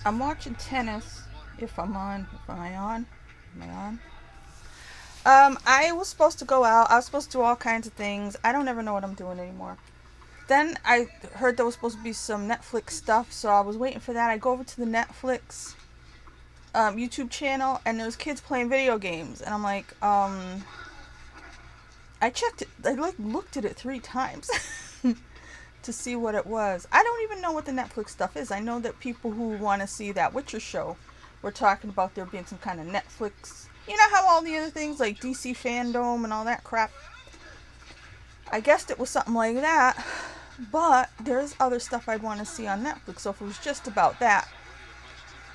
I'm watching tennis. If I'm on, if am I on? Am I on? I was supposed to go out. I was supposed to do all kinds of things. I don't ever know what I'm doing anymore. Then I heard there was supposed to be some Netflix stuff, so I was waiting for that. I go over to the Netflix YouTube channel, and there's kids playing video games, and I'm like, I checked it. I like looked at it 3 times to see what it was. I don't even know what the Netflix stuff is. I know that people who want to see that Witcher show were talking about there being some kind of Netflix. You know how all the other things like DC Fandom and all that crap. I guessed it was something like that, but there's other stuff I'd want to see on Netflix. So if it was just about that,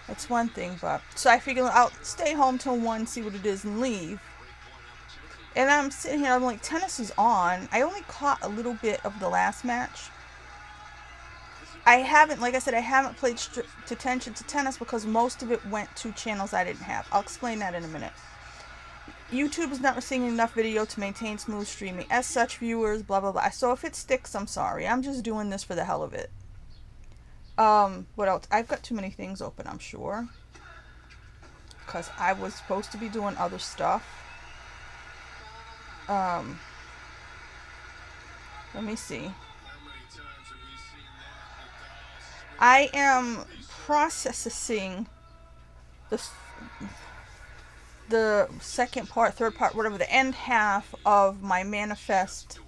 that's one thing. But so I figured I'll stay home till 1, see what it is, and leave. And I'm sitting here, I'm like, tennis is on. I only caught a little bit of the last match. I haven't, like I said, I haven't paid attention to tennis because most of it went to channels I didn't have. I'll explain that in a minute. YouTube is not receiving enough video to maintain smooth streaming. As such, viewers, blah, blah, blah. So if it sticks, I'm sorry. I'm just doing this for the hell of it. What else? I've got too many things open, I'm sure. Because I was supposed to be doing other stuff. Let me see. I am processing the second part, third part, whatever, the end half of my Manifest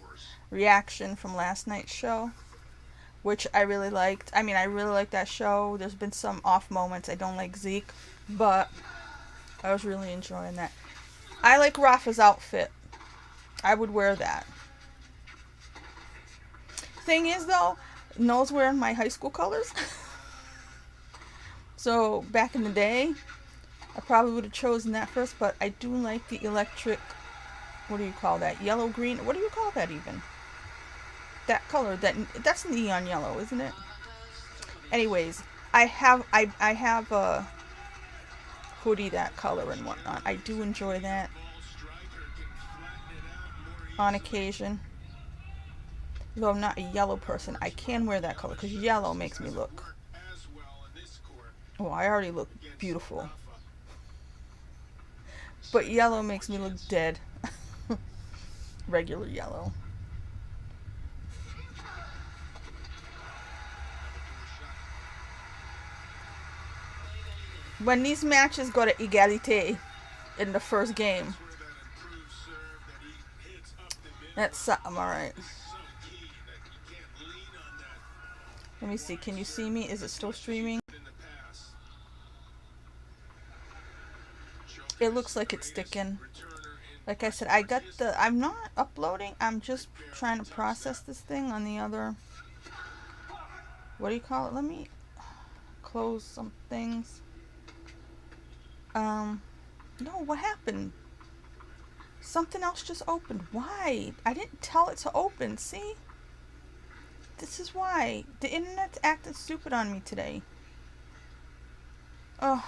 reaction from last night's show, which I really liked. I mean, I really like that show. There's been some off moments. I don't like Zeke, but I was really enjoying that. I like Rafa's outfit. I would wear that. Thing is, though, Noel's wearing my high school colors. So, back in the day, I probably would have chosen that first, but I do like the electric, what do you call that? Yellow, green? What do you call that even? That color, that's neon yellow, isn't it? Anyways, I have a hoodie that color and whatnot. I do enjoy that on occasion. Though I'm not a yellow person, I can wear that color because yellow makes me look. Oh, I already look beautiful. But yellow makes me look dead. Regular yellow. When these matches go to égalité in the first game, that's something, alright. Let me see, can you see me? Is it still streaming? It looks like it's sticking. Like I said, I'm not uploading, I'm just trying to process this thing on the other, what do you call it? Let me close some things. No, what happened? Something else just opened. Why? I didn't tell it to open, see? This is why. The internet's acting stupid on me today. Oh.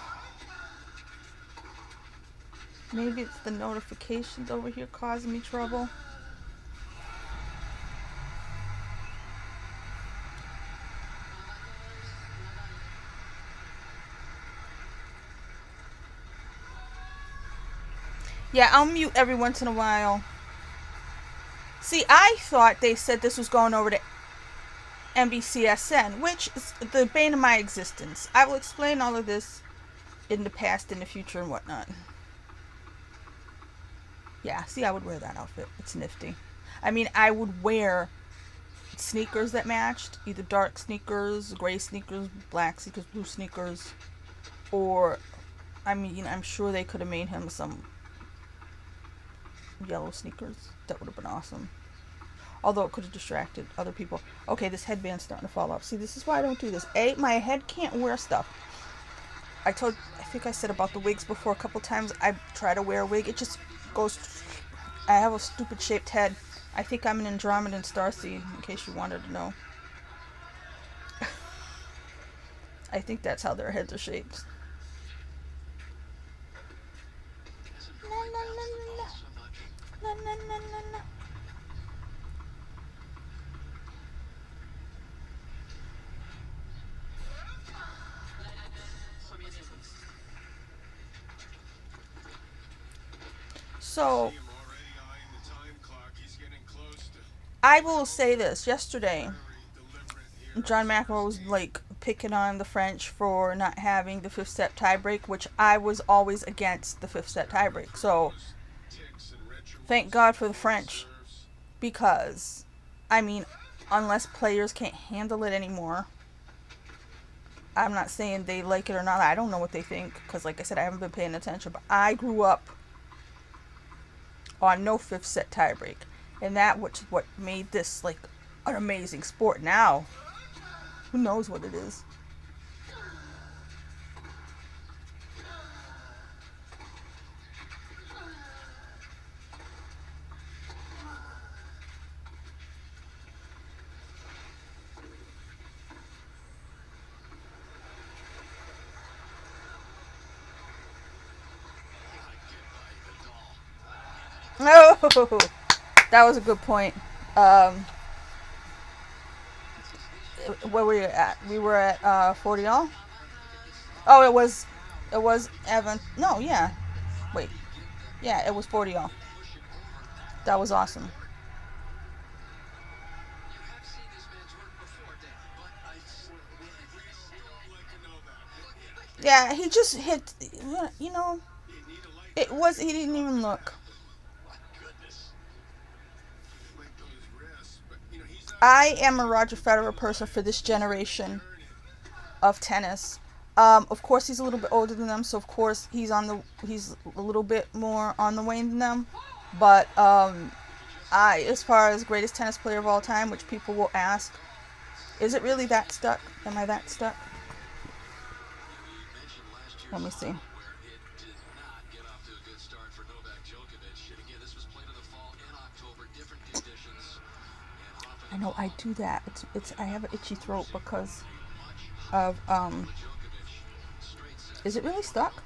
Maybe it's the notifications over here causing me trouble. Yeah, I'll mute every once in a while. See, I thought they said this was going over to NBCSN, which is the bane of my existence. I will explain all of this in the past, in the future, and whatnot. Yeah, see, I would wear that outfit. It's nifty. I mean, I would wear sneakers that matched. Either dark sneakers, gray sneakers, black sneakers, blue sneakers. Or, I mean, I'm sure they could have made him some yellow sneakers. That would have been awesome. Although it could have distracted other people. Okay, this headband's starting to fall off. See, this is why I don't do this. My head can't wear stuff. I think I said about the wigs before a couple times. I try to wear a wig. It just goes. I have a stupid shaped head. I think I'm an Andromedan starseed, in case you wanted to know. I think that's how their heads are shaped. So I will say this. Yesterday, John McEnroe was like picking on the French for not having the fifth set tiebreak, which I was always against the fifth set tiebreak. So thank God for the French, because, I mean, unless players can't handle it anymore, I'm not saying they like it or not. I don't know what they think, because like I said, I haven't been paying attention. But I grew up on no fifth set tiebreak, and that was what made this like an amazing sport. Now, who knows what it is? Oh, that was a good point. Um, where were you at? We were at 40 all. Oh, it was Evan. No, yeah. Wait, yeah, it was 40 all. That was awesome. Yeah, he just hit. You know, it was. He didn't even look. I am a Roger Federer person for this generation of tennis. Of course, he's a little bit older than them, so of course he's a little bit more on the wane than them. But as far as greatest tennis player of all time, which people will ask, is it really that stuck? Am I that stuck? Let me see. I know I do that. It's I have an itchy throat because of Is it really stuck?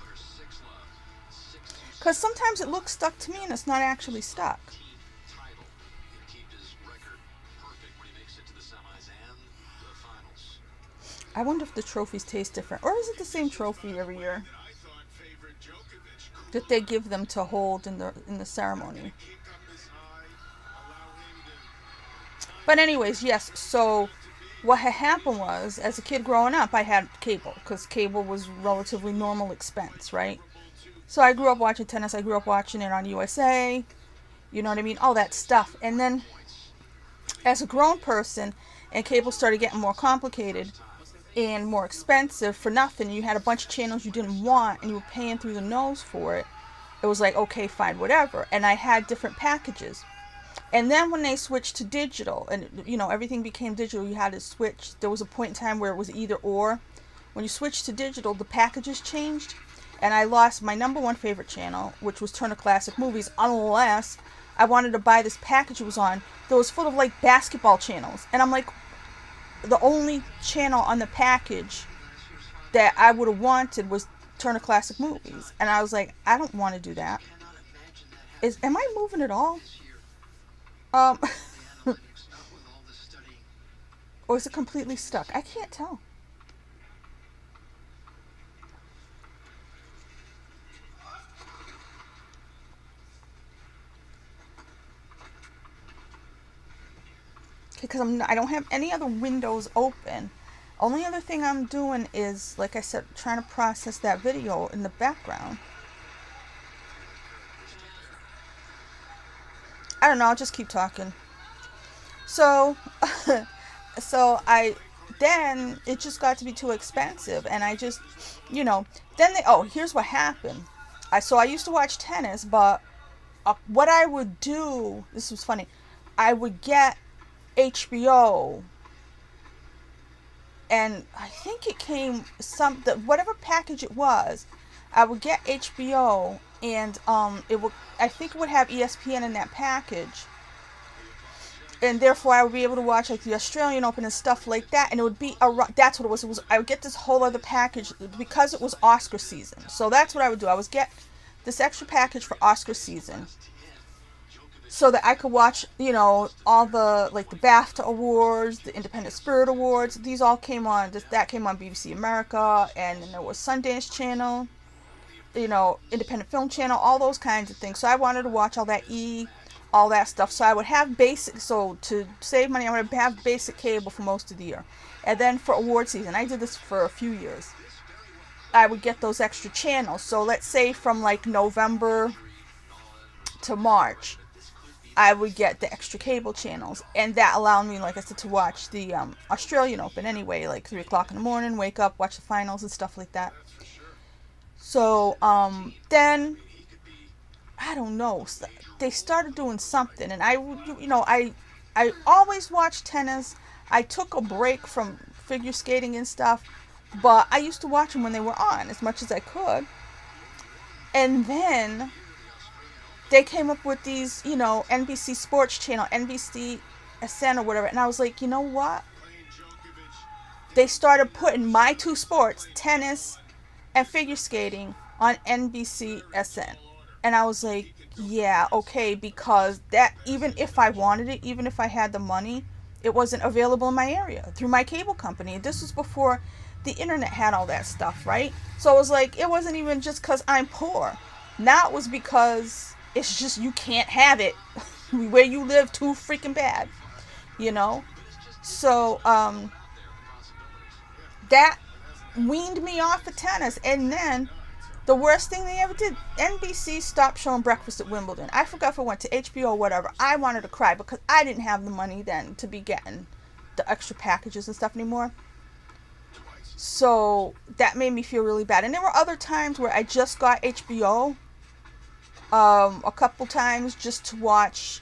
Because sometimes it looks stuck to me and it's not actually stuck. I wonder if the trophies taste different, or is it the same trophy every year that they give them to hold in the ceremony? But anyways, yes. So what had happened was, as a kid growing up, I had cable because cable was relatively normal expense, right? So I grew up watching tennis. I grew up watching it on USA. You know what I mean? All that stuff. And then, as a grown person, and cable started getting more complicated and more expensive for nothing. You had a bunch of channels you didn't want, and you were paying through the nose for it. It was like, okay, fine, whatever. And I had different packages. And then when they switched to digital, and everything became digital, you had to switch. There was a point in time where it was either or. When you switched to digital, the packages changed, and I lost my number one favorite channel, which was Turner Classic Movies, unless I wanted to buy this package it was on that was full of like basketball channels. And I'm like, the only channel on the package that I would have wanted was Turner Classic Movies, and I was like, I don't want to do that. Am I moving at all? Um, or is it completely stuck? I can't tell. Because I don't have any other windows open. Only other thing I'm doing is, like I said, trying to process that video in the background. I don't know. I'll just keep talking. So, then it just got to be too expensive, and I just, then here's what happened. I used to watch tennis, but what I would do, this was funny, I would get HBO, and I think it came whatever package it was, I would get HBO, and I think it would have ESPN in that package, and therefore I would be able to watch like the Australian Open and stuff like that, and it would be that's what it was. I would get this whole other package because it was Oscar season. So that's what I would do. I would get this extra package for Oscar season, so that I could watch, all the like the BAFTA awards, the Independent Spirit Awards. These all came on. That came on BBC America, and then there was Sundance Channel. Independent Film Channel, all those kinds of things. So I wanted to watch all that all that stuff. So I would have basic, so to save money, I would have basic cable for most of the year. And then for award season, I did this for a few years, I would get those extra channels. So let's say from like November to March, I would get the extra cable channels, and that allowed me, like I said, to watch the Australian Open anyway, like 3 o'clock in the morning, wake up, watch the finals and stuff like that. So then, I don't know, they started doing something, and I always watched tennis. I took a break from figure skating and stuff, but I used to watch them when they were on as much as I could. And then they came up with these, NBC Sports Channel, NBC SN or whatever. And I was like, you know what? They started putting my two sports, tennis and figure skating, on NBC SN. And I was like, yeah, okay, because that, even if I wanted it, even if I had the money, it wasn't available in my area through my cable company. This was before the internet had all that stuff, right? So it was like, it wasn't even just because I'm poor. Now it was because it's just you can't have it where you live too freaking bad, So that weaned me off of tennis. And then the worst thing they ever did, NBC stopped showing Breakfast at Wimbledon. I forgot if it went to HBO or whatever. I wanted to cry because I didn't have the money then to be getting the extra packages and stuff anymore. So that made me feel really bad. And there were other times where I just got HBO a couple times just to watch,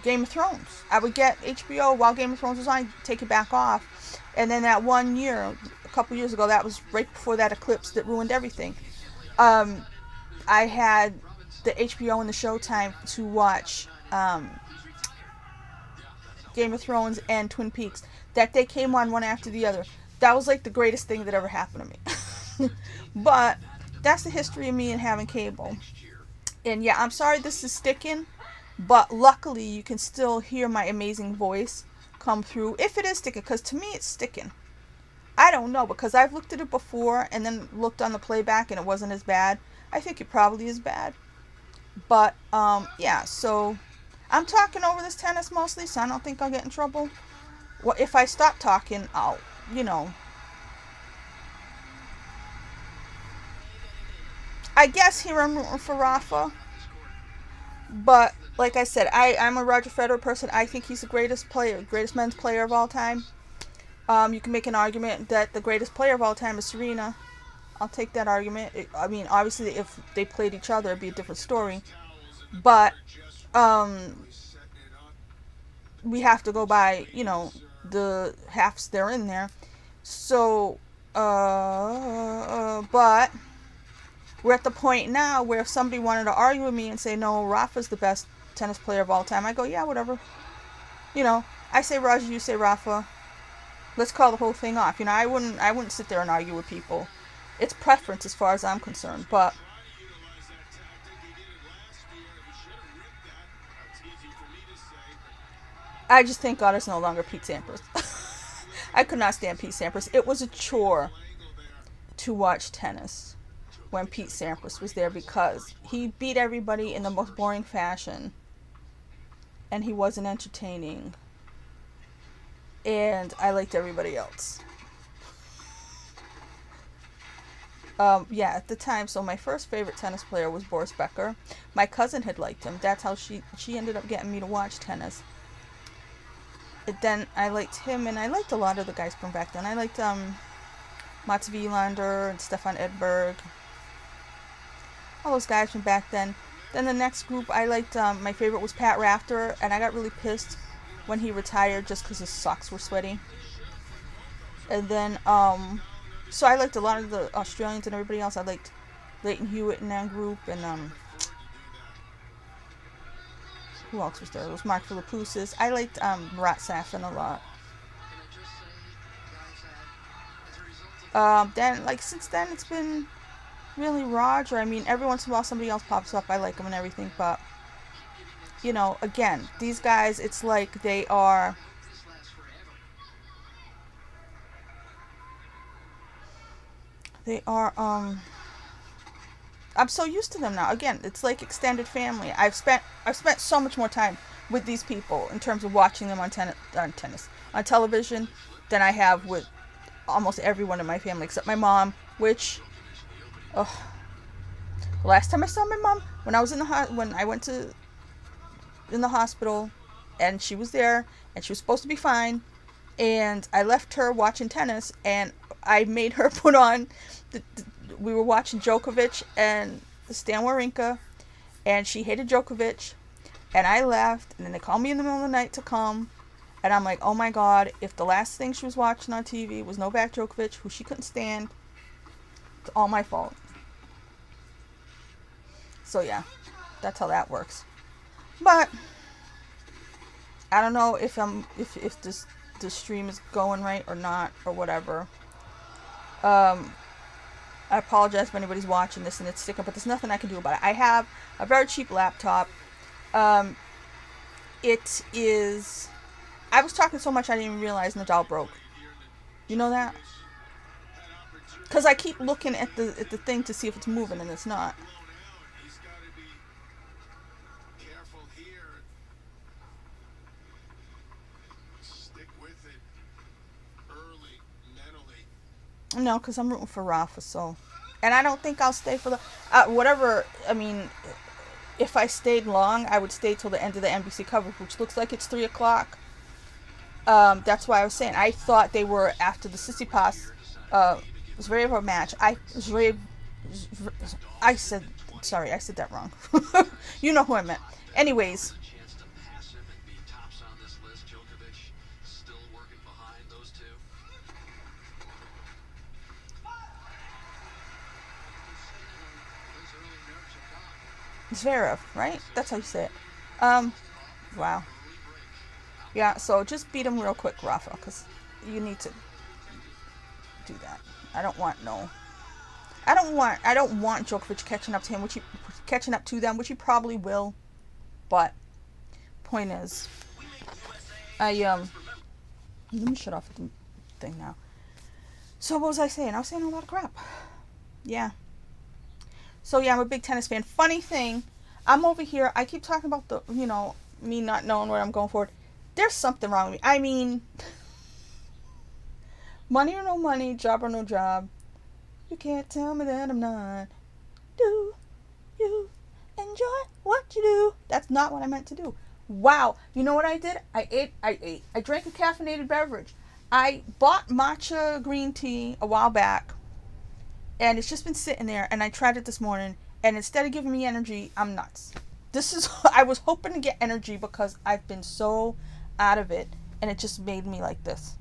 Game of Thrones. I would get HBO while Game of Thrones was on, take it back off. And then that one year, a couple years ago, that was right before that eclipse that ruined everything. I had the HBO and the Showtime to watch Game of Thrones and Twin Peaks. That they came on one after the other. That was like the greatest thing that ever happened to me. But that's the history of me and having cable. And yeah, I'm sorry this is sticking, but luckily you can still hear my amazing voice come through, if it is sticking, because to me it's sticking. I don't know, because I've looked at it before and then looked on the playback and it wasn't as bad. I think it probably is bad. But yeah, so I'm talking over this tennis mostly, so I don't think I'll get in trouble. Well, if I stop talking, I'll, I guess here I'm rooting for Rafa. But like I said, I'm a Roger Federer person. I think he's the greatest men's player of all time. You can make an argument that the greatest player of all time is Serena. I'll take that argument. Obviously, if they played each other, it'd be a different story. But we have to go by, the halves they're in there. So, but we're at the point now where if somebody wanted to argue with me and say, no, Rafa's the best tennis player of all time, I go, yeah, whatever. I say Roger, you say Rafa. Let's call the whole thing off. I wouldn't sit there and argue with people. It's preference as far as I'm concerned, but I just thank God it's no longer Pete Sampras. I could not stand Pete Sampras. It was a chore to watch tennis when Pete Sampras was there because he beat everybody in the most boring fashion and he wasn't entertaining, and I liked everybody else. Yeah, at the time, so my first favorite tennis player was Boris Becker. My cousin had liked him. That's how she ended up getting me to watch tennis. Then I liked him, and I liked a lot of the guys from back then. I liked Mats Wilander and Stefan Edberg. All those guys from back then. Then the next group I liked, my favorite was Pat Rafter, and I got really pissed when he retired just because his socks were sweaty. And then, so I liked a lot of the Australians and everybody else. I liked Leighton Hewitt in that group, and who else was there? It was Mark Philippoussis. I liked Marat Safin a lot. Then, since then, it's been really Roger. Every once in a while somebody else pops up. I like them and everything, but, again, these guys, it's like they are I'm so used to them now. Again, it's like extended family. I've spent so much more time with these people in terms of watching them on television than I have with almost everyone in my family except my mom. Which, oh, the last time I saw my mom when I was when I went to in the hospital, and she was there, and she was supposed to be fine, and I left her watching tennis, and I made her put on we were watching Djokovic and Stan Wawrinka, and she hated Djokovic, and I left, and then they called me in the middle of the night to come, and I'm like, oh my god, if the last thing she was watching on TV was Novak Djokovic, who she couldn't stand, it's all my fault. So yeah, that's how that works. But I don't know if this stream is going right or not or whatever. I apologize if anybody's watching this and it's sticking, but there's nothing I can do about it. I have a very cheap laptop. It is. I was talking so much I didn't even realize Nadal broke. You know that? Because I keep looking at the thing to see if it's moving, and it's not. No, because I'm rooting for Rafa, so. And I don't think I'll stay for the. Whatever, I mean, if I stayed long, I would stay till the end of the NBC coverage, which looks like it's 3 o'clock. That's why I was saying. I thought they were after the Tsitsipas Zverev match. I said that wrong. You know who I meant. Anyways. Zverev, right? That's how you say it. Wow. Yeah, so just beat him real quick, Rafa, because you need to do that. I don't want Djokovic catching up to them, which he probably will. But point is, let me shut off the thing now. So what was I saying? I was saying a lot of crap. Yeah. So yeah, I'm a big tennis fan. Funny thing, I'm over here. I keep talking about me not knowing where I'm going for. There's something wrong with me. I mean, money or no money, job or no job, you can't tell me that I'm not. Do you enjoy what you do? That's not what I meant to do. Wow. You know what I did? I drank a caffeinated beverage. I bought matcha green tea a while back, and it's just been sitting there, and I tried it this morning, and instead of giving me energy, I'm nuts. I was hoping to get energy because I've been so out of it, and it just made me like this.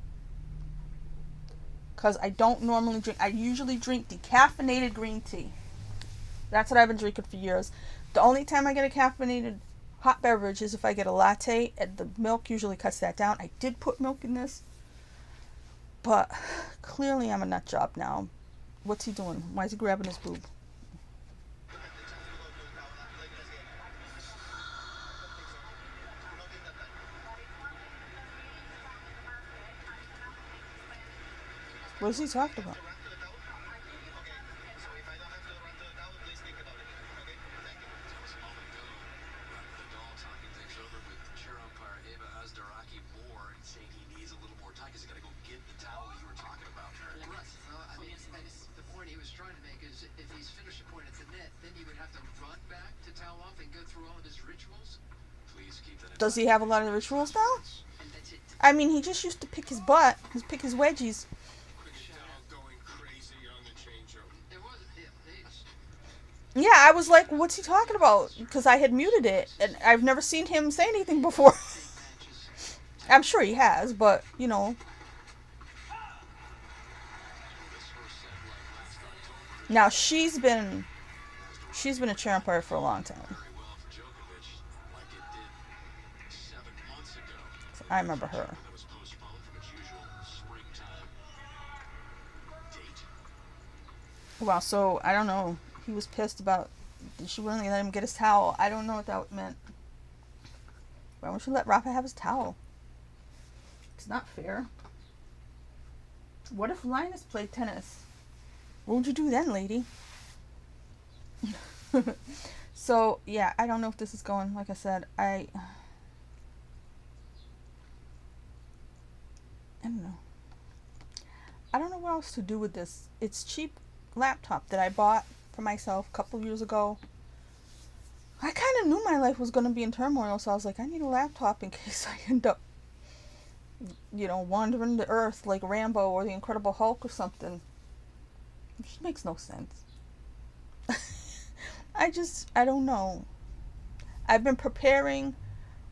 Because I don't normally drink. I usually drink decaffeinated green tea. That's what I've been drinking for years. The only time I get a caffeinated hot beverage is if I get a latte, and the milk usually cuts that down. I did put milk in this, but clearly I'm a nut job now. What's he doing? Why is he grabbing his boob? What is he talking about? Does he have a lot of rituals now? I mean, he just used to pick his butt. Pick his wedgies. Yeah, I was like, what's he talking about? Because I had muted it, and I've never seen him say anything before. I'm sure he has, but, Now, she's been a chair umpire for a long time. I remember her. Wow, so, I don't know. He was pissed about, did she really let him get his towel? I don't know what that meant. Why won't you let Rafa have his towel? It's not fair. What if Linus played tennis? What would you do then, lady? So yeah, I don't know if this is going. Like I said, I don't know. I don't know what else to do with this. It's cheap laptop that I bought for myself a couple years ago. I kind of knew my life was going to be in turmoil, so I was like, I need a laptop in case I end up, wandering the earth like Rambo or the Incredible Hulk or something. It just makes no sense. I don't know. I've been preparing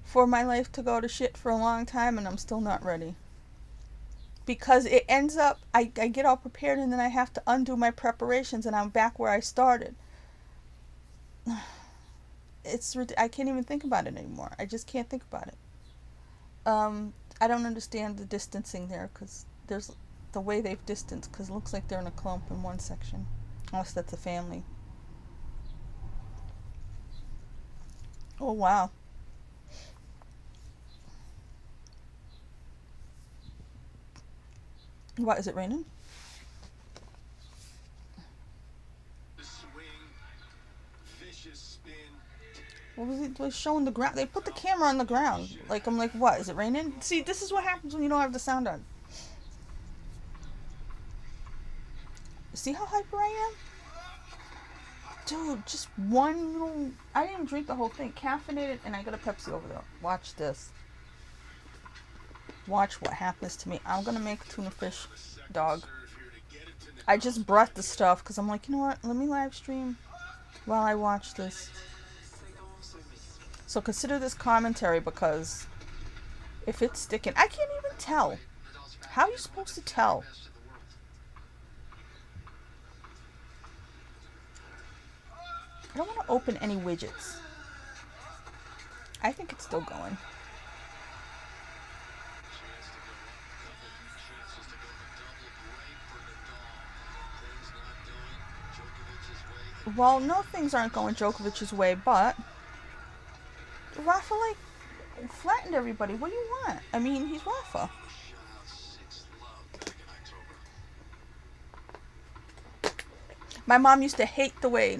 for my life to go to shit for a long time, and I'm still not ready. Because it ends up, I get all prepared, and then I have to undo my preparations, and I'm back where I started. I can't even think about it anymore. I just can't think about it. I don't understand the distancing there, because there's the way they've distanced, because it looks like they're in a clump in one section. Unless that's a family. Oh, wow. What, is it raining? What was it? Was showing the ground? They put the camera on the ground. Like, I'm like, what? Is it raining? See, this is what happens when you don't have the sound on. See how hyper I am? Dude, just one little... I didn't even drink the whole thing. Caffeinated, and I got a Pepsi over there. Watch this. Watch what happens to me. I'm gonna make a tuna fish dog. I just brought the stuff, because I'm like, you know what? Let me live stream while I watch this. So consider this commentary, because if it's sticking... I can't even tell. How are you supposed to tell? I don't want to open any widgets. I think it's still going. Well, no, things aren't going Djokovic's way, but Rafa, like, flattened everybody. What do you want? I mean, he's Rafa. My mom used to hate the way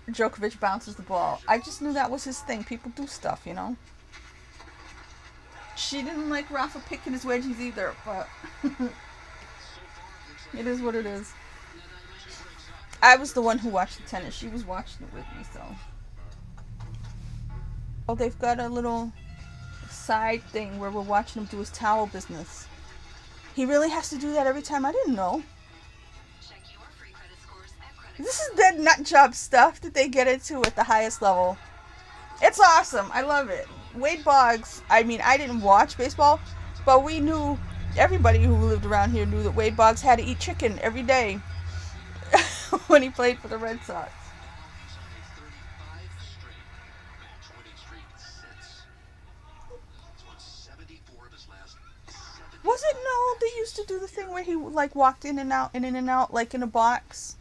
Djokovic bounces the ball. I just knew that was his thing. People do stuff, you know? She didn't like Rafa picking his wedges either, but it is what it is. I was the one who watched the tennis. She was watching it with me, so. Oh, they've got a little side thing where we're watching him do his towel business. He really has to do that every time? I didn't know. This is that nut job stuff that they get into at the highest level. It's awesome. I love it. Wade Boggs, I mean, I didn't watch baseball, but we knew, everybody who lived around here knew that Wade Boggs had to eat chicken every day when he played for the Red Sox. Was it Noel that used to do the thing where he like walked in and out like in a box?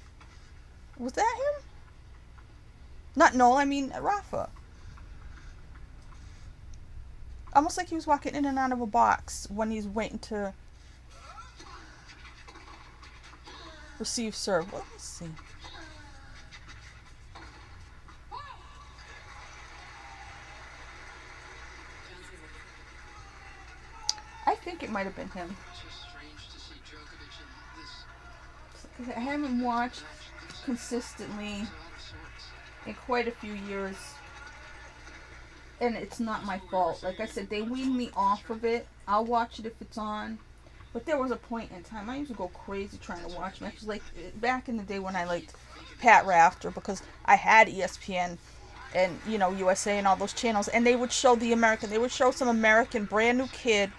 Was that him? Not Noel, I mean Rafa. Almost like he was walking in and out of a box when he's waiting to receive serve. Let me see. I think it might have been him. I haven't watched consistently in quite a few years. And it's not my fault. Like I said, they weaned me off of it. I'll watch it if it's on. But there was a point in time I used to go crazy trying to watch matches. Like back in the day when I liked Pat Rafter, because I had ESPN and USA and all those channels, and they would show they would show some American brand new kid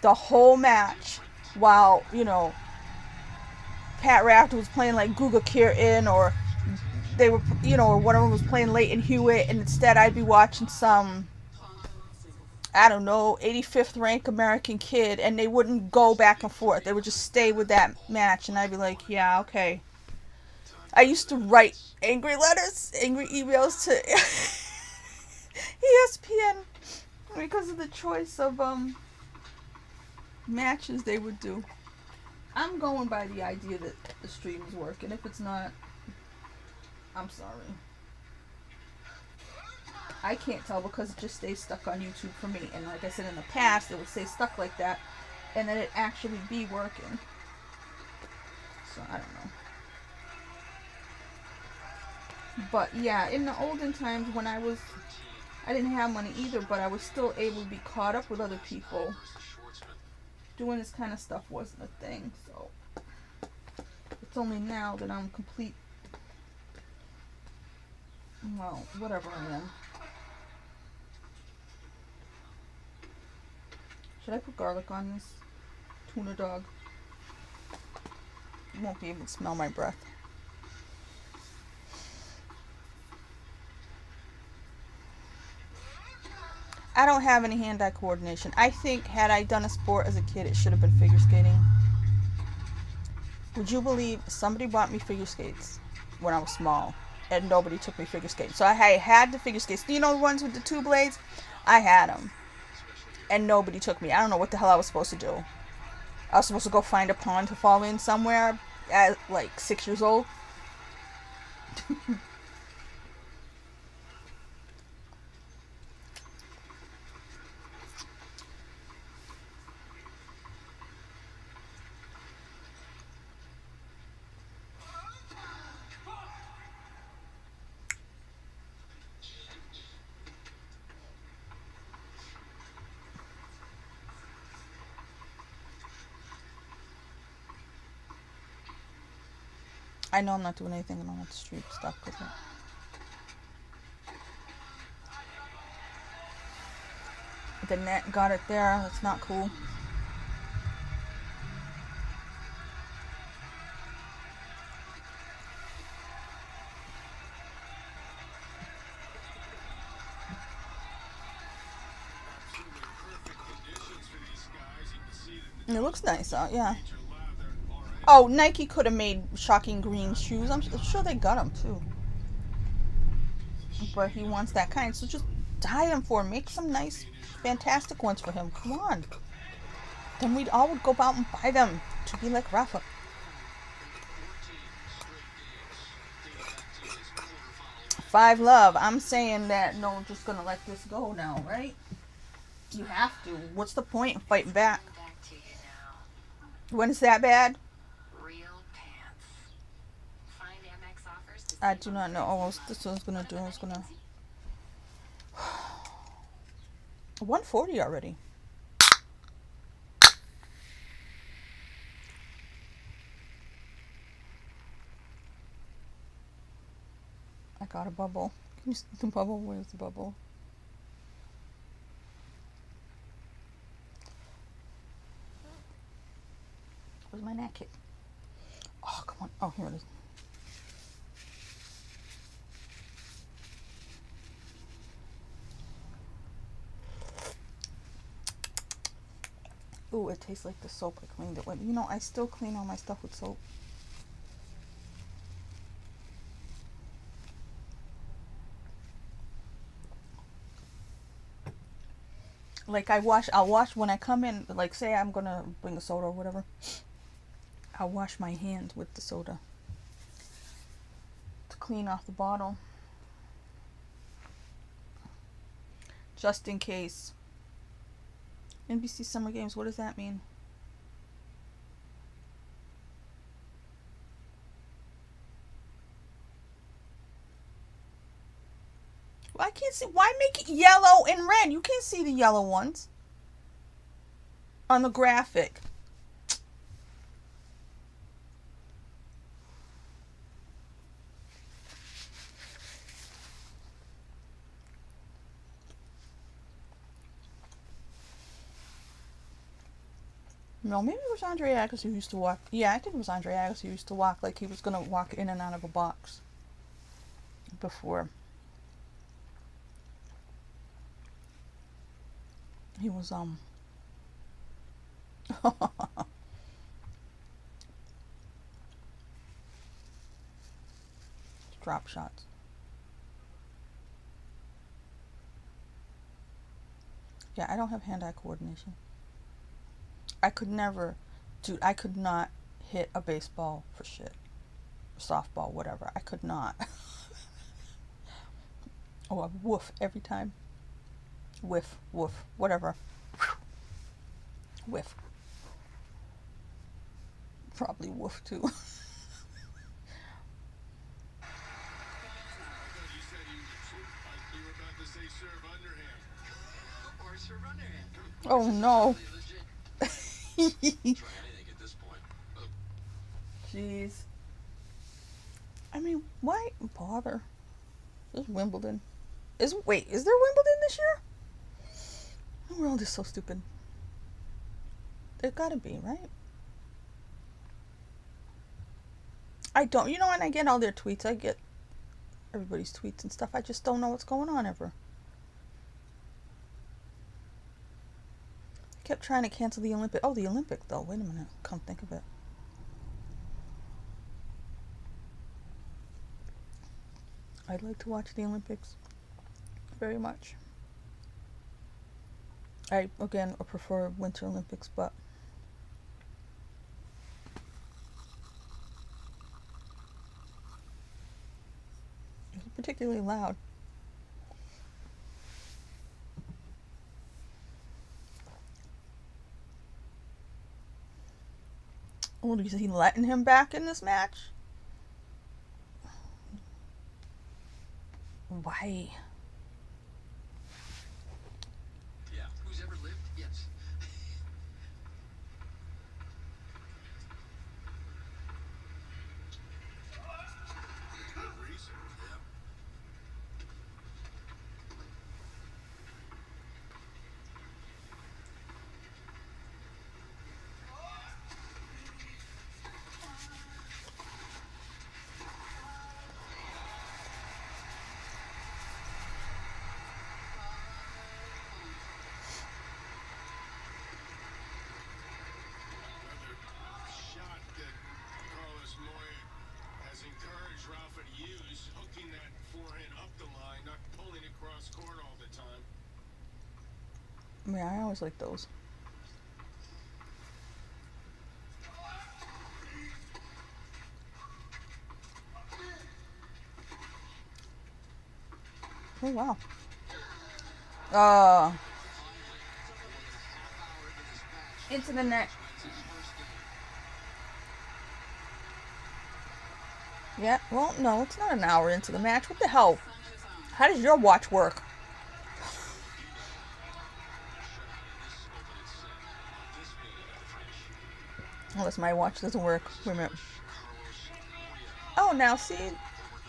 the whole match while Pat Rafter was playing like Guga Kirton, or they were or one of them was playing Leighton Hewitt, and instead I'd be watching some, I don't know, 85th ranked American kid, and they wouldn't go back and forth. They would just stay with that match, and I'd be like, yeah, okay. I used to write angry letters, angry emails to ESPN because of the choice of matches they would do. I'm going by the idea that the stream is working. If it's not, I'm sorry. I can't tell because it just stays stuck on YouTube for me. And like I said in the past, it would stay stuck like that, and then it actually be working. So I don't know. But yeah, in the olden times when I didn't have money either, but I was still able to be caught up with other people. Doing this kind of stuff wasn't a thing, so it's only now that I'm complete, well, whatever I am. Should I put garlic on this tuna dog? You won't be able to smell my breath. I don't have any hand-eye coordination. I think had I done a sport as a kid, it should have been figure skating. Would you believe somebody bought me figure skates when I was small, and nobody took me figure skating? So I had the figure skates. Do you know the ones with the two blades? I had them, and nobody took me. I don't know what the hell I was supposed to do. I was supposed to go find a pond to fall in somewhere at like 6 years old. I know I'm not doing anything on the street stuff because the net got it there. That's not cool. It looks nice out, yeah. Oh, Nike could have made shocking green shoes. I'm sure they got them too. But he wants that kind, so just dye them for him. Make some nice, fantastic ones for him. Come on. Then we'd all would go out and buy them to be like Rafa. Five Love. I'm saying that no, just gonna let this go now, right? You have to. What's the point in fighting back? When is that bad? I do not know. Oh, this one's gonna do. It's gonna 140 already. I got a bubble. Can you see the bubble? Where's the bubble? Where's my napkin? Oh, come on. Oh, here it is. Ooh, it tastes like the soap I cleaned it with. You know, I still clean all my stuff with soap. Like I'll wash when I come in, like say I'm gonna bring a soda or whatever. I'll wash my hands with the soda to clean off the bottle. Just in case. NBC Summer Games, what does that mean? Well, I can't see. Why make it yellow and red? You can't see the yellow ones on the graphic. No, maybe it was Andre Agassi who used to walk. Yeah, I think it was Andre Agassi who used to walk like he was going to walk in and out of a box before he was drop shots. Yeah, I don't have hand-eye coordination. I could never, dude, I could not hit a baseball for shit. Softball, whatever. I could not. Oh, a woof every time. Whiff, woof, whatever. Whiff. Probably woof too. Oh no. Jeez. I mean, why bother? This is Wimbledon. Is there Wimbledon this year? The world is so stupid. It gotta be, right? I don't. You know, and I get all their tweets. I get everybody's tweets and stuff. I just don't know what's going on ever. I kept trying to cancel the Olympic. Oh, the Olympic though. Wait a minute. Come think of it. I'd like to watch the Olympics very much. I prefer Winter Olympics, but it was particularly loud. Oh, is he letting him back in this match? Why? Yeah. Who's ever lived? Yes. Good reason. Yep. Shot that Carlos Moya has encouraged Rafa to use, hooking that forehand up the line, not pulling it cross court all the time. Yeah, I always like those. Oh wow. Into the net. Yeah, well, no, it's not an hour into the match. What the hell? How does your watch work? Unless my watch doesn't work. Wait a minute. Oh, now see,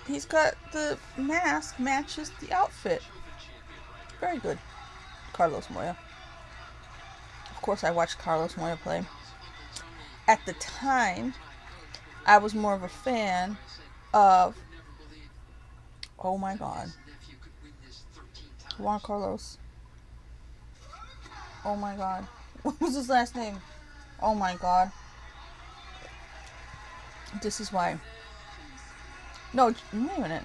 he's got the mask matches the outfit. Very good. Carlos Moya. Of course, I watched Carlos Moya play. At the time, I was more of a fan of, oh my god, Juan Carlos. Oh my god. What was his last name? Oh my god. This is why. No, wait a minute.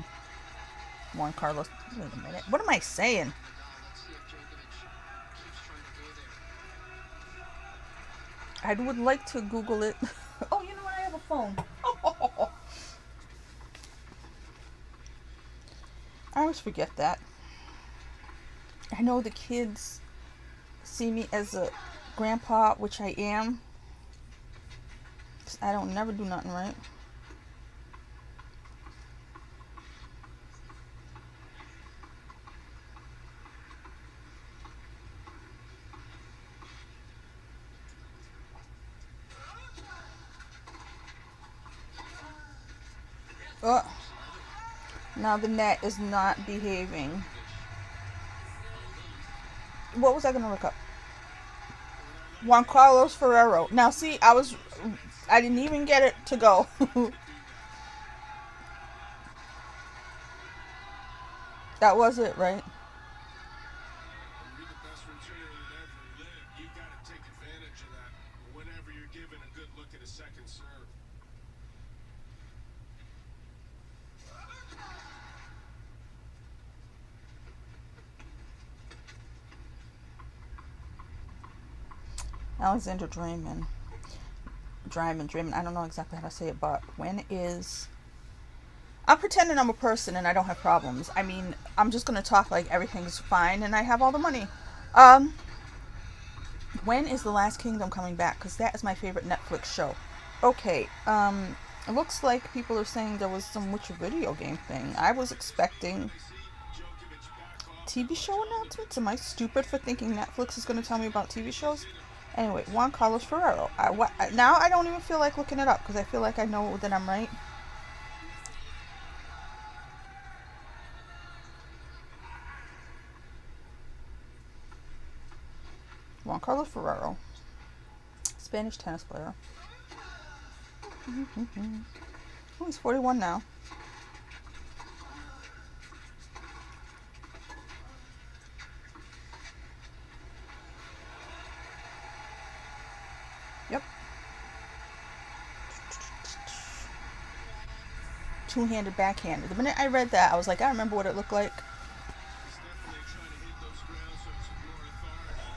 Juan Carlos. Wait a minute. What am I saying? I would like to Google it. Oh, you know what? I have a phone. I always forget that. I know the kids see me as a grandpa, which I am. 'Cause I don't never do nothing right. Oh, now the net is not behaving. What was I gonna look up? Juan Carlos Ferrero. Now see, I didn't even get it to go. That was it, right? You're the best returner that ever lived. You got to take advantage of that whenever you're given a good look at a second serve. Alexander Dreiman. I don't know exactly how to say it, but when is I'm pretending I'm a person and I don't have problems. I mean, I'm just gonna talk like everything's fine and I have all the money. Um, when is The Last Kingdom coming back? Because that is my favorite Netflix show. Okay, it looks like people are saying there was some Witcher video game thing. I was expecting TV show announcements. Am I stupid for thinking Netflix is going to tell me about TV shows? Anyway, Juan Carlos Ferrero. Now I don't even feel like looking it up because I feel like I know that I'm right. Juan Carlos Ferrero, Spanish tennis player. Oh, he's 41 now. Yep. Two-handed backhanded. The minute I read that, I was like, I remember what it looked like. He's definitely trying to hit those ground strokes with more authority.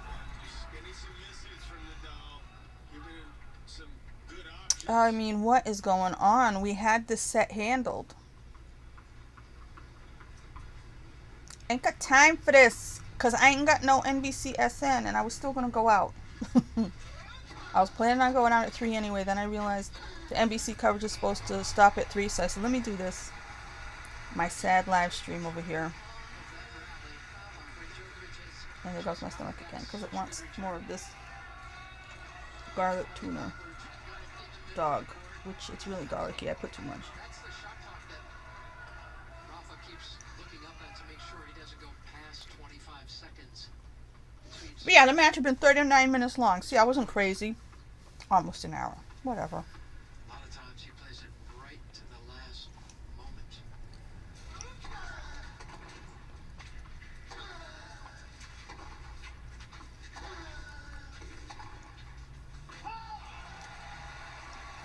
And he's getting some misses from Nadal, giving him some good options. I mean, what is going on? We had this set handled. Ain't got time for this. Because I ain't got no NBCSN and I was still going to go out. I was planning on going out at 3 anyway. Then I realized the NBC coverage is supposed to stop at 3. So I said, let me do this. My sad live stream over here. And there goes my stomach again. Because it wants more of this garlic tuna dog. Which it's really garlicky. I put too much. But yeah, the match had been 39 minutes long. See, I wasn't crazy. Almost an hour. Whatever. A lot of times he plays it right to the last moment.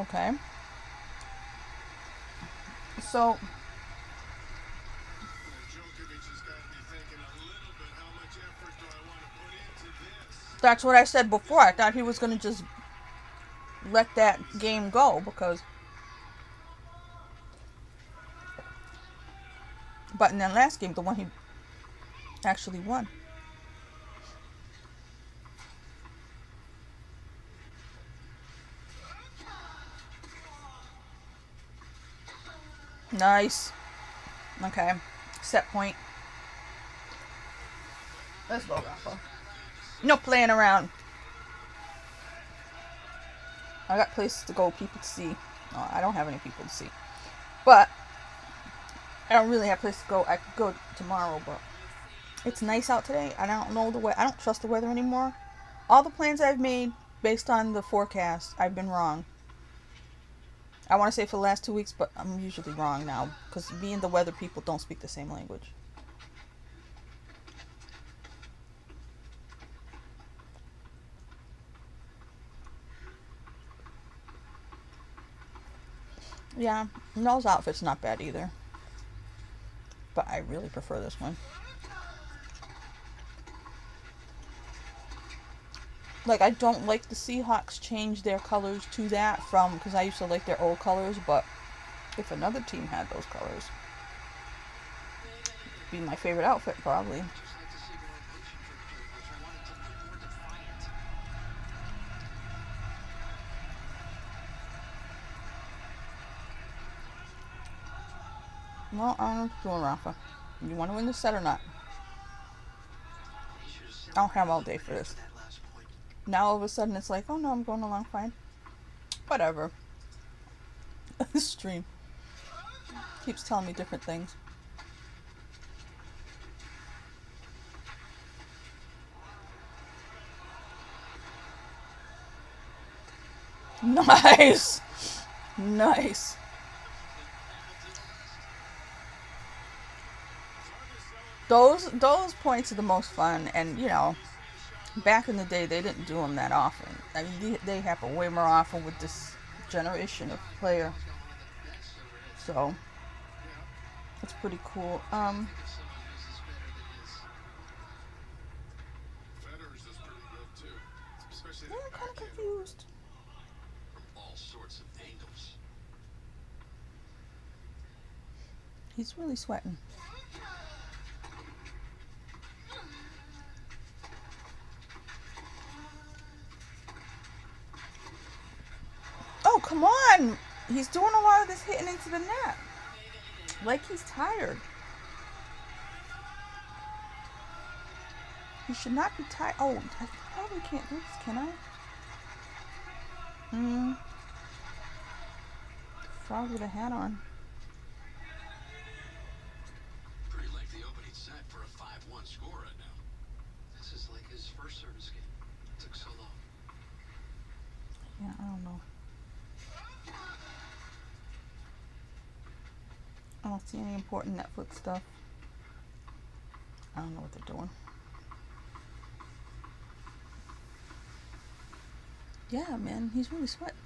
Okay. So Djokovic has got to be thinking a little bit, how much effort do I want to put into this? that's what I said before. I thought he was going to just let that game go because. But in that last game, the one he actually won. Nice. Okay. Set point. Let's go, Rafa. No playing around. I got places to go, people to see. Oh, I don't have any people to see. But I don't really have places to go. I could go tomorrow, but it's nice out today. I don't know the weather. I don't trust the weather anymore. All the plans I've made based on the forecast, I've been wrong. I want to say for the last 2 weeks, but I'm usually wrong now because me and the weather people don't speak the same language. Yeah, Noel's outfit's not bad either. But I really prefer this one. Like, I don't like the Seahawks change their colors to that from, because I used to like their old colors, but if another team had those colors, it'd be my favorite outfit, probably. Just like to see more emotion from Djokovic. I wanted to be more defiant. No, I don't know what you're doing, Rafa. You want to win this set or not? He should have said I don't have all day for this. that last point. Now all of a sudden it's like, oh no, I'm going along fine. Whatever. This stream keeps telling me different things. Nice! Nice. Those points are the most fun, and you know, back in the day they didn't do them that often. I mean, they happen way more often with this generation of player. So it's pretty cool. Federer's is pretty good too, especially I'm that kind of backhand. confused. From all sorts of angles. He's really sweating. Oh, come on! He's doing a lot of this hitting into the net. Like he's tired. He should not be tired. Oh, I probably can't do this, can I? Frog with a hat on. Pretty lengthy opening set for a 5-1 score right now. This is like his first service game. It took so long. Yeah, I don't know. I don't see any important Netflix stuff. I don't know what they're doing. Yeah, man, he's really sweating.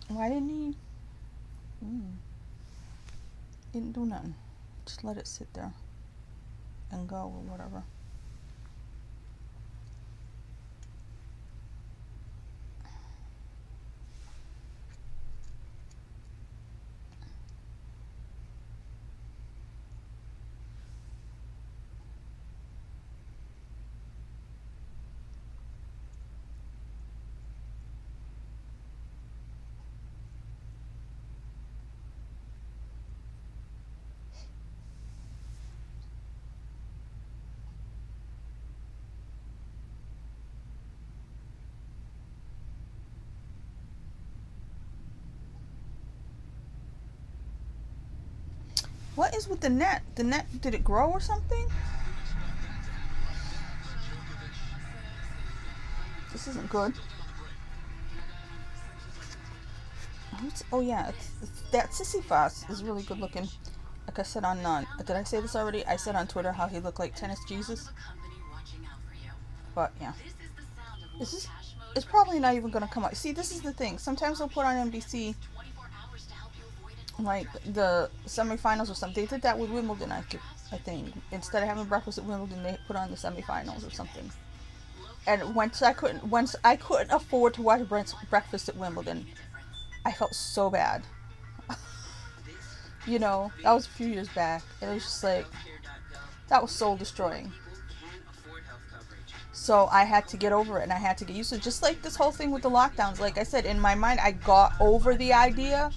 Why didn't he? Didn't do nothing. Just let it sit there and go or whatever. What is with the net? The net, did it grow or something? This isn't good. Oh yeah, that Sisyphus is really good looking. Like I said on, did I say this already? I said on Twitter how he looked like Tennis Jesus. But yeah. It's probably not even going to come out. See, this is the thing. Sometimes they'll put on NBC like the semifinals or something. They did that with Wimbledon, I think. Instead of having breakfast at Wimbledon, they put on the semifinals or something. And once I couldn't afford to watch breakfast at Wimbledon, I felt so bad. You know, that was a few years back. It was just like, that was soul destroying. So I had to get over it, and I had to get used to it. Just like this whole thing with the lockdowns. Like I said, in my mind, I got over the idea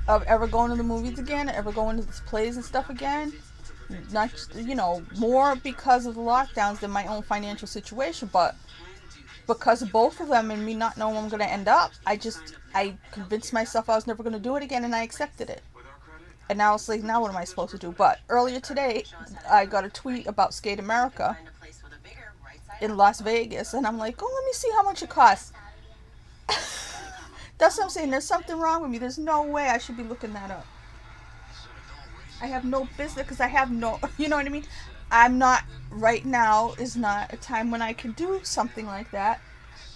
of ever going to the movies again, ever going to the plays and stuff again. Not, more because of the lockdowns than my own financial situation, but because of both of them and me not knowing where I'm going to end up, I convinced myself I was never going to do it again, and I accepted it. And now it's like, now what am I supposed to do? But earlier today, I got a tweet about Skate America in Las Vegas, and I'm like, oh, let me see how much it costs. That's what I'm saying. There's something wrong with me. There's no way I should be looking that up. I have no business, because I have no, you know what I mean? I'm not, right now is not a time when I can do something like that.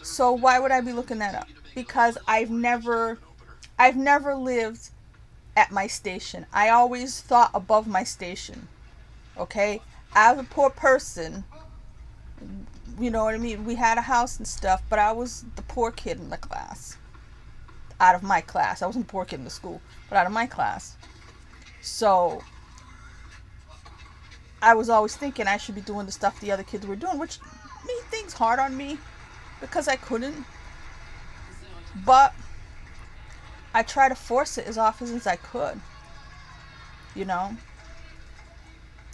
So why would I be looking that up? Because I've never lived at my station. I always thought above my station. Okay? As a poor person, you know what I mean? We had a house and stuff, but I was the poor kid in the class. Out of my class. I wasn't the poor kid in the school, but out of my class. So I was always thinking I should be doing the stuff the other kids were doing, which made things hard on me because I couldn't. But I tried to force it as often as I could, you know.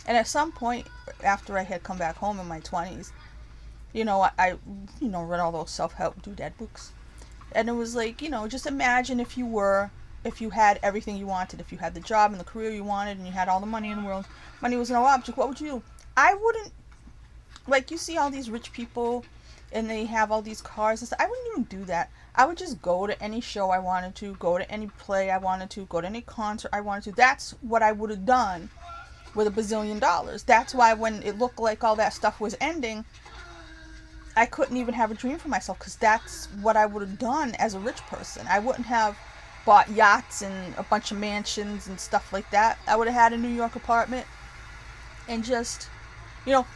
And at some point, after I had come back home in my 20s, I read all those self-help doodad books. And it was like, just imagine if you had everything you wanted, if you had the job and the career you wanted, and you had all the money in the world, money was no object, what would you do? I wouldn't, like, you see all these rich people, and they have all these cars and stuff. I wouldn't even do that. I would just go to any show I wanted to, go to any play I wanted to, go to any concert I wanted to. That's what I would have done with $1 bazillion. That's why when it looked like all that stuff was ending, I couldn't even have a dream for myself, because that's what I would have done as a rich person. I wouldn't have bought yachts and a bunch of mansions and stuff like that. I would have had a New York apartment and just,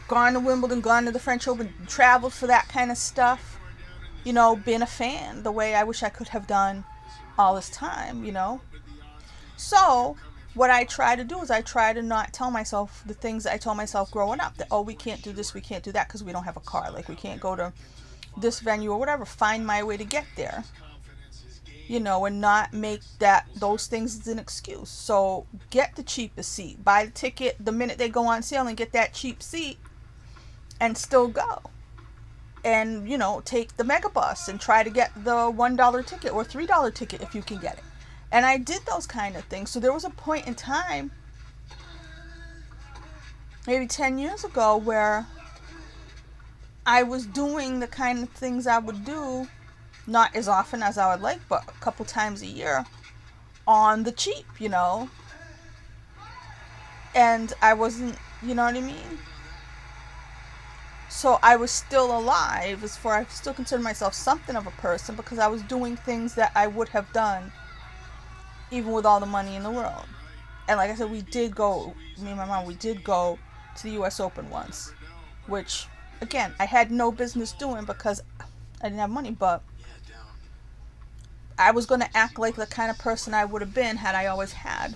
gone to Wimbledon, gone to the French Open, traveled for that kind of stuff. Been a fan the way I wish I could have done all this time, So, what I try to do is I try to not tell myself the things that I told myself growing up. That, oh, we can't do this, we can't do that because we don't have a car. Like, we can't go to this venue or whatever. Find my way to get there. And not make those things as an excuse. So, get the cheapest seat. Buy the ticket the minute they go on sale and get that cheap seat and still go. And, take the megabus and try to get the $1 ticket or $3 ticket if you can get it. And I did those kind of things. So there was a point in time, maybe 10 years ago, where I was doing the kind of things I would do, not as often as I would like, but a couple times a year, on the cheap, And I wasn't, you know what I mean? So I was still alive, I still consider myself something of a person, because I was doing things that I would have done even with all the money in the world. And like I said, me and my mom, we did go to the US Open once, which, again, I had no business doing because I didn't have money, but I was going to act like the kind of person I would have been had I always had.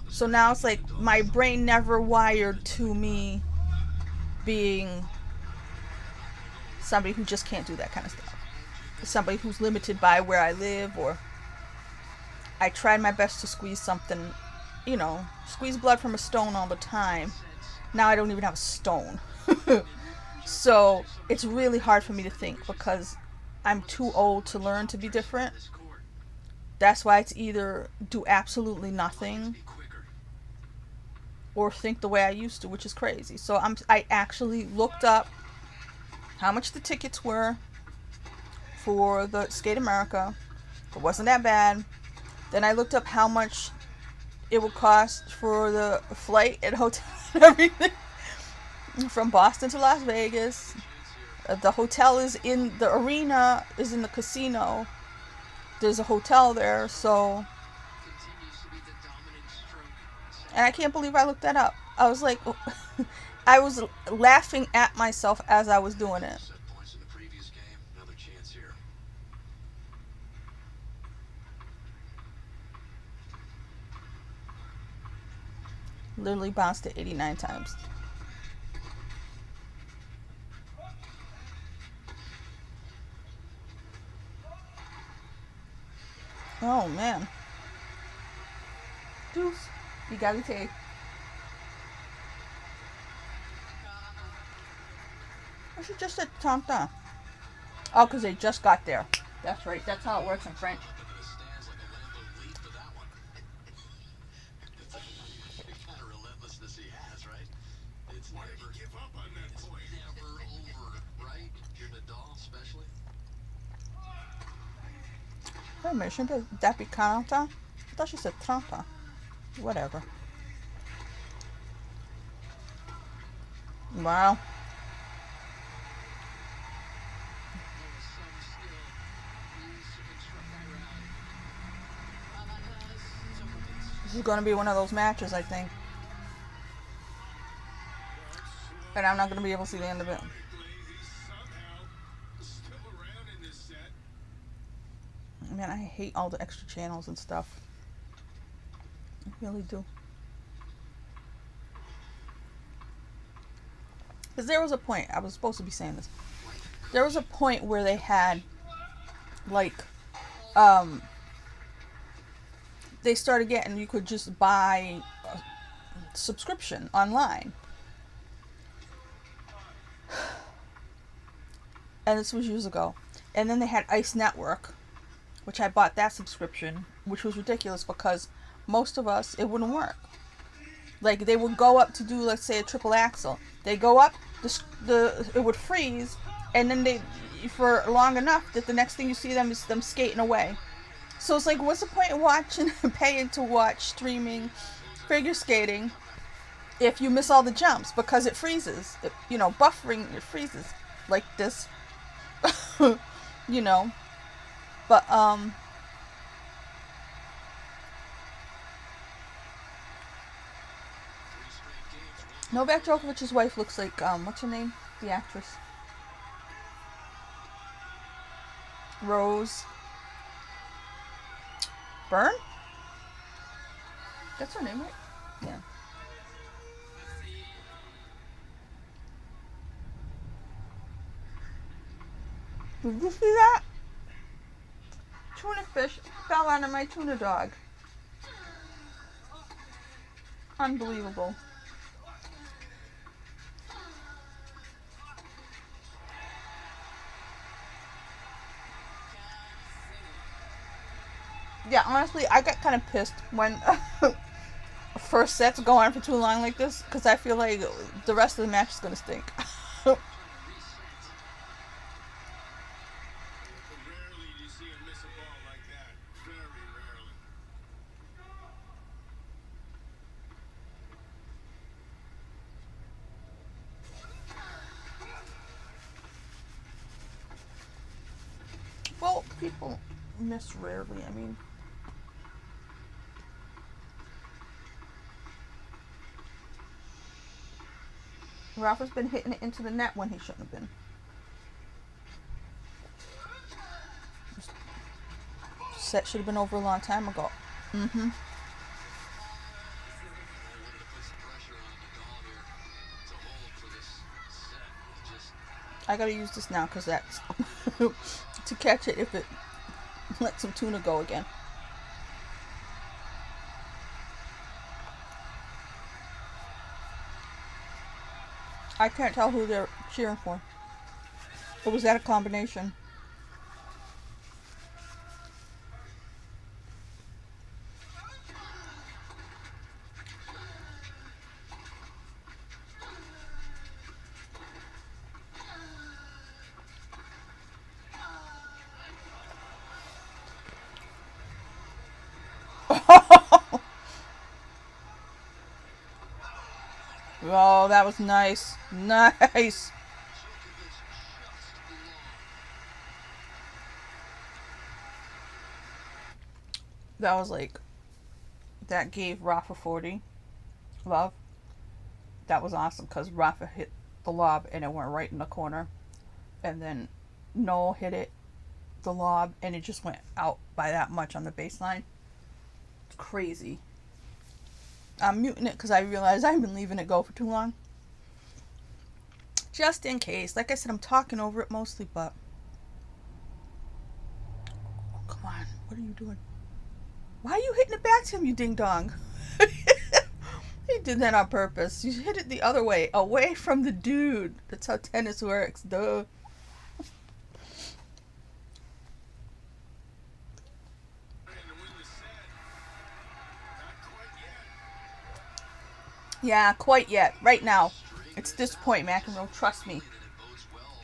So now it's like my brain never wired to me being somebody who just can't do that kind of stuff. Somebody who's limited by where I live, or I tried my best to squeeze something, squeeze blood from a stone all the time. Now I don't even have a stone. So it's really hard for me to think because I'm too old to learn to be different. That's why it's either do absolutely nothing or think the way I used to, which is crazy. So I actually looked up how much the tickets were for the Skate America. It wasn't that bad. Then I looked up how much it would cost for the flight and hotel and everything from Boston to Las Vegas. The hotel is in the arena, is in the casino. There's a hotel there, so. And I can't believe I looked that up. I was like, I was laughing at myself as I was doing it. Literally bounced it 89 times. Oh man. Deuce. Égalité. I should just said Tonton. Oh, because they just got there. That's right. That's how it works in French. Wait a minute, shouldn't that be 40? I thought she said 30. Whatever. Wow. This is going to be one of those matches, I think. And I'm not going to be able to see the end of it. Man, I hate all the extra channels and stuff. I really do. Because there was a point, I was supposed to be saying this. There was a point where they had, like, they started getting, you could just buy a subscription online. And this was years ago. And then they had Ice Network, which I bought that subscription, which was ridiculous because most of us, it wouldn't work. Like, they would go up to do, let's say, a triple axel. They go up, it would freeze, and then for long enough that the next thing you see them is them skating away. So it's like, what's the point of watching, paying to watch streaming figure skating if you miss all the jumps because it freezes? Buffering, it freezes like this. But Novak Djokovic's wife looks like, what's her name? The actress. Rose Byrne? That's her name, right? Yeah. Did you see that? Tuna fish fell onto my tuna dog. Unbelievable. Yeah, honestly, I got kind of pissed when first sets go on for too long like this, because I feel like the rest of the match is going to stink. Rarely do you see him miss a ball like that. Very rarely. Well, people miss rarely. I mean, Rafa's been hitting it into the net when he shouldn't have been. Set should have been over a long time ago. Mm-hmm. I gotta use this now because that's to catch it if it lets some tuna go again. I can't tell who they're cheering for. Or was that a combination? Oh, that was nice. Nice. That was like, that gave Rafa 40 love. That was awesome because Rafa hit the lob and it went right in the corner. And then Noel hit it, the lob, and it just went out by that much on the baseline. It's crazy. I'm muting it because I realize I've been leaving it go for too long. Just in case. Like I said, I'm talking over it mostly, but... Oh, come on. What are you doing? Why are you hitting it back to him, you ding-dong? He did that on purpose. You hit it the other way, away from the dude. That's how tennis works, duh. Yeah, quite yet. Right now. It's this point, McEnroe. Trust me.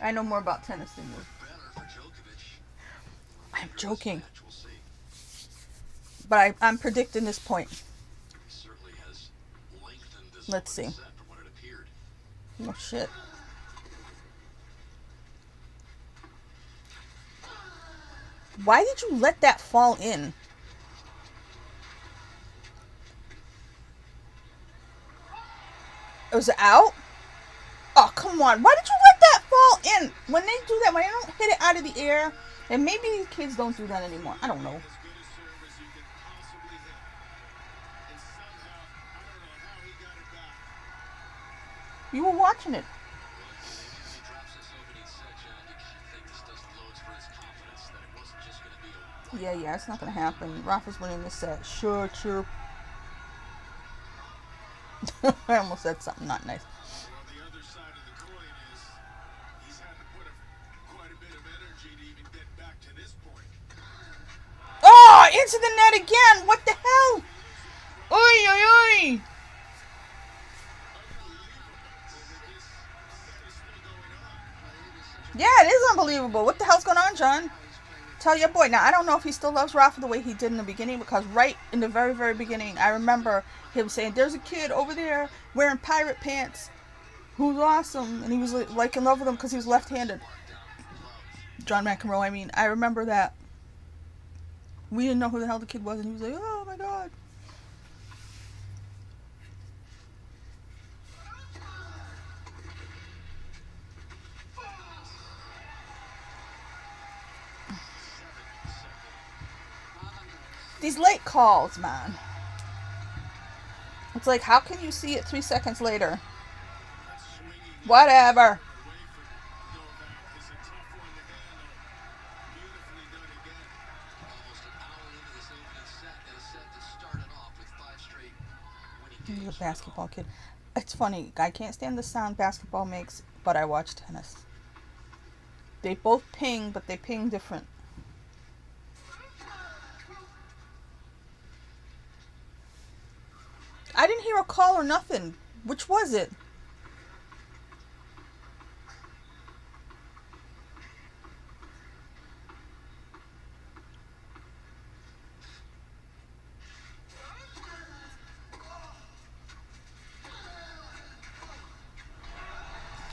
I know more about tennis than you. I'm joking. But I'm predicting this point. Let's see. Oh, shit. Why did you let that fall in? It was out? Oh, come on. Why did you let that fall in? When they do that, when they don't hit it out of the air, and maybe these kids don't do that anymore. I don't know. You were watching it. Yeah, it's not going to happen. Rafa's winning this set. Sure. I almost said something not nice. Well, the other side of the coin is he's had to put quite a bit of energy to even get back to this point. Oh, into the net again. What the hell? Oi. Yeah, it is unbelievable. What the hell's going on, John? Tell your boy. Now, I don't know if he still loves Rafa the way he did in the beginning, because right in the very, very beginning, I remember him saying, there's a kid over there wearing pirate pants who's awesome. And he was like in love with him because he was left-handed. John McEnroe, I mean. I remember that. We didn't know who the hell the kid was, and he was like, oh my God. These late calls, man. It's like, how can you see it 3 seconds later? That swinging Whatever. away from Novak is a tough one to handle. Beautifully done again. Almost an hour into this opening set, in a set that started off with 5 straight winning games. He's a for basketball Nadal. kid. It's funny. I can't stand the sound basketball makes, but I watch tennis. They both ping, but they ping different. I didn't hear a call or nothing. Which was it?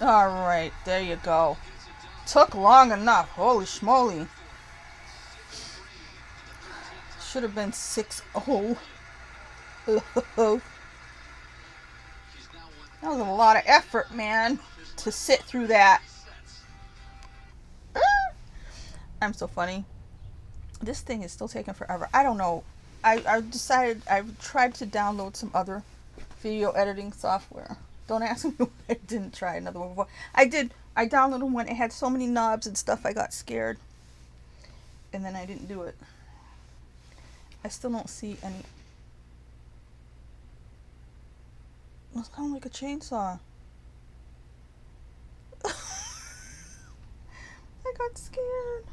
All right, there you go. Took long enough. Holy schmoly. Should have been 6-0. That was a lot of effort, man, to sit through that. I'm so funny. This thing is still taking forever. I don't know. I decided I've tried to download some other video editing software. Don't ask me why I didn't try another one before. I did. I downloaded one. It had so many knobs and stuff. I got scared, and then I didn't do it. I still don't see any. It's kind of like a chainsaw. I got scared.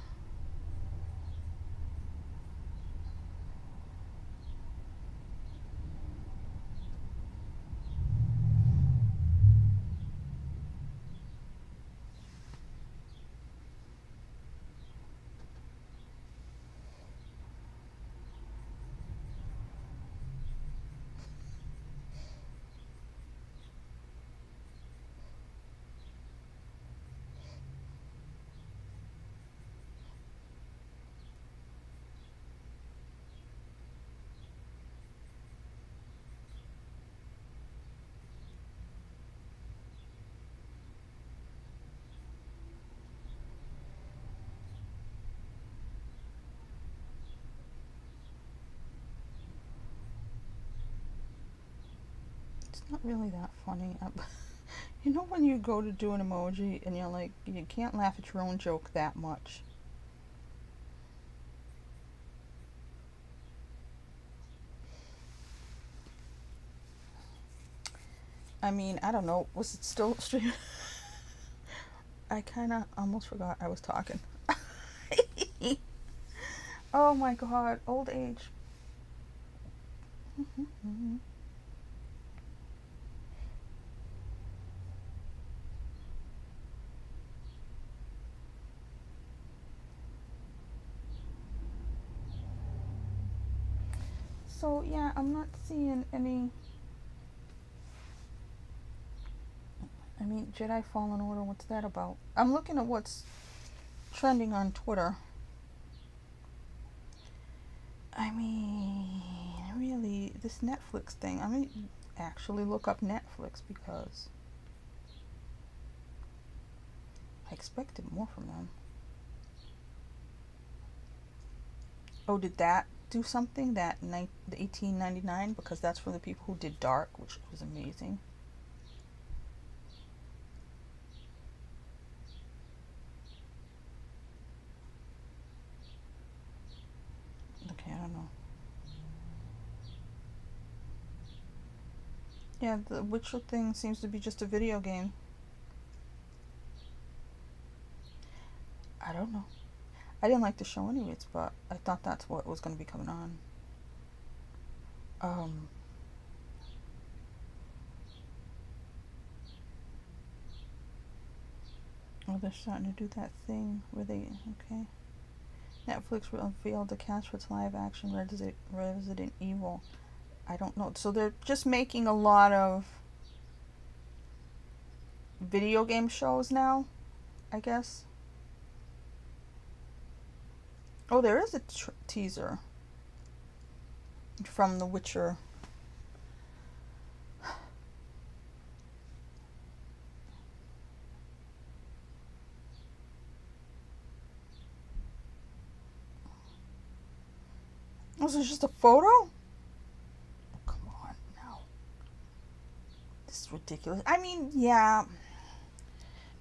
It's not really that funny. You know when you go to do an emoji and you're like, you can't laugh at your own joke that much. I mean, I don't know. Was it still streaming? I kind of almost forgot I was talking. Oh my god, old age. So yeah, I'm not seeing any. I mean, Jedi Fallen Order, what's that about? I'm looking at what's trending on Twitter. I mean, really, this Netflix thing. I mean, actually look up Netflix because I expected more from them. Oh, did that do something? The 1899? Because that's from the people who did Dark, which was amazing. Okay, I don't know. Yeah, the Witcher thing seems to be just a video game. I don't know. I didn't like the show anyways, but I thought that's what was going to be coming on. Oh, they're starting to do that thing where they, okay. Netflix unveiled the cast for its live action Resident Evil. I don't know. So they're just making a lot of video game shows now, I guess. Oh, there is a teaser from The Witcher. Was it just a photo? Come on, no. This is ridiculous. I mean, yeah.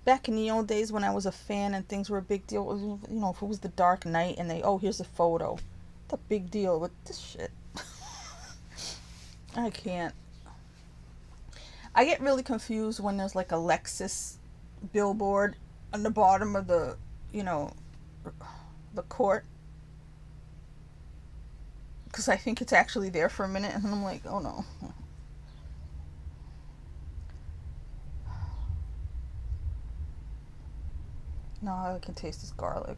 Back in the old days when I was a fan and things were a big deal, you know, if it was the Dark Knight and they, oh, here's a photo. It's a big deal with this shit. I can't. I get really confused when there's like a Lexus billboard on the bottom of the, you know, the court. Because I think it's actually there for a minute and I'm like, oh no. No, all I can taste is garlic.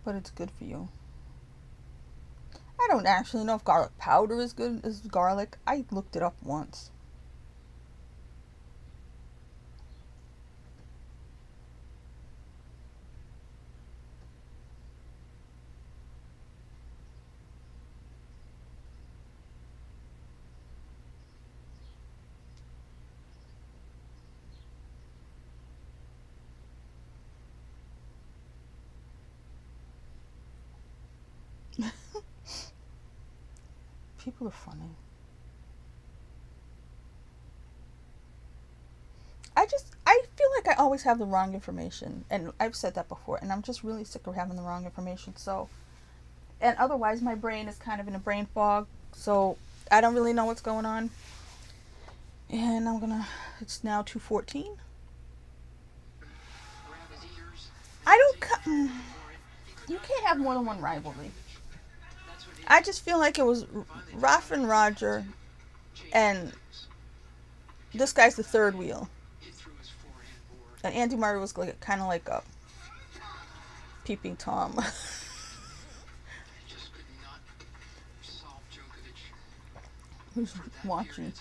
But it's good for you. I don't actually know if garlic powder is good as garlic. I looked it up once. People are funny. I feel like I always have the wrong information. And I've said that before. And I'm just really sick of having the wrong information. So, and otherwise my brain is kind of in a brain fog. So I don't really know what's going on. And it's now 2:14. I don't, you can't have more than one rivalry. I just feel like it was Rafa and Roger, and this guy's the third wheel. And Andy Murray was like, kind of like a peeping Tom. Who's watching?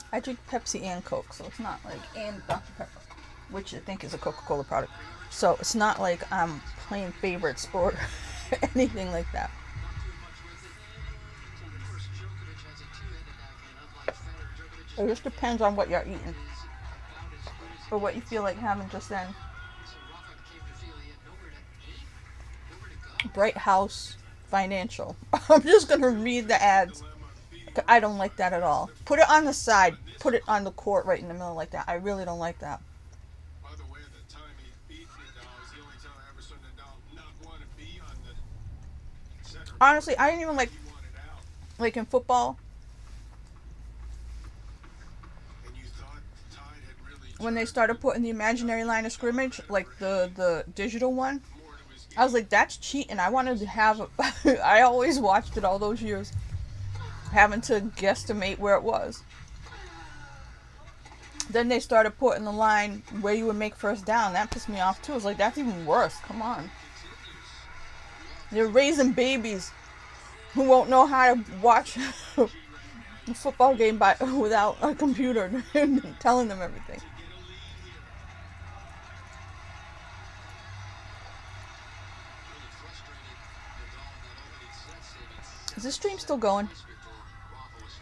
I drink Pepsi and Coke, so it's not like, and Dr. Pepper, which I think is a Coca-Cola product. So it's not like I'm playing favorites or anything like that. It just depends on what you're eating or what you feel like having just then. Bright House Financial. I'm just going to read the ads. I don't like that at all. Put it on the side. Put it on the court right in the middle like that. I really don't like that. By the way, the time he beat Nadal is the only time I ever saw Nadal not want to be on the center. Honestly, I didn't even He wanted out. like in football, And you thought the tide had really when they turned started putting the imaginary line of scrimmage, like the digital one. more to his I was like, that's cheating. I wanted to have I always watched it all those years, having to guesstimate where it was. Then they started putting the line where you would make first down. That pissed me off too. I was like, that's even worse. Come on. They're raising babies who won't know how to watch a football game without a computer telling them everything. Is this stream still going?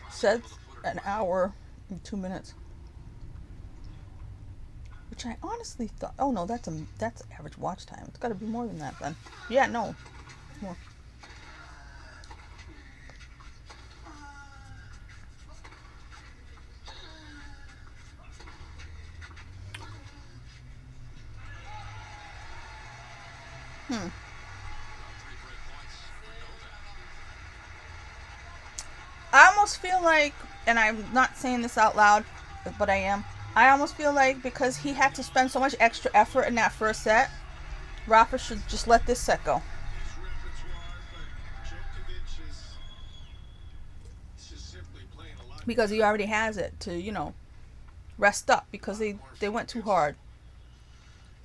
Said an hour and 2 minutes. Which I honestly thought, oh no, that's average watch time. It's got to be more than that then. Yeah, no, more. I almost feel like, and I'm not saying this out loud, but I am. I almost feel like because he had to spend so much extra effort in that first set, Rafa should just let this set go. his repertoire, but Djokovic is just simply playing a lot. Because he already has it to, rest up because they went too hard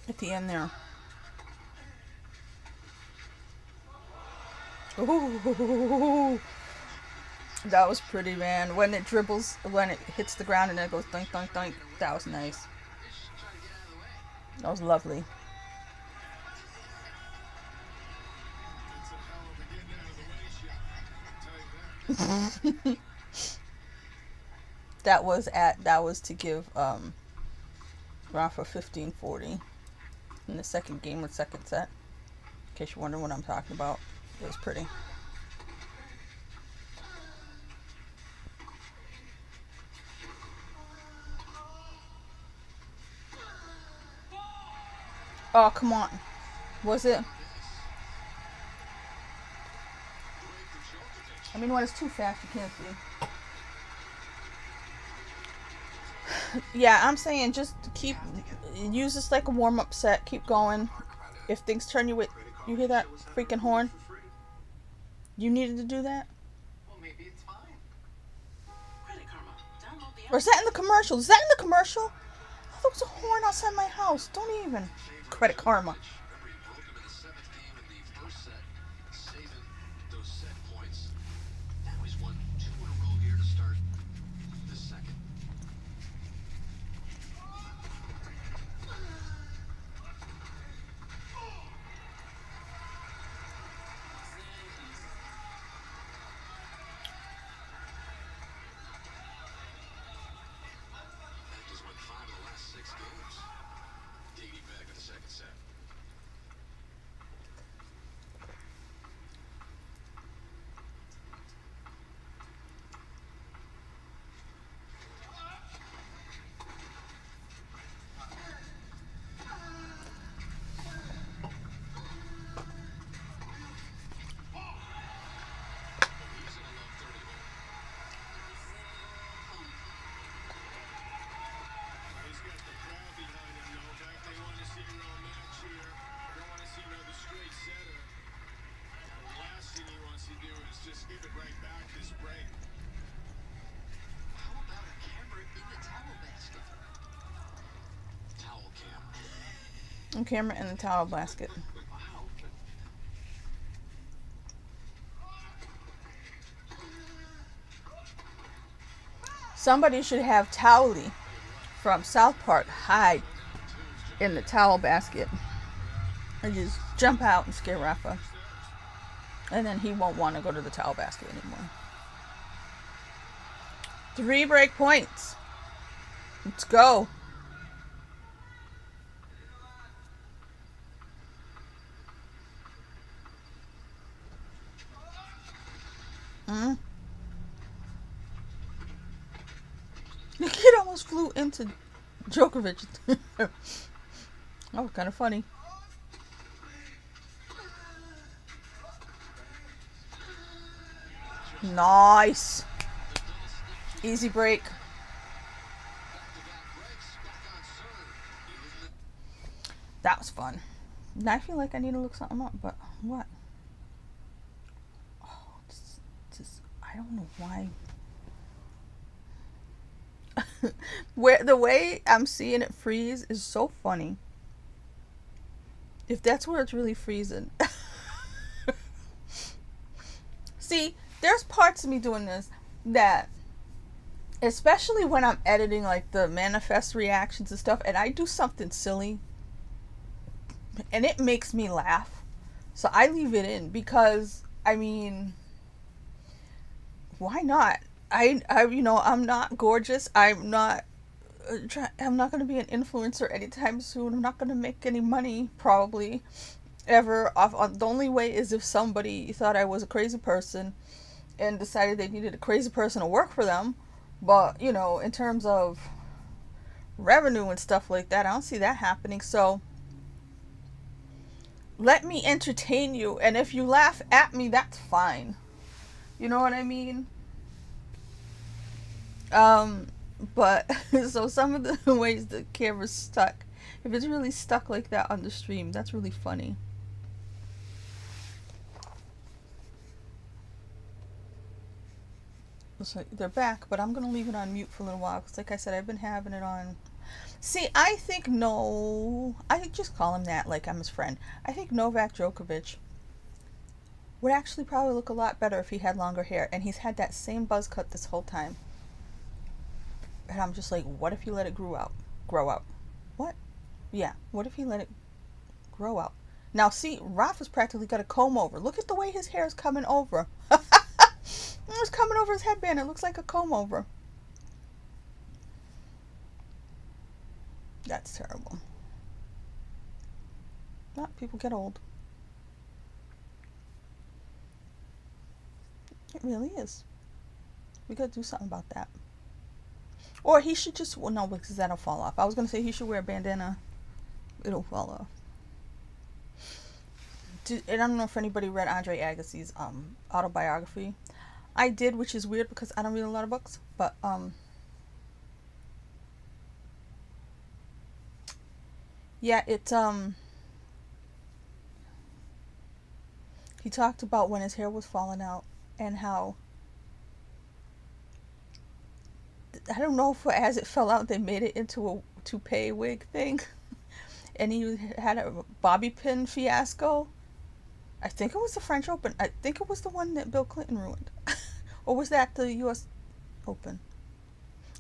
at the end there. Ooh, that was pretty, man. When it dribbles, when it hits the ground and then it goes doink, doink, doink. That was nice. That was lovely. That was to give Rafa 15-40 in the second game or second set. In case you're wondering what I'm talking about. It was pretty. Oh, come on. Was it? I mean, when it's too fast, you can't see. Yeah, I'm saying just keep, use this like a warm-up set. Keep going. If things turn you with, you hear that freaking horn? You needed to do that? Well, maybe it's fine. Credit Karma. Download the app. Or is that in the commercial? Is that in the commercial? I thought there was a horn outside my house. Don't even. Credit Karma. Remember, he broke him in the 7th game in the first set, saving those set points. Now he's won 2 in a row here to start the second. He's won 5 of the last 6 games, dating back to the second set. He's in a low 30 hole. He's got the crowd behind him, Novak. They want to see a real match here. They don't want to see another straight setter. The last thing he wants to do is just give it right back this break. How about a camera in the towel basket? Towel cam. And camera in the towel basket. Wow. Somebody should have Towley from South Park hide in the towel basket and just jump out and scare Rafa. And then he won't want to go to the towel basket anymore. 3 break points. Let's go. The kid almost flew into Djokovic. That was kind of funny. Nice. Easy break. That was fun. Now I feel like I need to look something up, but what? Oh, just I don't know why. Where the way I'm seeing it freeze is so funny. If that's where it's really freezing. See, there's parts of me doing this that, especially when I'm editing like the manifest reactions and stuff, and I do something silly and it makes me laugh, so I leave it in because, I mean, why not? I you know, I'm not gorgeous. I'm not going to be an influencer anytime soon. I'm not going to make any money probably ever off on. The only way is if somebody thought I was a crazy person and decided they needed a crazy person to work for them. But, you know, in terms of revenue and stuff like that, I don't see that happening. So let me entertain you, and if you laugh at me, that's fine. You know what I mean? But so some of the ways the camera's stuck, if it's really stuck like that on the stream, that's really funny. Looks like they're back, but I'm gonna leave it on mute for a little while because, like I said, I've been having it on. See, I think I just call him that, like I'm his friend. I think Novak Djokovic would actually probably look a lot better if he had longer hair, and he's had that same buzz cut this whole time. And I'm just like, what if you let it grow out? What? Yeah, what if he let it grow out? Now, see, Rafa's practically got a comb over. Look at the way his hair is coming over. It was coming over his headband. It looks like a comb over. That's terrible. But people get old. It really is. We gotta do something about that. Or he should just, well, no, because that'll fall off. I was gonna say he should wear a bandana. It'll fall off. I don't know if anybody read Andre Agassi's autobiography. I did, which is weird because I don't read a lot of books. But yeah, he talked about when his hair was falling out and how, I don't know if as it fell out they made it into a toupee wig thing. And he had a bobby pin fiasco. I think it was the French Open. I think it was the one that Bill Clinton ruined. Or was that the US Open?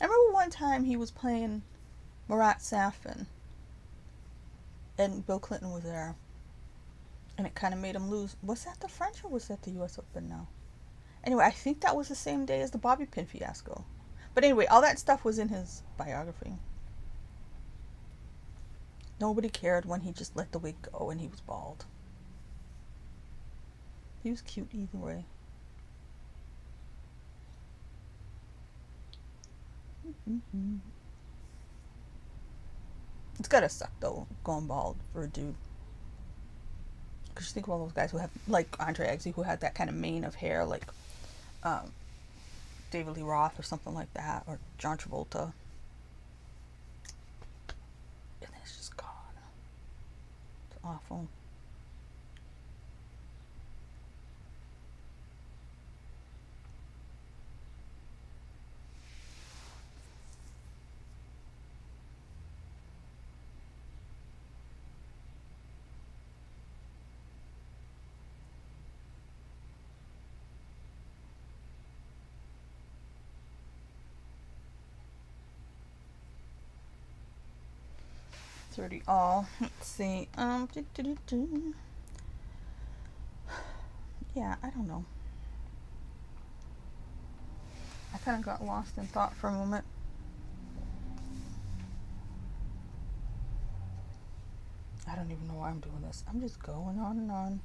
I remember one time he was playing Marat Safin. And Bill Clinton was there. And it kind of made him lose. Was that the French or was that the US Open now? Anyway, I think that was the same day as the bobby pin fiasco. But anyway, all that stuff was in his biography. Nobody cared when he just let the wig go and he was bald. He was cute either way. It's gotta suck though, going bald for a dude. Because you think of all those guys who have, like Andre Agassi, who had that kind of mane of hair, like David Lee Roth or something like that, or John Travolta. And it's just gone. It's awful. All. Let's see. Yeah, I don't know. I kind of got lost in thought for a moment. I don't even know why I'm doing this. I'm just going on and on.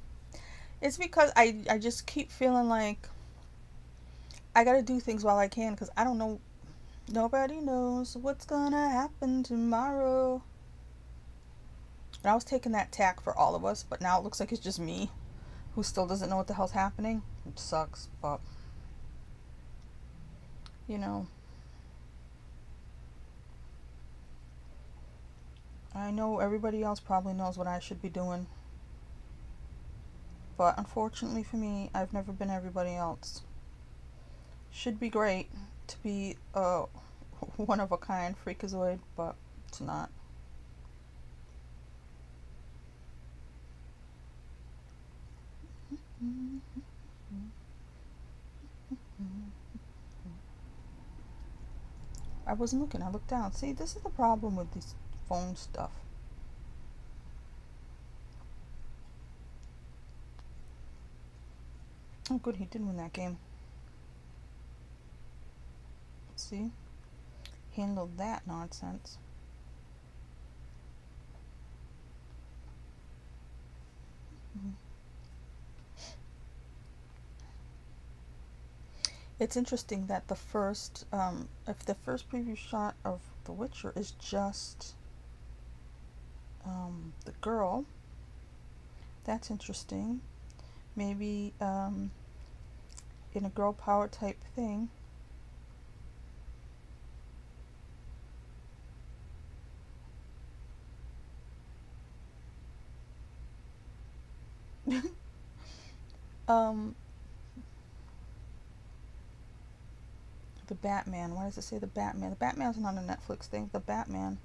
It's because I just keep feeling like I gotta do things while I can, because I don't know. Nobody knows what's gonna happen tomorrow. And I was taking that tack for all of us, but now it looks like it's just me who still doesn't know what the hell's happening. It sucks, but you know, I know everybody else probably knows what I should be doing, but unfortunately for me, I've never been everybody else. Should be great to be a one of a kind freakazoid, but it's not. I wasn't looking, I looked down. See, this is the problem with this phone stuff. Oh good, he did win that game. See? Handled that nonsense. It's interesting that the first, if the first preview shot of The Witcher is just the girl, that's interesting. Maybe in a girl power type thing. The Batman. Why does it say the Batman? The Batman's not a Netflix thing. The Batman.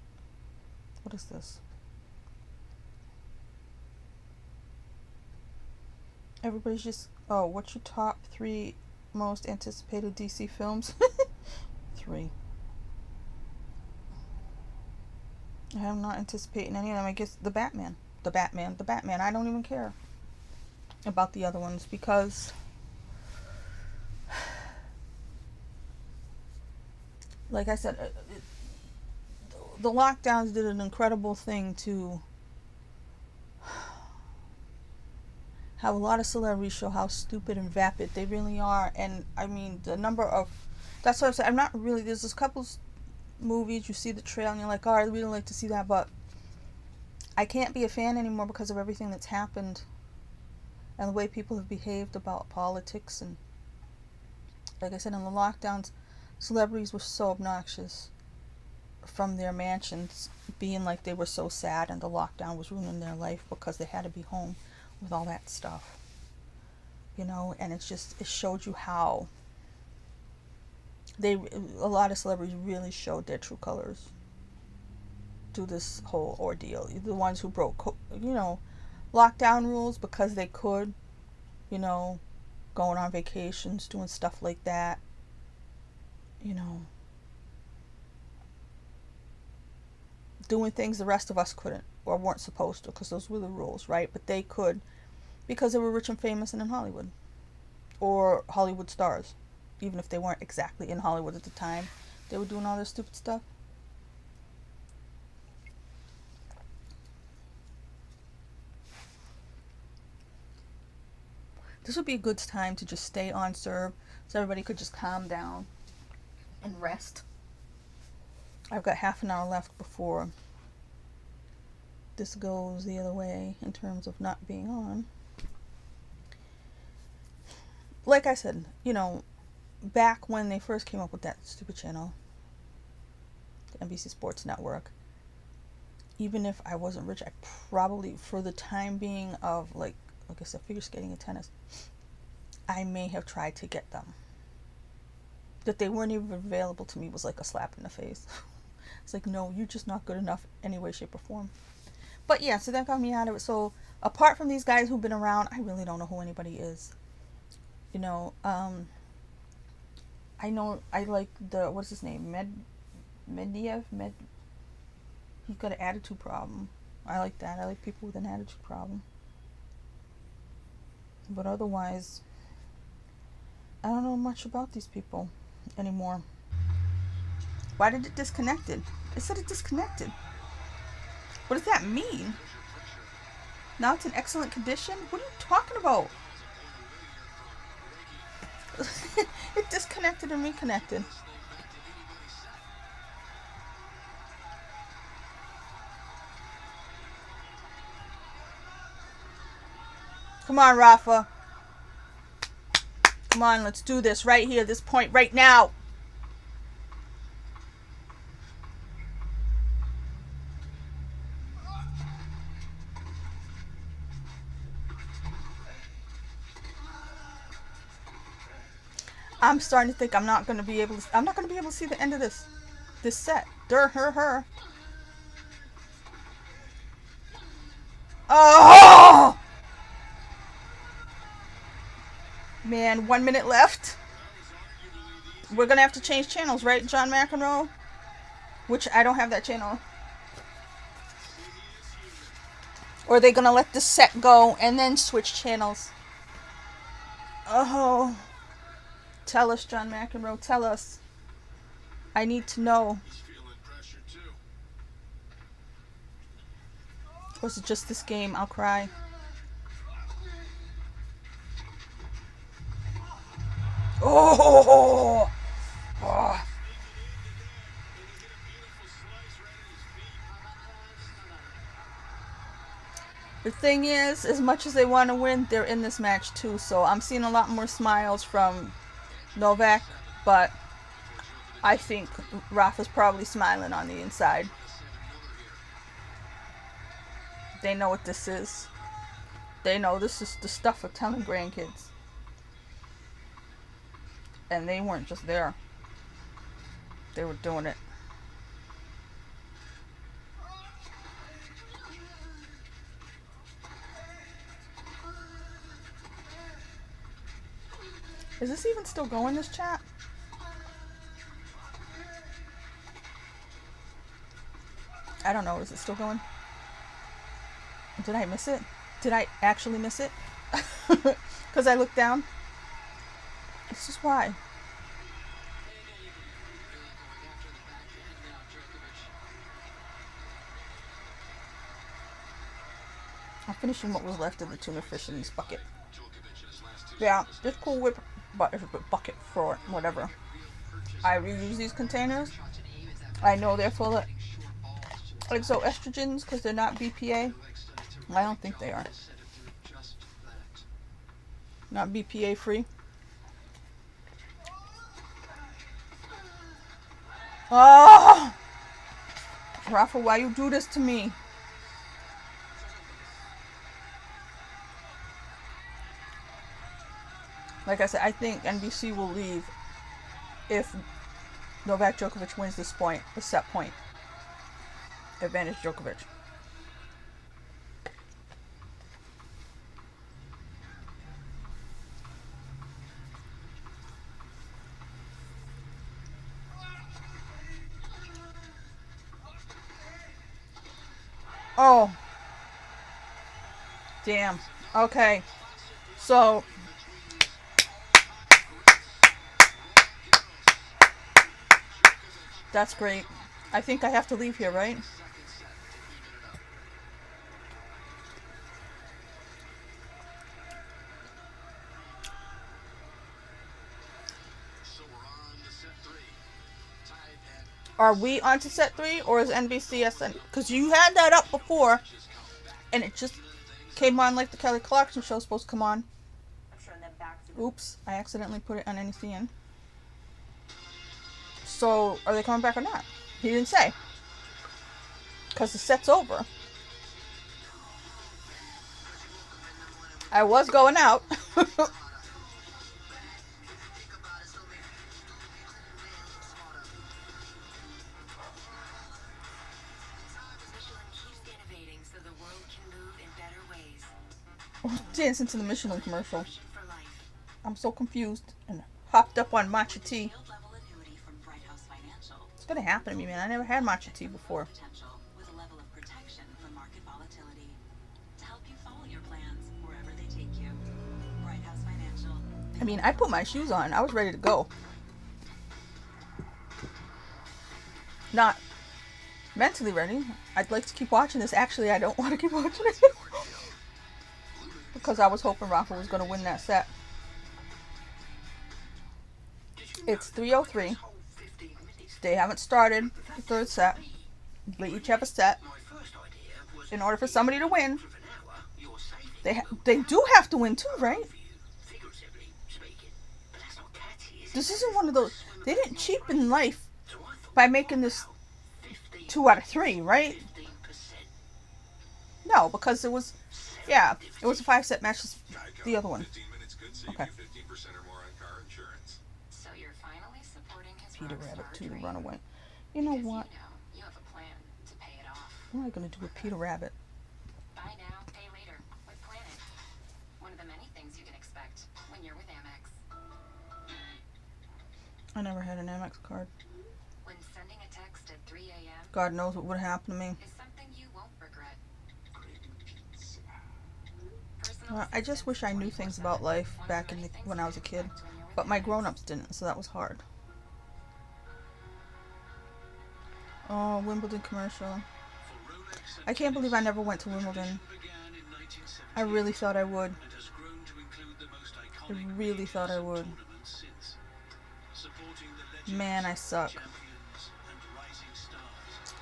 What is this? Everybody's just, oh, what's your top 3 most anticipated DC films? 3. I'm not anticipating any of them. I guess the Batman. The Batman. I don't even care about the other ones because like I said, the lockdowns did an incredible thing to have a lot of celebrities show how stupid and vapid they really are. And I mean, the number of, that's what I'm saying. I'm not really, there's this couple movies, you see the trail and you're like, oh, I really like to see that, but I can't be a fan anymore because of everything that's happened and the way people have behaved about politics. And like I said, in the lockdowns, celebrities were so obnoxious from their mansions, being like they were so sad and the lockdown was ruining their life because they had to be home with all that stuff, you know. And it's just, it showed you how a lot of celebrities really showed their true colors through this whole ordeal. The ones who broke, you know, lockdown rules because they could, you know, going on vacations, doing stuff like that, you know, doing things the rest of us couldn't or weren't supposed to because those were the rules, right? But they could because they were rich and famous and in Hollywood, or Hollywood stars. Even if they weren't exactly in Hollywood at the time, they were doing all this stupid stuff. This would be a good time to just stay on serve so everybody could just calm down and rest. I've got half an hour left before this goes the other way in terms of not being on. Like I said, you know, back when they first came up with that stupid channel, the NBC Sports Network, even if I wasn't rich, I probably, for the time being of, like I said, figure skating and tennis, I may have tried to get them. That they weren't even available to me was like a slap in the face. It's like, no, you're just not good enough any way, shape, or form. But yeah, so that got me out of it. So apart from these guys who've been around, I really don't know who anybody is. You know, I know, I like what's his name? Medvedev? He's got an attitude problem. I like that. I like people with an attitude problem. But otherwise, I don't know much about these people anymore. Why did it disconnected? It said it disconnected. What does that mean? Now it's in excellent condition? What are you talking about? It disconnected and reconnected. Come on, Rafa. Come on, let's do this right here, this point, right now. I'm starting to think I'm not going to be able to see the end of this set. Her. Oh! Man, 1 minute left. We're going to have to change channels, right, John McEnroe? Which I don't have that channel. Or are they going to let this set go and then switch channels? Oh. Tell us, John McEnroe. Tell us. I need to know. He's feeling pressure too. Or is it just this game? I'll cry. Oh! Oh. The thing is, as much as they want to win, they're in this match too. So I'm seeing a lot more smiles from Novak, but I think Rafa's probably smiling on the inside. They know what this is. They know this is the stuff of telling grandkids. And they weren't just there. They were doing it. Is this even still going, this chat? I don't know. Is it still going? Did I miss it? Did I actually miss it? Because I looked down. This is why. I'm finishing what was left of the tuna fish in this bucket. Djokovic in his last two Yeah, services. just Cool Whip bucket for whatever. I reuse these containers. I know they're full of exoestrogens because they're not BPA. I don't think they are. Not BPA free. Oh! Rafa, why you do this to me? Like I said, I think NBC will leave if Novak Djokovic wins this point, the set point. Advantage Djokovic. Oh. Damn. Okay. So. That's great. I think I have to leave here, right? So we're on to set 3. Tied at Are we on to set 3 or is NBCSN? Because you had that up before and it just came on like the Kelly Clarkson show was supposed to come on. Oops, I accidentally put it on NECN. So, are they coming back or not? He didn't say. Because the set's over. I was going out. Dancing to the Michelin commercial. I'm so confused and hopped up on matcha tea. It's gonna happen to me, man. I never had matcha tea before. I mean, I put my shoes on. I was ready to go. Not mentally ready. I'd like to keep watching this. Actually, I don't want to keep watching it. Because I was hoping Rafa was going to win that set. It's 3:03. They haven't started the third set. They each have a set. In order for somebody to win, they do have to win too, right? This isn't one of those. They didn't cheapen life by making this 2 out of 3, right? No, because it was, yeah, it was a 5-set match. The other one. 15 minutes could save Okay. you 15% or more on car insurance. So you're finally supporting his Peter rockstar Rabbit 2 to dream. run away. You know Because what? you have a plan to pay it off. What am I going to do with Peter Rabbit? Buy now, pay later with Planet. One of the many things you can expect when you're with Amex. I never had an Amex card. When sending a text at 3 a.m. God knows what would happen to me. is something you won't regret. Well, I just wish I knew things about life back in when I was a kid. But my grown-ups didn't, so that was hard. Oh, Wimbledon commercial. I can't believe I never went to Wimbledon. I really thought I would. I really thought I would. Man, I suck.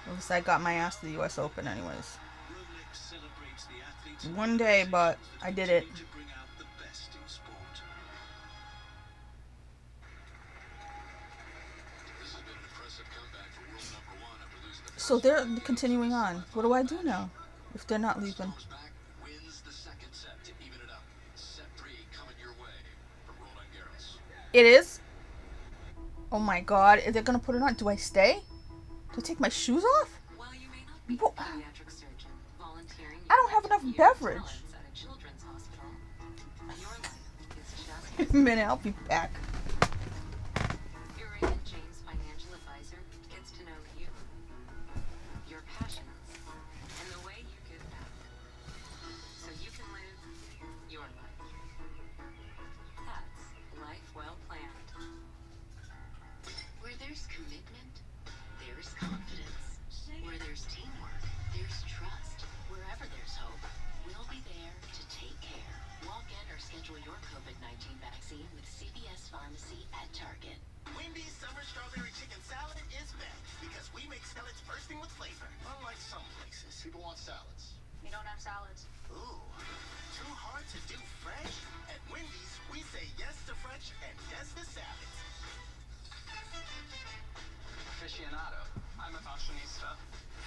At least I got my ass to the US Open anyways. One day, but I did it. This has been an impressive comeback for world number 1 after losing the So they're continuing on. What do I do now if they're not leaving? Goes back, wins the second set to even it up. Set 3 coming your way from Roland Garros. It is? Oh my god, is they gonna put it on? Do I stay? Do I take my shoes off? While you may not be Wha- a pediatric surgeon, volunteering I don't have enough years of beverage. talents at a children's hospital, your life is just Wait a minute, I'll be back. Your Raymond James financial advisor gets to know you, your passions, and the way you give back, so you can live your life. That's life well planned. Where there's commitment, there's confidence. Where there's teamwork, there's trust. Wherever there's hope, we'll be have salads. Ooh, too hard to do fresh? At Wendy's, we say yes to fresh and yes to salads. Aficionado. I'm a fashionista.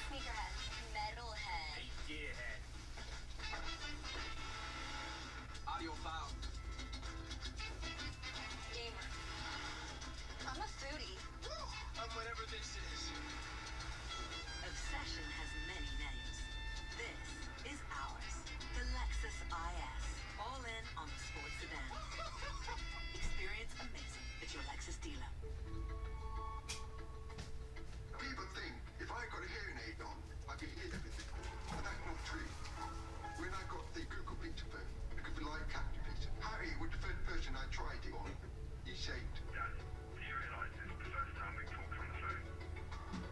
Sneakerhead. Metalhead. Yeah. Audiophile. Gamer. I'm a foodie. Whatever this is. Obsession has many names. This is ours. The Lexus IS. All in on the sports sedan. Experience amazing at your Lexus dealer. People think if I got a hearing aid on, I could hear everything. But that's not true. When I got the Google Picture phone, it could be live captivated. Harry was the first person I tried it on. He said, Dad, do you realise this is the first time we talked on the phone?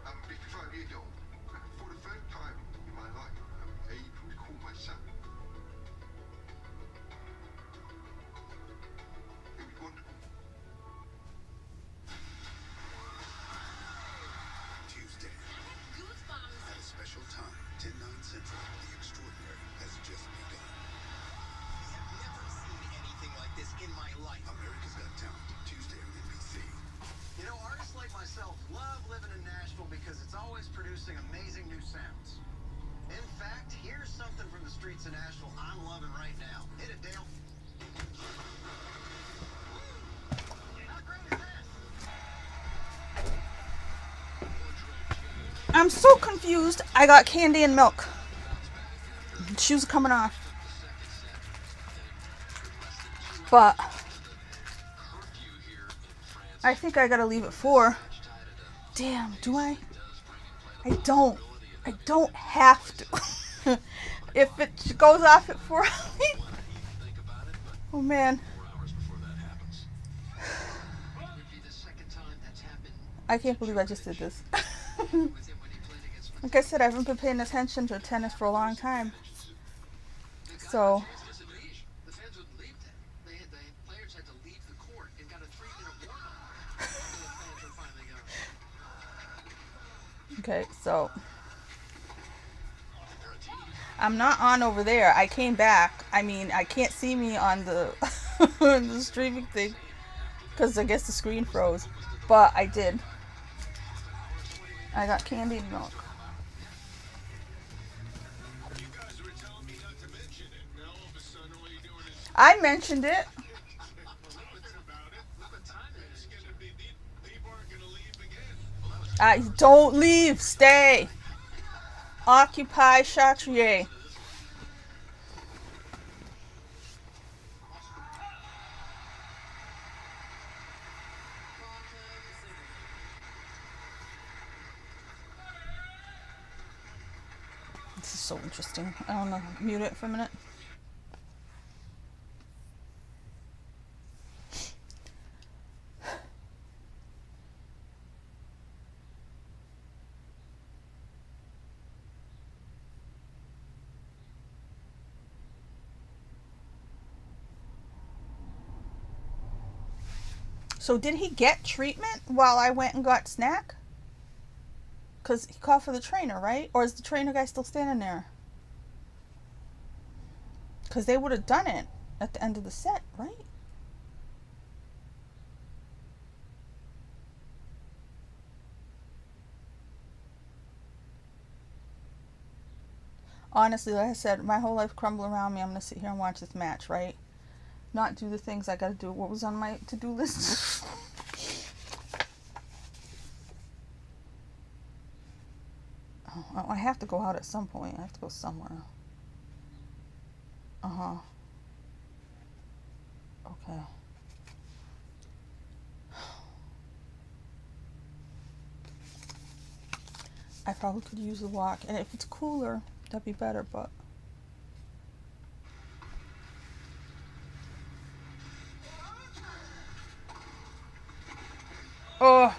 I'm 55 years old. And for the first time in my life, I'm able to call my son. It was wonderful. Tuesday, Goosebumps. at a special time, 10/9 Central, the extraordinary has just begun. I've never seen anything like this in my life. America's Got Talent, Tuesday on NBC. You know, artists like myself love living in Nashville because it's always producing amazing new sounds. In fact, here's something from the streets of Nashville I'm loving right now. Hit it, Dale. How great is this? I'm so confused. I got candy and milk. Shoes are coming off. But I think I gotta leave at 4. Damn, do I? I don't have to. If it goes off at 4, oh man. I can't believe I just did this. Like I said, I haven't been paying attention to tennis for a long time. So, The fans wouldn't leave then. The players had to leave the court and got a 3-minute warm-up. The fans were finally going. okay, so I'm not on over there. I came back. I mean, I can't see me on the the streaming thing because I guess the screen froze. But I did. I got candy and milk. You guys were telling me not to mention it. Now all of a sudden all you're doing is I mentioned it. talking about it. It's gonna be, people aren't gonna leave again. Don't leave. Stay. Occupy Chatrier. This is so interesting. I don't know. Mute it for a minute. So did he get treatment while I went and got snack? Because he called for the trainer, right? Or is the trainer guy still standing there? Because they would have done it at the end of the set, right? Honestly, like I said, my whole life crumbled around me. I'm going to sit here and watch this match, right? Not do the things I got to do. What was on my to-do list? Oh, I have to go out at some point. I have to go somewhere. Uh-huh. Okay. I probably could use a walk. And if it's cooler, that'd be better, but... Oh!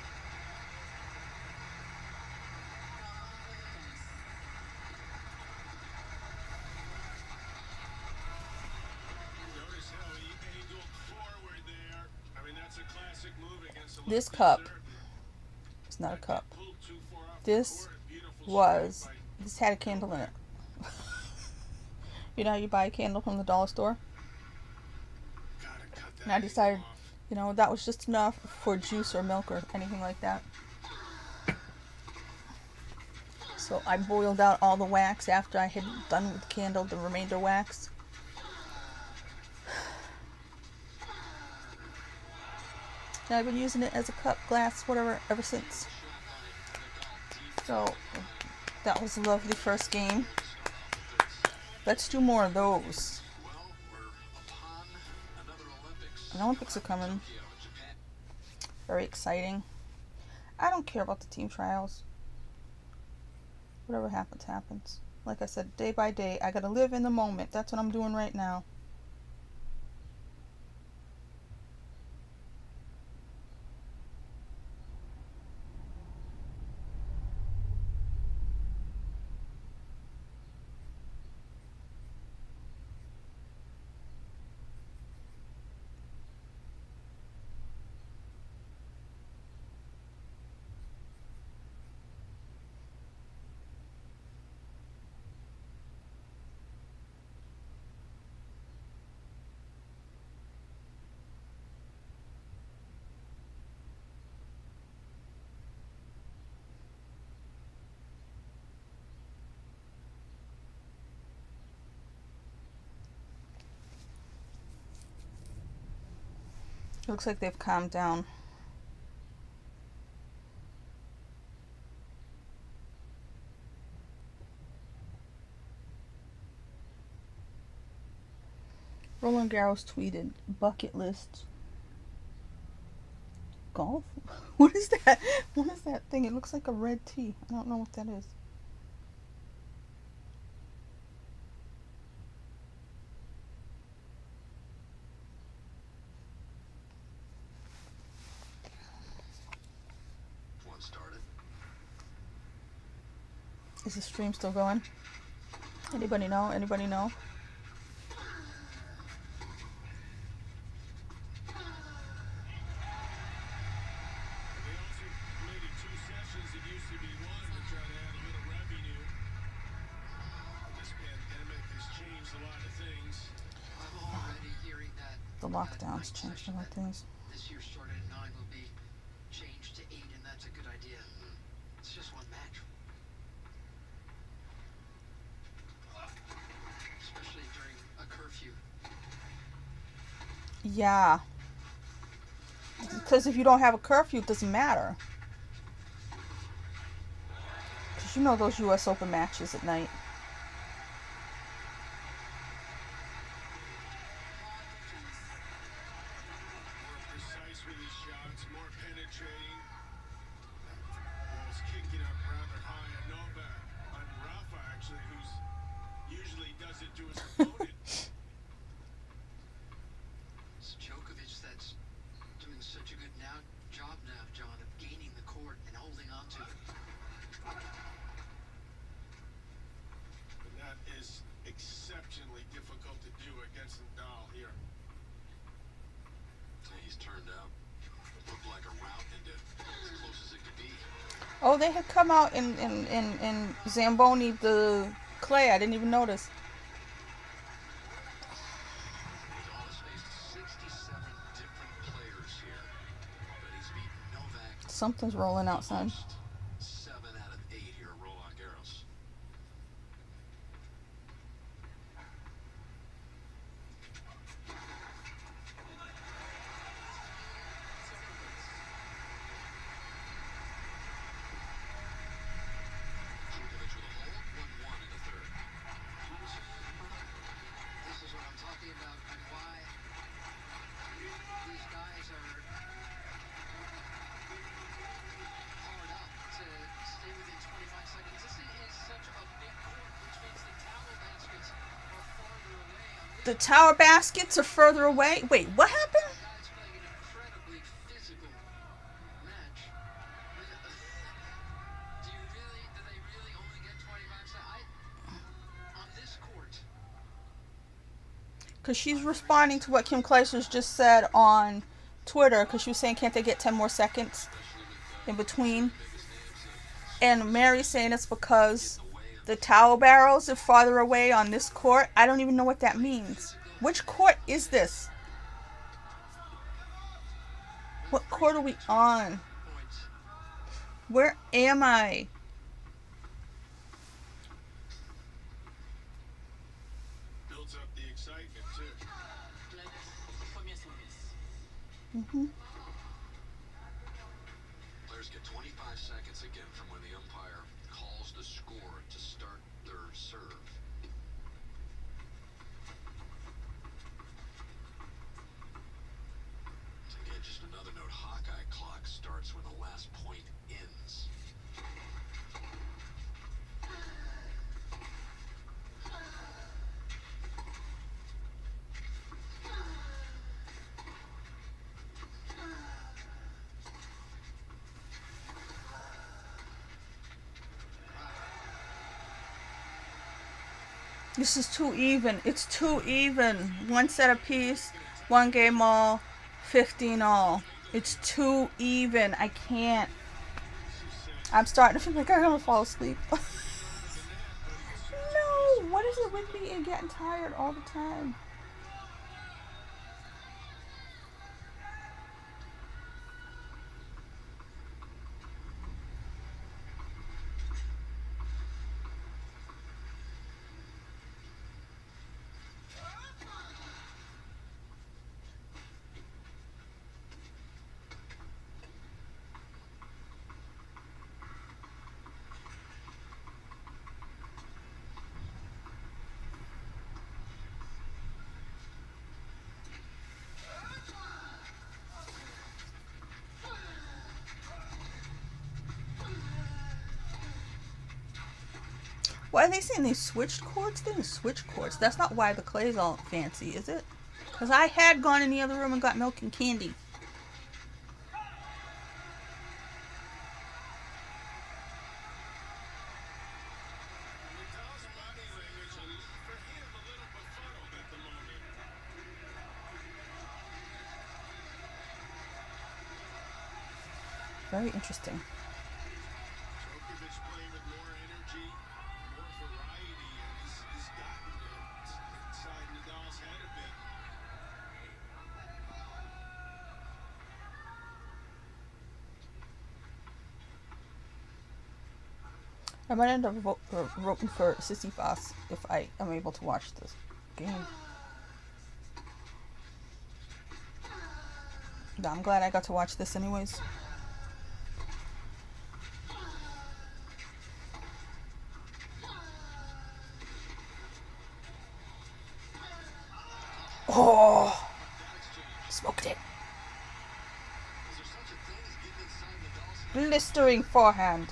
Notice how he angled forward there. I mean, that's a classic move against a This left cup. serve. It's not a cup. Pulled too far off This the court. Beautiful was... strike This had a candle in it. You know how you buy a candle from the dollar store? Gotta cut that And I decided, off. you know, that was just enough for juice or milk or anything like that. So I boiled out all the wax after I had done with the candle, the remainder wax. And I've been using it as a cup, glass, whatever, ever since. So that was a lovely first game. Let's do more of those. Well, we're upon another Olympics. The Olympics are coming. Tokyo, Japan. Very exciting. I don't care about the team trials. Whatever happens, happens. Like I said, day by day, I gotta live in the moment. That's what I'm doing right now. Looks like they've calmed down. Roland Garros tweeted, bucket list. Golf? What is that? What is that thing? It looks like a red tee. I don't know what that is. One started. Is the stream still going? Anybody know? Anybody know? They also made it 2 sessions. It used to be 1 to try to add a little revenue. This pandemic has changed a lot of things. I'm already hearing that The lockdowns changed a lot of things. this year started at 9 will be changed to 8, and that's a good idea. It's just one match. Especially during a curfew. Yeah. Because if you don't have a curfew, it doesn't matter. Because you know those US Open matches at night. More precise with his shots, more penetrating. Ball's kicking up rather high on Novak. On Rafa, actually, who's usually does it to his opponent. It's Djokovic that's doing such a good job now, John, of gaining the court and holding on to it. And that is exceptionally difficult to do against Nadal here. He's turned out. Looked like a route into as close as it could be. Oh, they had come out in Zamboni, the clay. I didn't even notice. Nadal has faced 67 different players here, but he's beaten Novak. Something's rolling outside. 7 out of 8 here at Roland Garros. Djokovic with a hole, 1-1 in the third. This is what I'm talking about and why these guys are hard up to stay within 25 seconds. This is such a big court, which means the towel baskets are farther away. The tower baskets are further away. Wait, what happened? Guys playing an incredibly physical match. Do they really only get 25 seconds? On this court, Because she's responding to what Kim Clijsters just said on Twitter. Because she was saying, can't they get 10 more seconds in between? And Mary's saying it's because The towel barrels are farther away on this court. I don't even know what that means. Which court is this? What court are we on? Where am I? Builds up the excitement too. Premier service. Mm-hmm. Players get 25 seconds again from when the umpire calls the score to start their serve. Again, just another note, Hawkeye clock starts when the last point ends. This is too even. It's too even. One set apiece, one game all, 15 all. It's too even. I can't. I'm starting to feel like I'm gonna fall asleep. No, what is it with me and getting tired all the time? Why are they saying they switched chords? They didn't switch chords. That's not why the clay's all fancy, is it? Because I had gone in the other room and got milk and candy. Nadal's body language for him a little befuddled at the moment. Very interesting. Djokovic playing with more energy, more variety, and he's gotten inside Nadal's head a bit. I might end up voting for Sisyphus if I am able to watch this game. But I'm glad I got to watch this anyways. Oh, smoked it. Blistering forehand.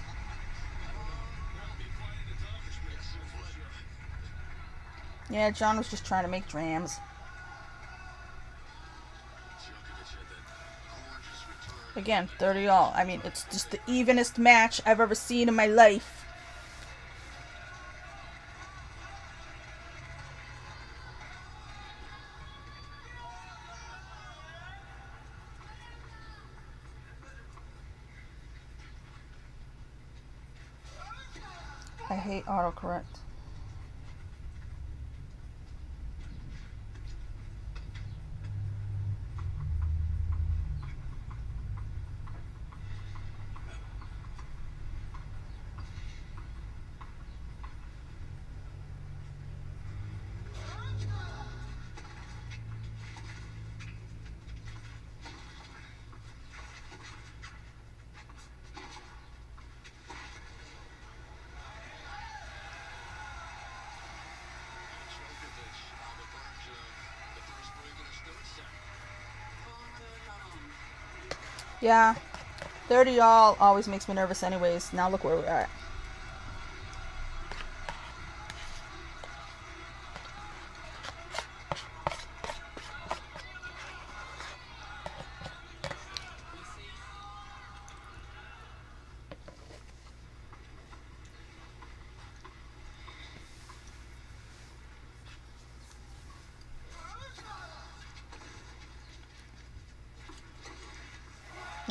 Yeah, John was just trying to make drams. Again, 30 all. I mean, it's just the evenest match I've ever seen in my life. I hate autocorrect. Yeah, 30 all always makes me nervous anyways. Now look where we're at.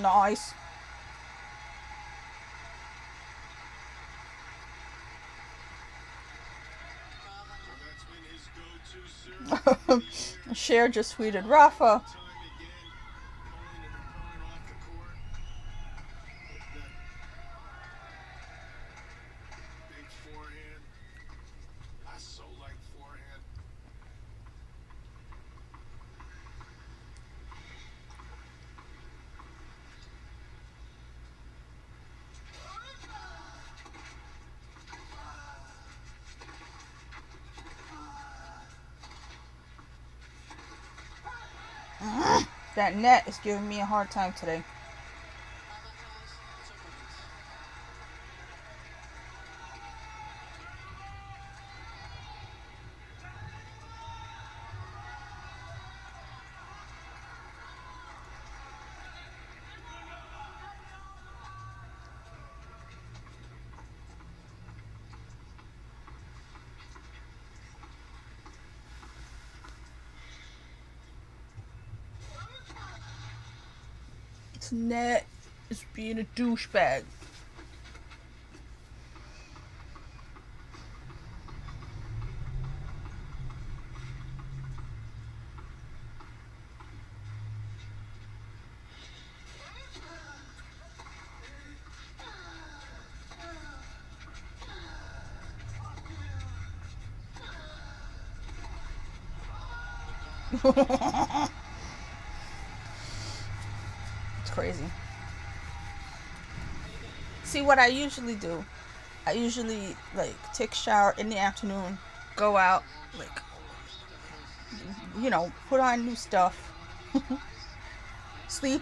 Nice. Cher just tweeted Rafa. Time again, pulling an opponent off the court. That big forehand. I so like forehand. That net is giving me a hard time today. This net is being a douchebag. It's crazy. See, what I usually do, I usually like take a shower in the afternoon, go out, like, you know, put on new stuff, sleep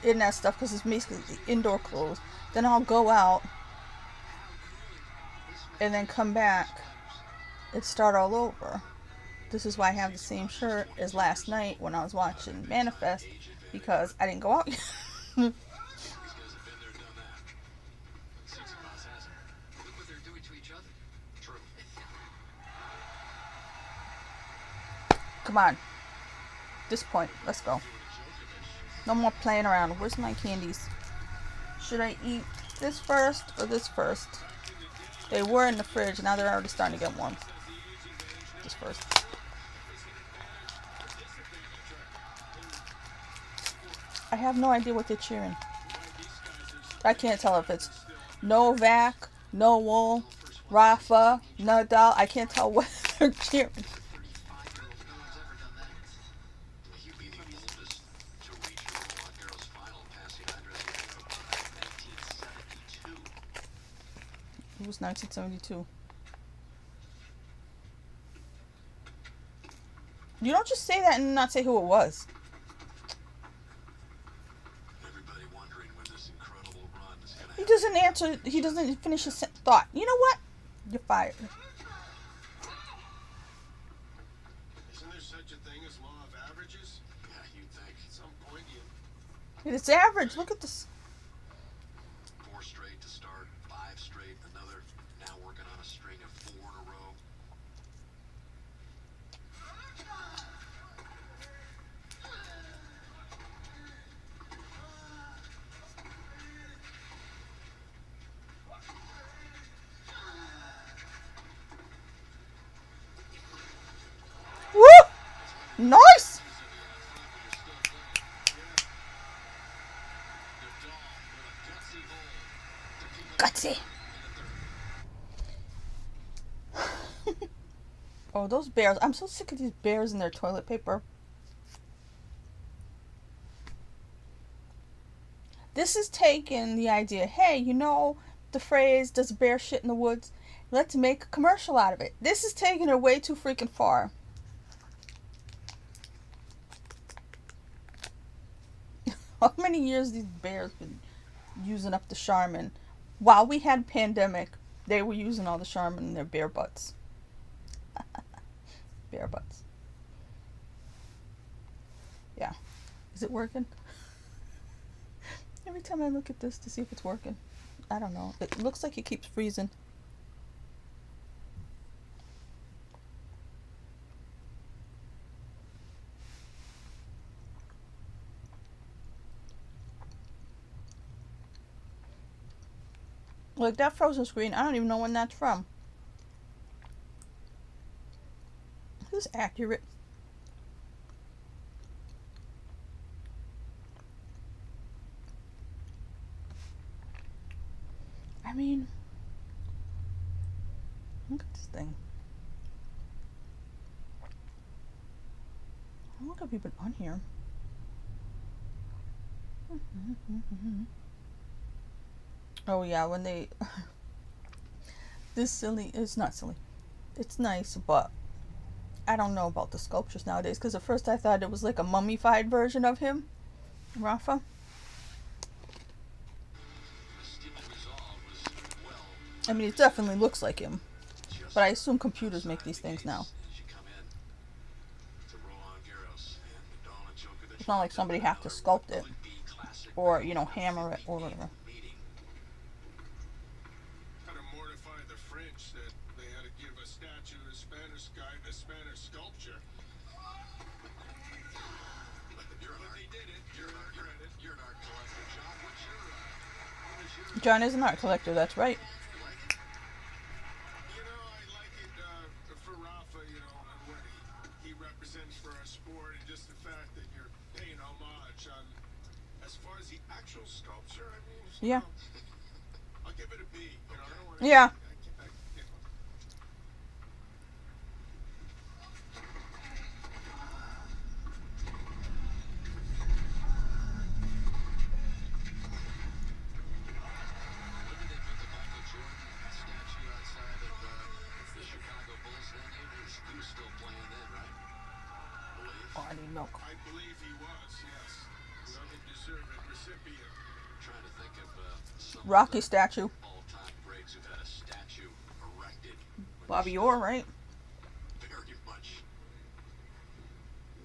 in that stuff because it's basically indoor clothes. Then I'll go out and then come back and start all over. This is why I have the same shirt as last night when I was watching Manifest, because I didn't go out yet. These guys have been there, done that. But Tsitsipas hasn't. Look what they're doing to each other. True. Come on. This point, let's go. No more playing around. Where's my candies? Should I eat this first or this first? They were in the fridge. Now they're already starting to get warm. This first. I have no idea what they're cheering. I can't tell if it's Novak, Noel, Rafa, Nadal. I can't tell what they're cheering. He'd be the oldest to reach Roland Garros final, passing Andres Ioannidis in 1972. It was 1972. You don't just say that and not say who it was. Everybody wondering when this incredible run is going to He doesn't answer. He doesn't finish his thought. You know what? You're fired. Isn't there such a thing as law of averages? Yeah, you'd think. At some point, you It's average. Look at this. 4 straight to start, 5 straight, another. Now working on a string of 4 in a row. Woo! Nice. Gutsy. Oh, those bears. I'm so sick of these bears and their toilet paper. This is taking the idea, hey, you know the phrase, does a bear shit in the woods? Let's make a commercial out of it. This is taking it way too freaking far. How many years these bears been using up the Charmin? While we had pandemic, they were using all the Charmin in their bear butts. Bear butts. Yeah. Is it working? Every time I look at this to see if it's working, I don't know. It looks like it keeps freezing. Like that frozen screen, I don't even know when that's from. This is accurate. I mean, look at this thing. How long have you been on here? Oh yeah, when they this silly, it's not silly, it's nice, but I don't know about the sculptures nowadays, because at first I thought it was like a mummified version of him, Rafa. I mean, it definitely looks like him, but I assume computers make these things now. It's not like somebody have to sculpt it or, you know, hammer it or whatever. Kind of mortified the French that they had to give a statue to a Spanish guy, a Spanish sculpture. You're an art collector, John. What is John is an art collector, that's right. You know, I like it for Rafa, you know, and what he represents for our sport, and just the fact that you're paying homage on, as far as the actual sculpture, I mean, Yeah. I'll give it a B. You know, I don't want Yeah. Oh, I need milk. I believe he was, yes. Well-deserved recipient. Trying to think of some Rocky statue. all-time greats who've had a statue erected. Bobby Orr, right? Very much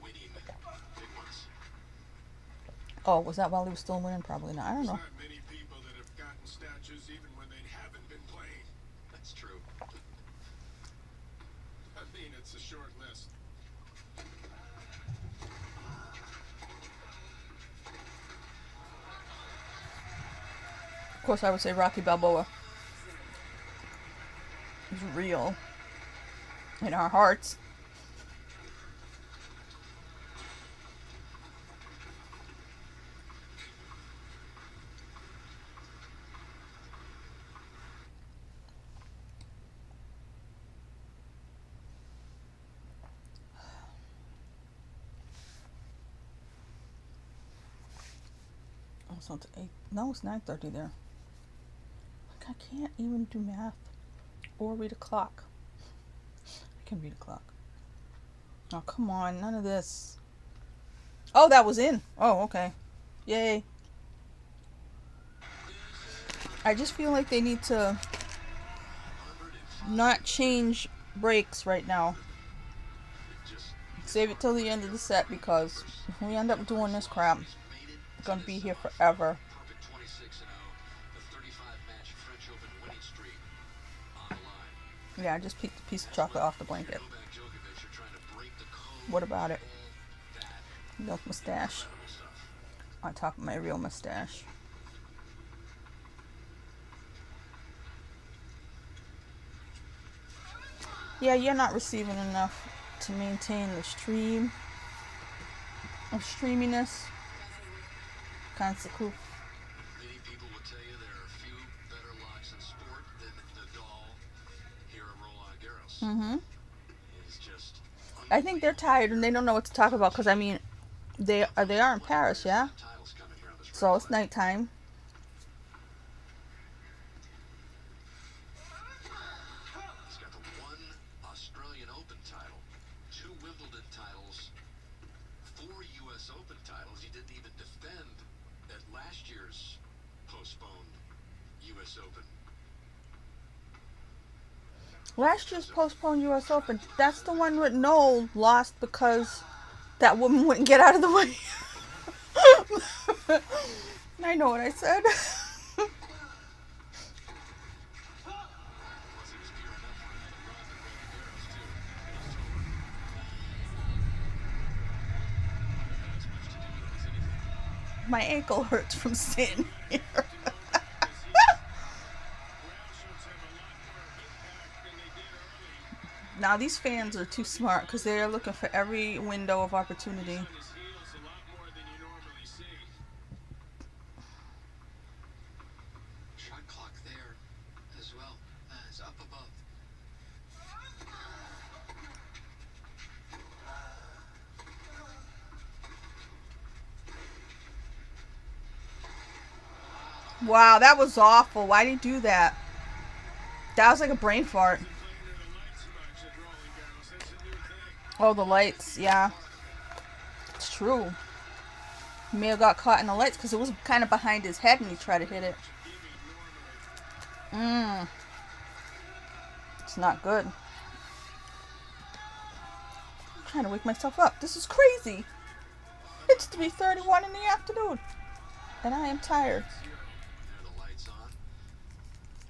winning big ones. Oh, was that while he was still winning? Probably not. I don't know. There's not many people that have gotten statues even when they haven't been playing. That's true. I mean, it's a short list. Of course, I would say Rocky Balboa. He's real in our hearts. Oh, so it's 8. No, it's 9:30 there. Like, I can't even do math or read a clock. I can read a clock. Oh, come on. None of this. Oh, that was in. Oh, okay. Yay. I just feel like they need to not change breaks right now. Save it till the end of the set, because if we end up doing this crap, it's gonna be here forever. Perfect 26-0, the 35-match French Open winning streak on the line. Yeah, I just picked a piece of chocolate off the blanket. Novak Djokovic are trying to break the code. What about it? All that Milk mustache incredible stuff. on top of my real mustache. Yeah, you're not receiving enough to maintain the stream of streaminess. Consequence. Many people will tell you there are a few better locks in sport than Nadal here at Roland Garros. Mm-hmm. It's just I think they're tired and they don't know what to talk about, because I mean, they are in Paris, yeah. titles coming here on this So it's nighttime. He's got the one Australian Open title, 2 Wimbledon titles, 4 U.S. Open titles. He didn't even defend at last year's postponed U.S. Open. Last year's postponed U.S. Open, that's the one with Noel lost because that woman wouldn't get out of the way. I know what I said. Plus, he was gearing up for another run at Roland Garros, too. It's much to do with it as anything. My ankle hurts from sitting here. Ground strokes have a lot more impact than they did early. Now these fans are too smart because they are looking for every window of opportunity. On his heels a lot more than you normally see. Shot clock there as well as up above. Wow, that was awful. Why did he do that? That was like a brain fart. Playing to the lights much at Rolling Barrels. That's a new thing. Oh, the lights. Yeah. It's true. He may have got caught in the lights because it was kind of behind his head and he tried to hit it. It's not good. I'm trying to wake myself up. This is crazy. It's 3:31 in the afternoon. And I am tired. There the lights on.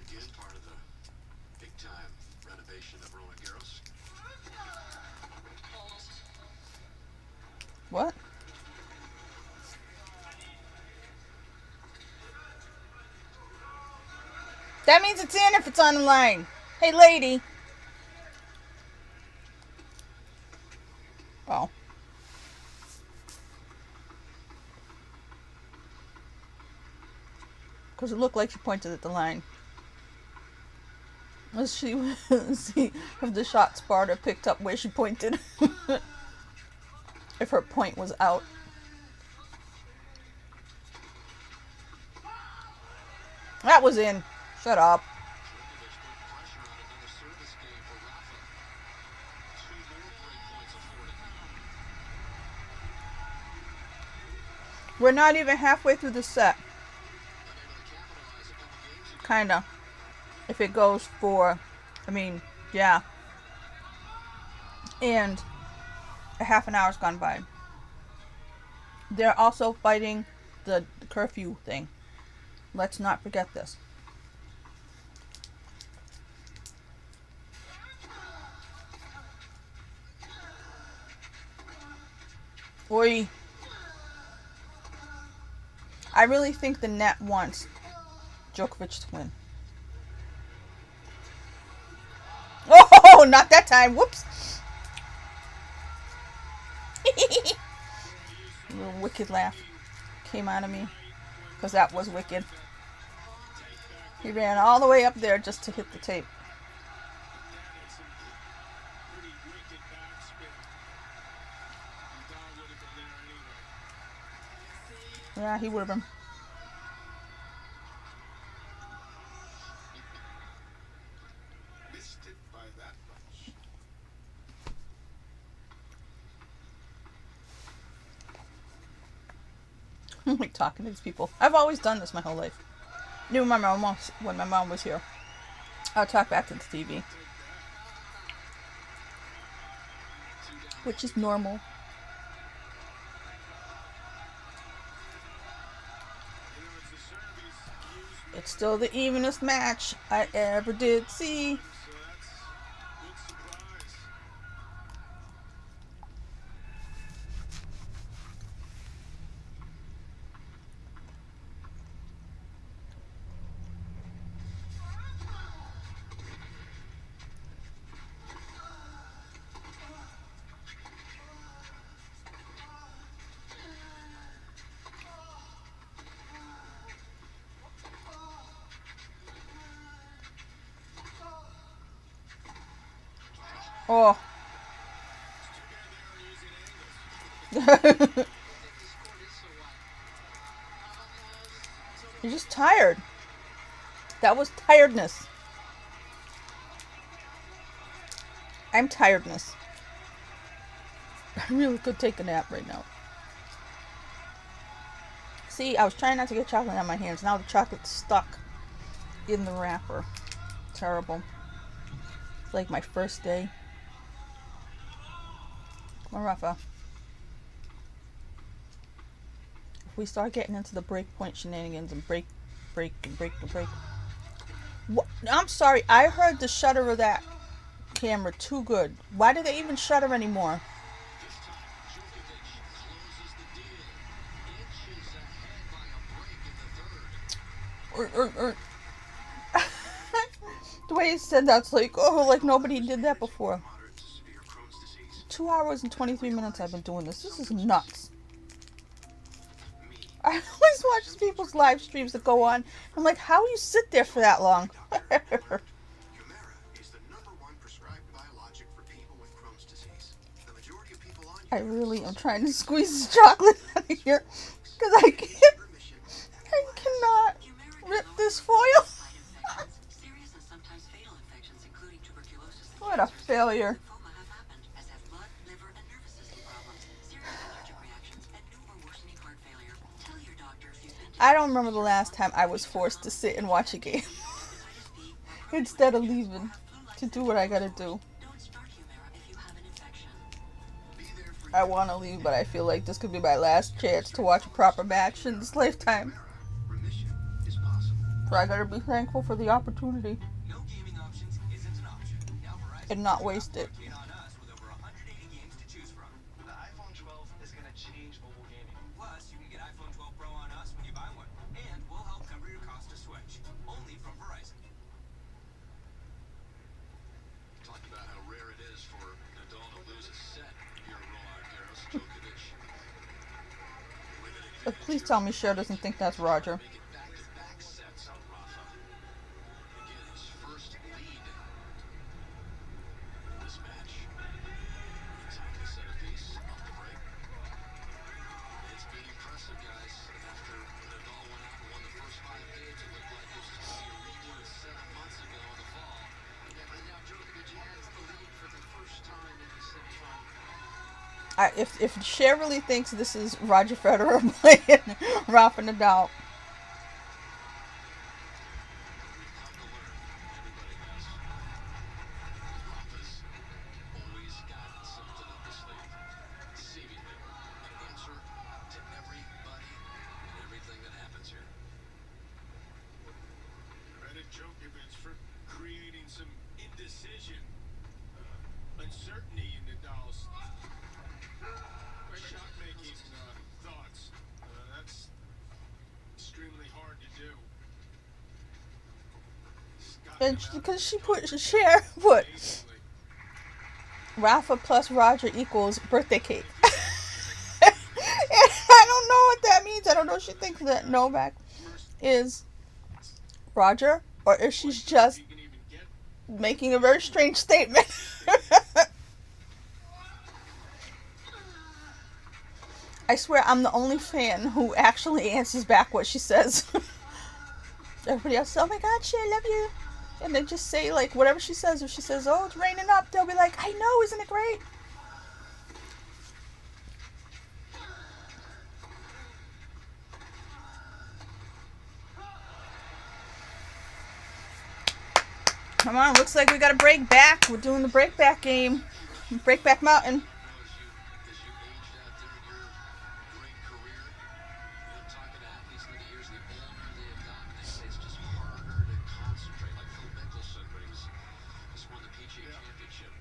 Again, part of the big time renovation of Roland Garros. What? That means it's in if it's on the line. Hey, lady. Oh. Because it looked like she pointed at the line. Let's see if the shot spotter picked up where she pointed. If her point was out. That was in. Shut up. Djokovic put pressure on another service game for Rafa. 2 more break points afforded. We're not even halfway through the set. Unable to capitalize a couple games ago. Kinda. If it goes for, yeah. And a half an hour's gone by. They're also fighting the curfew thing. Let's not forget this. Oi. I really think the net wants Djokovic to win. Oh, not that time. Whoops. A little wicked laugh came out of me. Because that was wicked. He ran all the way up there just to hit the tape. That had some pretty wicked backspin. Nadal would have been there anyway. Yeah, he would have been. Missed it by that much. I'm like talking to these people. I've always done this my whole life. Even when my mom was here. I'll talk back to the TV. Which is normal. You know, it's the service used, It's still the evenest match I ever did see. so that's good surprise. Oh. You're just tired. That was tiredness. I'm tiredness. I really could take a nap right now. See, I was trying not to get chocolate on my hands. Now the chocolate's stuck in the wrapper. Terrible. It's like my first day. Come on, Rafa. If we start getting into the break point shenanigans and break. What? I'm sorry, I heard the shutter of that camera too good. Why do they even shutter anymore? This time, Djokovic closes the deal. Inches ahead by a break in the third. The way he said that's like, oh, like nobody did that before. Modern 2 hours and 23 minutes I've been doing this. This is nuts. I always watch people's live streams that go on. I'm like, how do you sit there for that long? Humira is the #1 prescribed biologic for people with Crohn's disease. The majority of people on I really am trying to squeeze this chocolate out of here because I cannot rip this foil. Serious and sometimes fatal infections, including tuberculosis and What a failure. lymphoma, have happened, as have blood, liver, and nervous system problems, serious allergic reactions, and new or worsening heart failure. Tell your doctor if you've been I don't remember the last time I was forced to sit and watch a game hepatitis B or instead of leaving to do what I gotta do. don't start Humira if you have an infection. I want to leave, but I feel like this could be my last chance to watch a proper match in this lifetime. remission is possible. So I gotta be thankful for the opportunity No gaming options isn't an option. Now Verizon and not waste it. in on us with over 180 games to choose from. The iPhone 12 is going to change mobile gaming. Plus, you can get iPhone 12 Pro on us when you buy one. And we'll help cover your cost to switch. Only from Verizon. Talked about how rare it is for Nadal to lose a set here at Roland Garros. Djokovic with an But advantage please here. tell me Cher doesn't think that's Roger. Make it back-to-back sets on Rafa. Again, his first lead in this match. Inside the set of piece, off the break. It's been impressive, guys. After Nadal went out and won the first 5 games, it looked like this was going to be a redo of 7 months ago in the fall. Yeah, but now Djokovic has the lead for the first time in the semifinal. If Cher really thinks this is Roger Federer playing Rafa Nadal, We've come to learn. Everybody has. Rafa's always got something up his sleeve. Seemingly an answer to everybody and everything that happens here. Credit Djokovic for creating some indecision, uncertainty in Nadal's shot-making thoughts. That's extremely hard to do. He's gotten and him out because of she the put trouble Cher put amazingly. Rafa plus Roger equals birthday cake. And I don't know what that means. I don't know if she thinks that Novak is Roger or if she's just You can even get making a very strange statement. I swear I'm the only fan who actually answers back what she says. Everybody else says, oh my god, Cher, I love you. And they just say like whatever she says. If she says, oh, it's raining up, they'll be like, I know, isn't it great? Come on, looks like we got a break back. We're doing the break back game. Break back mountain. As you aged out there in your great career, talking to athletes through the years, the older they have gotten, they say it's just harder to concentrate. Like Phil Mickelson, when he just won the PGA Championship.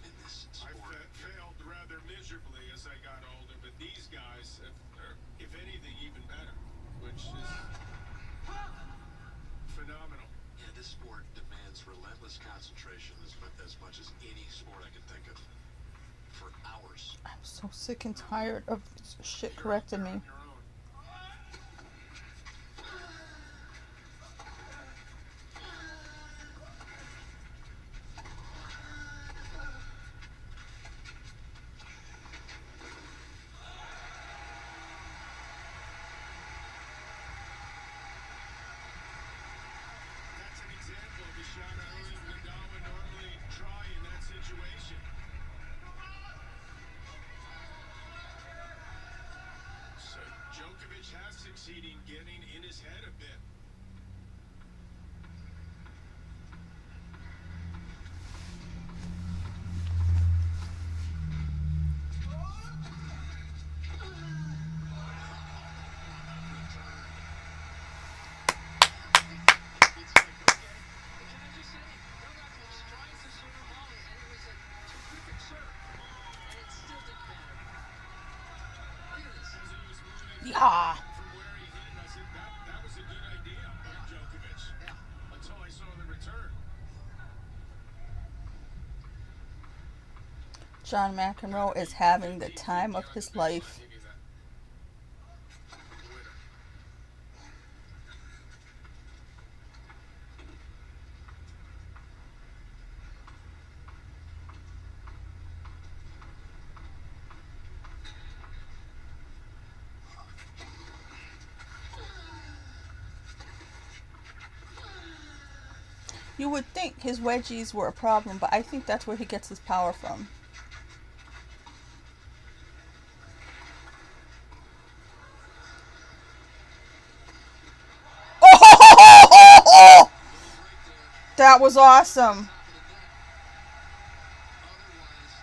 In this I sport, failed rather miserably as I got older, but these guys are, if anything, even better, which is phenomenal. yeah, this sport demands relentless concentration as much as any sport I can think of. For hours. I'm so sick and tired of shit correcting me. On your own. That's an example of a shot I believe Nadal would normally try in that situation. So Djokovic has succeeded in getting in his head a bit. It's like, okay. But can I just say, Novak was trying to serve a volley, and it was a terrific serve. And it still didn't matter. Look at this. As he was moving Yeah. from where he hit it, I said that was a good idea by Djokovic. Yeah. Until I saw the return. John McEnroe is having the time of his life. Give you that. Winner. You would think his wedgies were a problem, but I think that's where he gets his power from. Oh! That was awesome. Otherwise,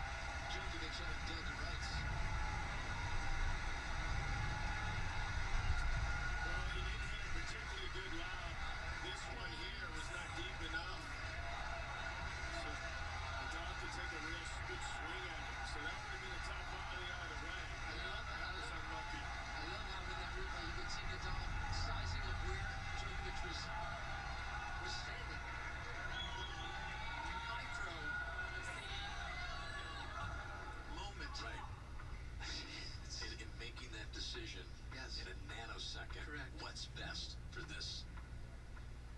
Djokovic had him dead to rights. Well, he didn't hit a particularly good lob. This one here was not deep enough. So Nadal could take a real good swing at it. So that would have been a top volley all the way. That was unlucky. I love how in that replay you can see Nadal sizing up where Djokovic was standing. Micro Moment. Right. In making that decision Yes. in a nanosecond. Correct. What's best for this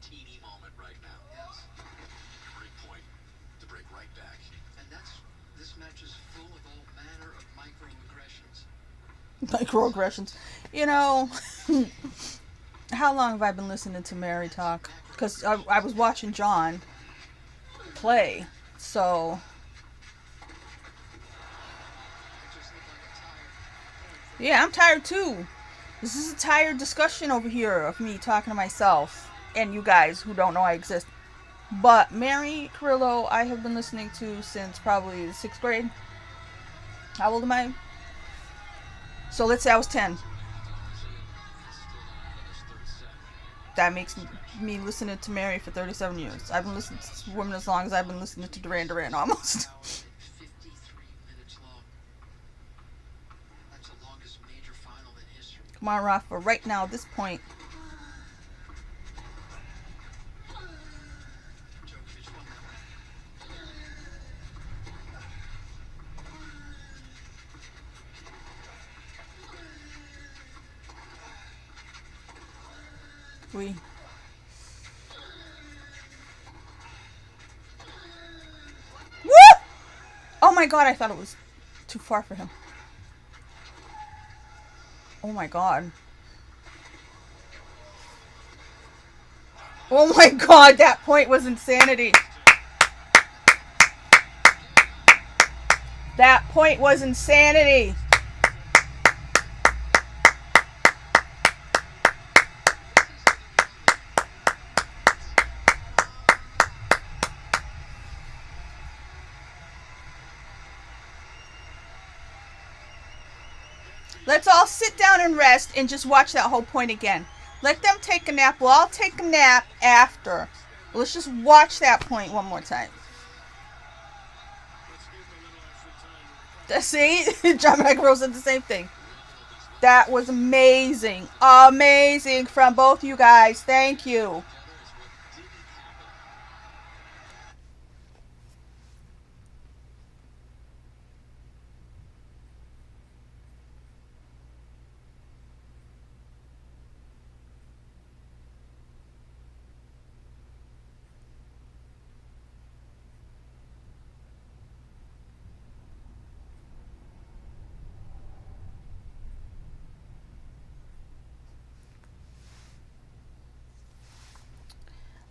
teeny moment right now? Yes. Break point to break right back. And this match is full of all manner of microaggressions. Microaggressions. You know, how long have I been listening to Mary talk? Because I was watching John play. So, It just looked like a tired yeah, I'm tired too. This is a tired discussion over here of me talking to myself and you guys who don't know I exist. But Mary Carrillo, I have been listening to since probably the 6th grade. How old am I? So let's say I was 10. That makes me listening to Mary for 37 years. I've been listening to this woman as long as I've been listening to Duran Duran almost. 53 minutes long. That's the longest major final in history. Come on, Rafa. Right now, at this point. Djokovic won that one. We. Woo! Oh my god, I thought it was too far for him. Oh my god. Oh my god, that point was insanity. That point was insanity. Let's all sit down and rest and just watch that whole point again. Let them take a nap. We'll all take a nap after. Let's just watch that point one more time. See? John McEnroe said the same thing. That was amazing. Amazing from both you guys. Thank you.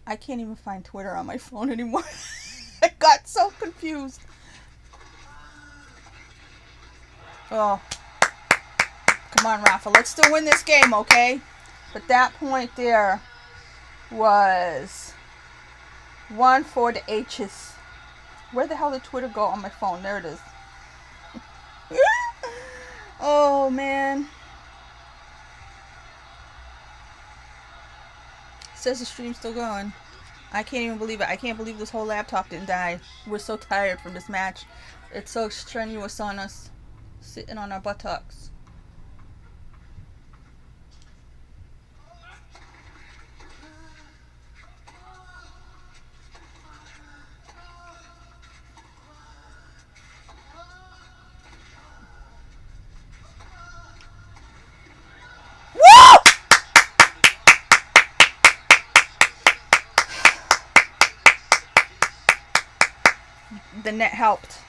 I can't even find Twitter on my phone anymore. I got so confused. Oh. Come on, Rafa. Let's still win this game, okay? But that point there was 1 for the H's. Where the hell did Twitter go on my phone? There it is. Oh, man. Says the stream's still going. I can't even believe it. I can't believe this whole laptop didn't die. We're so tired from this match. It's so strenuous on us. Sitting on our buttocks. The net helped.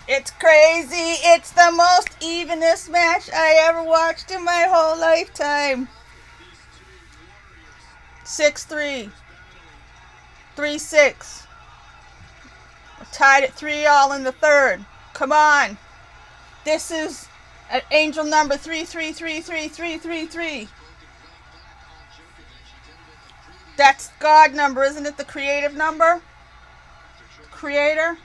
It's crazy. It's the most evenest match I ever watched in my whole lifetime. 6-3. 3-6. Tied at 3-all in the third. Come on. This is an angel number 33333333. That's God number, isn't it? The creative number? Creator?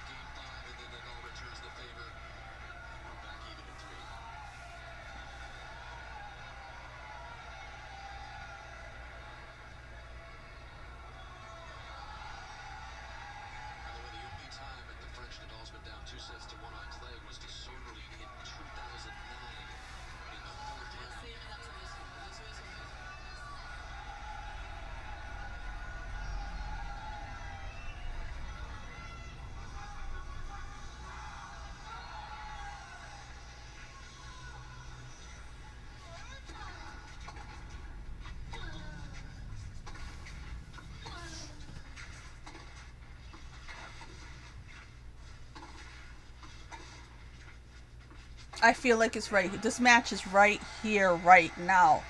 I feel like it's right. This match is right here, right now.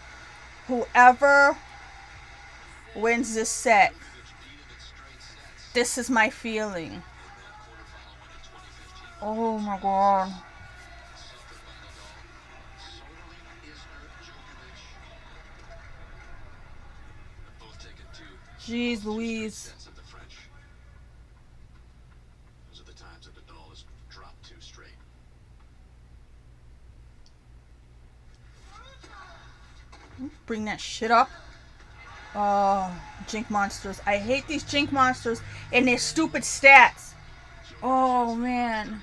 Whoever wins this set, this is my feeling. Oh my God. Jeez Louise. Bring that shit up. Oh, Jink Monsters. I hate these Jink Monsters and their stupid stats. Oh, man.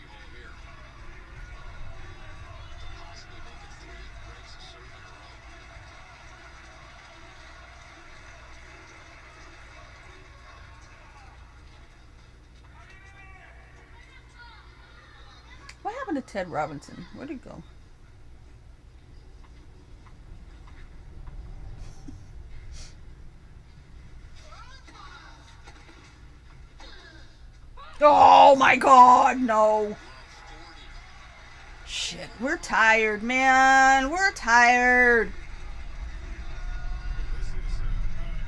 What happened to Ted Robinson? Where'd he go? Oh my God, no. Shit, we're tired, man. We're tired. This is a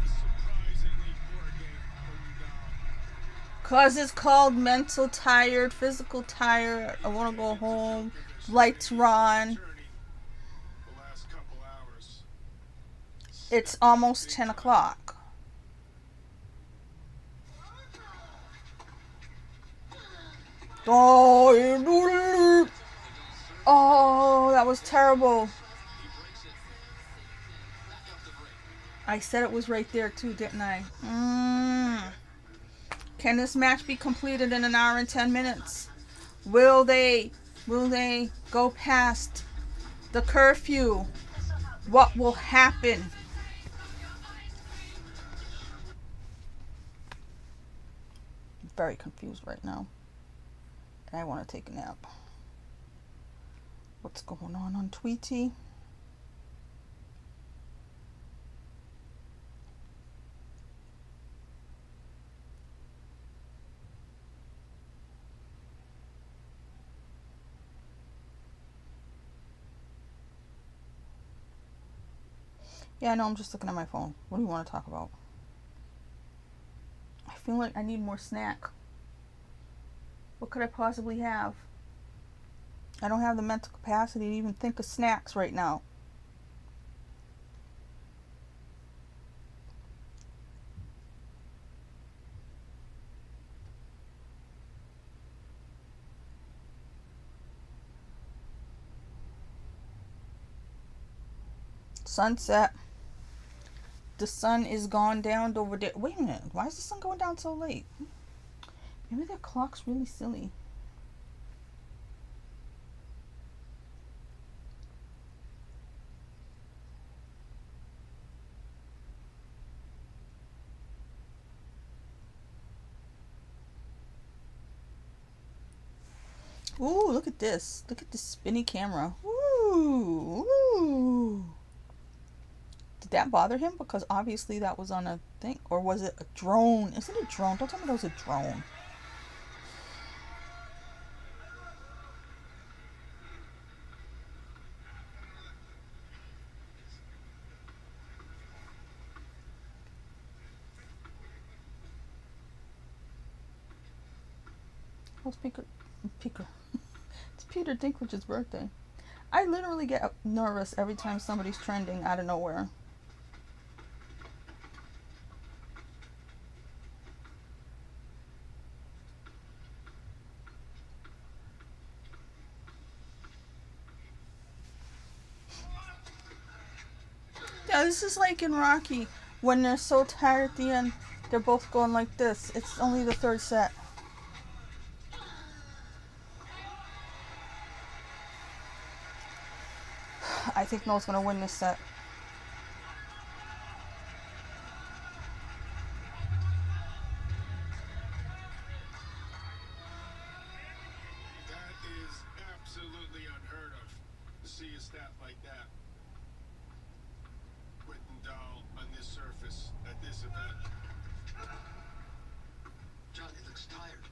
surprisingly poor game from Nadal. Cause it's called mental tired, physical tired. I want to go home. Lights are on. Journey the last couple hours. It's almost 10 o'clock. Oh, that was terrible. I said it was right there too, didn't I? Can this match be completed in an hour and 10 minutes? Will they go past the curfew? What will happen? I'm very confused right now. And I want to take a nap. What's going on Tweety? Yeah, no, I'm just looking at my phone. What do you want to talk about? I feel like I need more snack. What could I possibly have? I don't have the mental capacity to even think of snacks right now. Sunset. The sun is gone down over there. Wait a minute. Why is the sun going down so late? Maybe their clock's really silly. Ooh, look at this. Look at this spinny camera. Ooh, ooh. that bother him? Because obviously that was on a thing. Or was it a drone? Is it a drone? Don't tell me that was a drone. What's Peter? It's Peter Dinklage's birthday. I literally get nervous every time somebody's trending out of nowhere. Yeah, this is like in Rocky when they're so tired at the end, they're both going like this. It's only the third set. I think Noah's gonna win this set. That is absolutely unheard of to see a stat like that. Whittendahl on this surface at this event. John, he looks tired.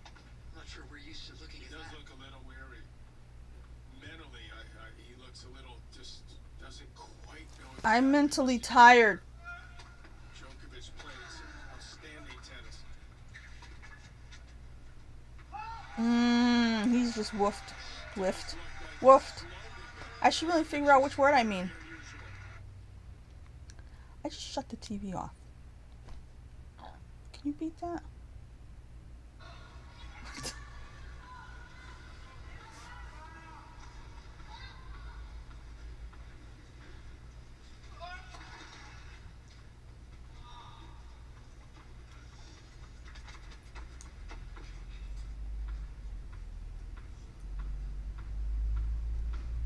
I'm not sure we're used to looking He at does that. look a little weary. Mentally, he looks a little, just doesn't quite know. I'm mentally tired. Djokovic plays some outstanding tennis. He's just woofed. Woofed. I should really figure out which word I mean. I just shut the TV off. Can you beat that?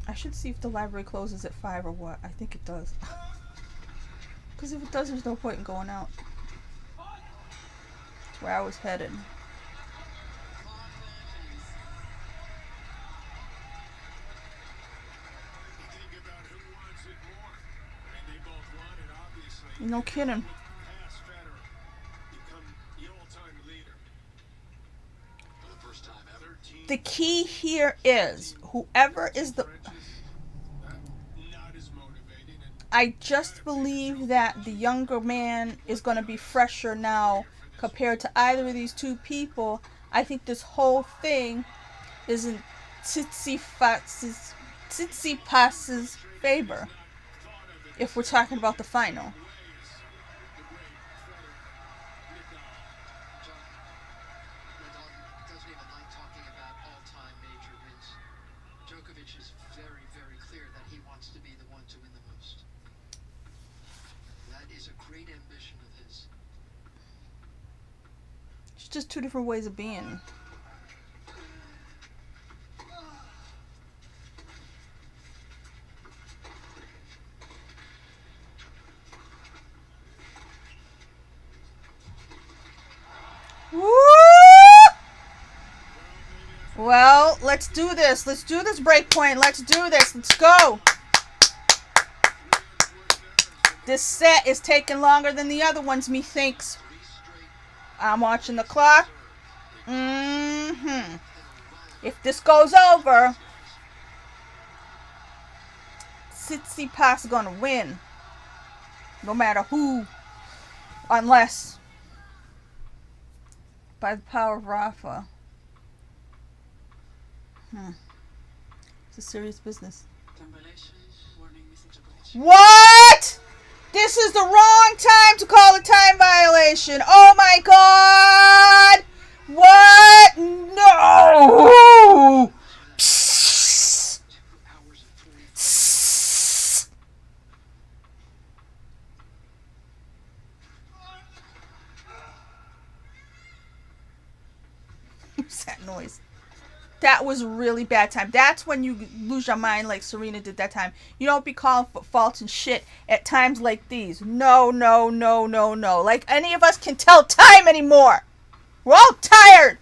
I should see if the library closes at 5 or what. I think it does. Because if it does, there's no point in going out. That's where I was headed. You think about who wants it more. I mean, they both want it, obviously. No kidding. Pass Federer, become the all-time leader. For the first time ever. 13 The key here is whoever is the... trenches, not as motivating. And I just believe that the younger man is going to be fresher now compared to either of these two people. I think this whole thing is in Tsitsipas's favor if we're talking about the final. John, Nadal doesn't even like talking about all-time major wins. Djokovic is very, very clear that he wants to be the one to win the most. That is a great ambition of his. It's just two different ways of being. Woo! Well, let's do this. Let's do this break point. Let's do this. Let's go. This set is taking longer than the other ones, methinks. I'm watching the clock. If this goes over, Tsitsipas is gonna win. No matter who. Unless by the power of Rafa. It's a serious business. What? This is the wrong time to call a time violation. Oh my god! What? No! Psst. 2 hours and 40. Psst. What's that noise? That was a really bad time. That's when you lose your mind like Serena did that time. You don't be calling for faults and shit at times like these. No. Like any of us can tell time anymore. We're all tired.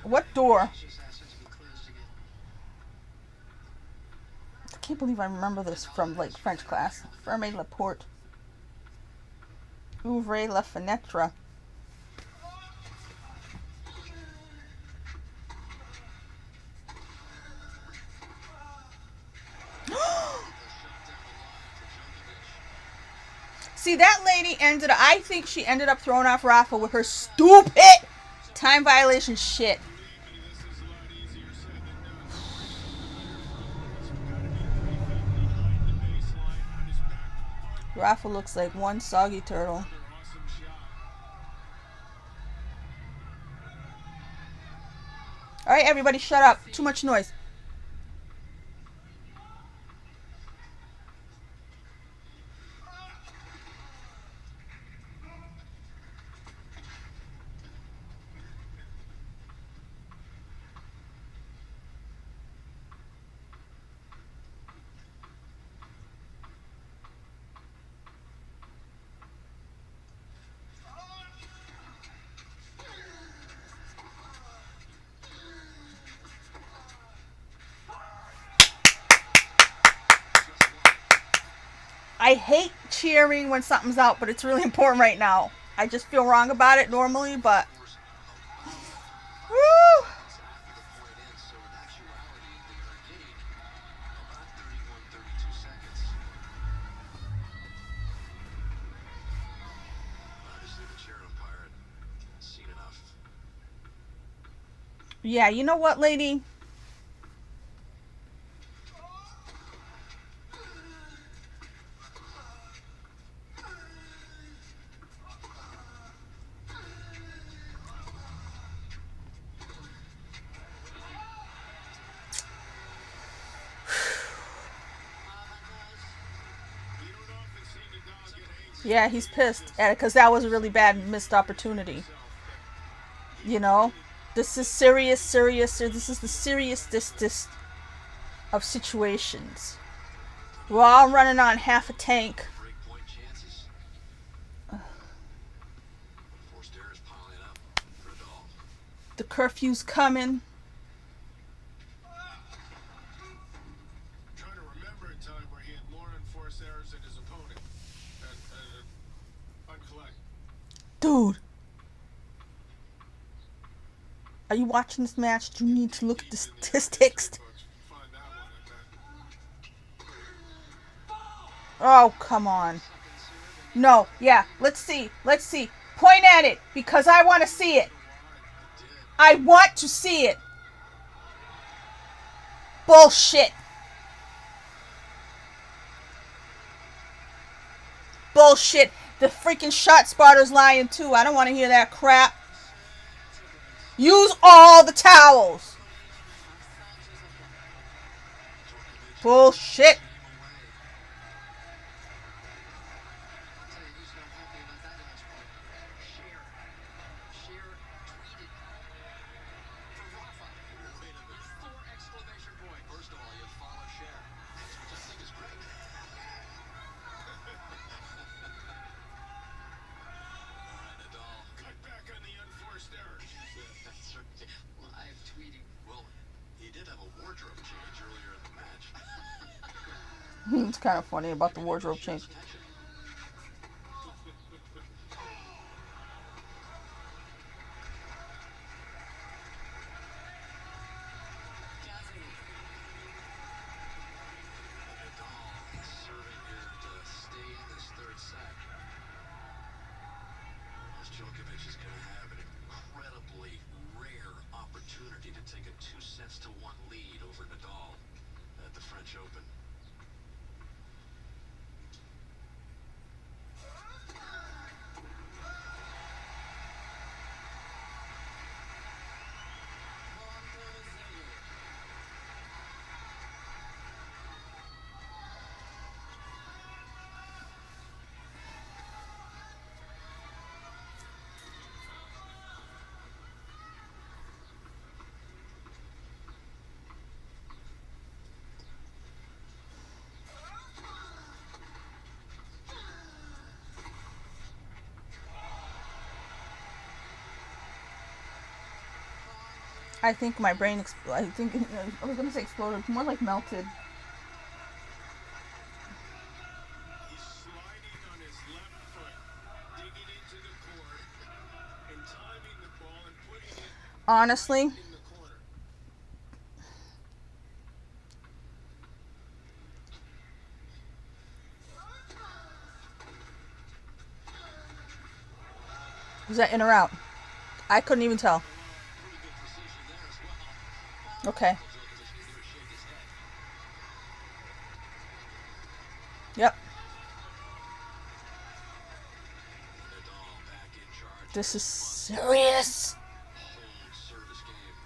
What door? Just asked it to be closed again. I can't believe I remember this from like French class. Ferme la porte. Ouvrez la fenêtre. See, that lady I think she ended up throwing off Rafa with her stupid time violation shit. Rafa looks like one soggy turtle. Alright, everybody shut up. Too much noise. I hate cheering when something's out, but it's really important right now. I just feel wrong about it normally, but... Woo! Yeah, you know what, lady? Yeah, he's pissed at it because that was a really bad missed opportunity. You know, this is serious. This is the seriousness of situations. We're all running on half a tank. The curfew's coming. Trying to remember a time where he had more unforced errors than his opponent. Uncollect. Dude. Are you watching this match? Do you need to look at the statistics? Oh, come on. No, yeah, let's see. Point at it, because I want to see it. I want to see it. Bullshit. Bullshit. The freaking shot spotter's lying too. I don't want to hear that crap. Use all the towels. Bullshit. It's kind of funny about the wardrobe change. Djokovic is going to have an incredibly rare opportunity to take a 2-1 lead over Nadal at the French Open. I think my brain, I think, I was going to say exploded, more like melted. He's sliding on his left foot, digging into the court, and timing the ball and putting it Honestly, in the corner. was that in or out? I couldn't even tell. Pretty good precision there as well. Okay. Djokovic needed to shake his head. Yep. Nadal back in charge. This is serious. Whole service game.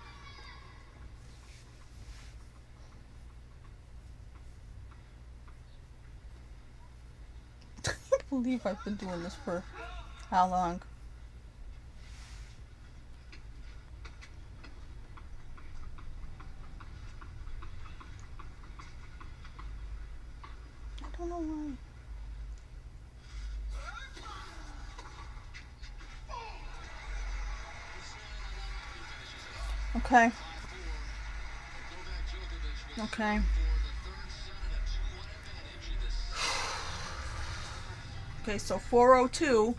I can't believe I've been doing this for how long? I don't know why. Okay. Okay. Okay, so 4:02.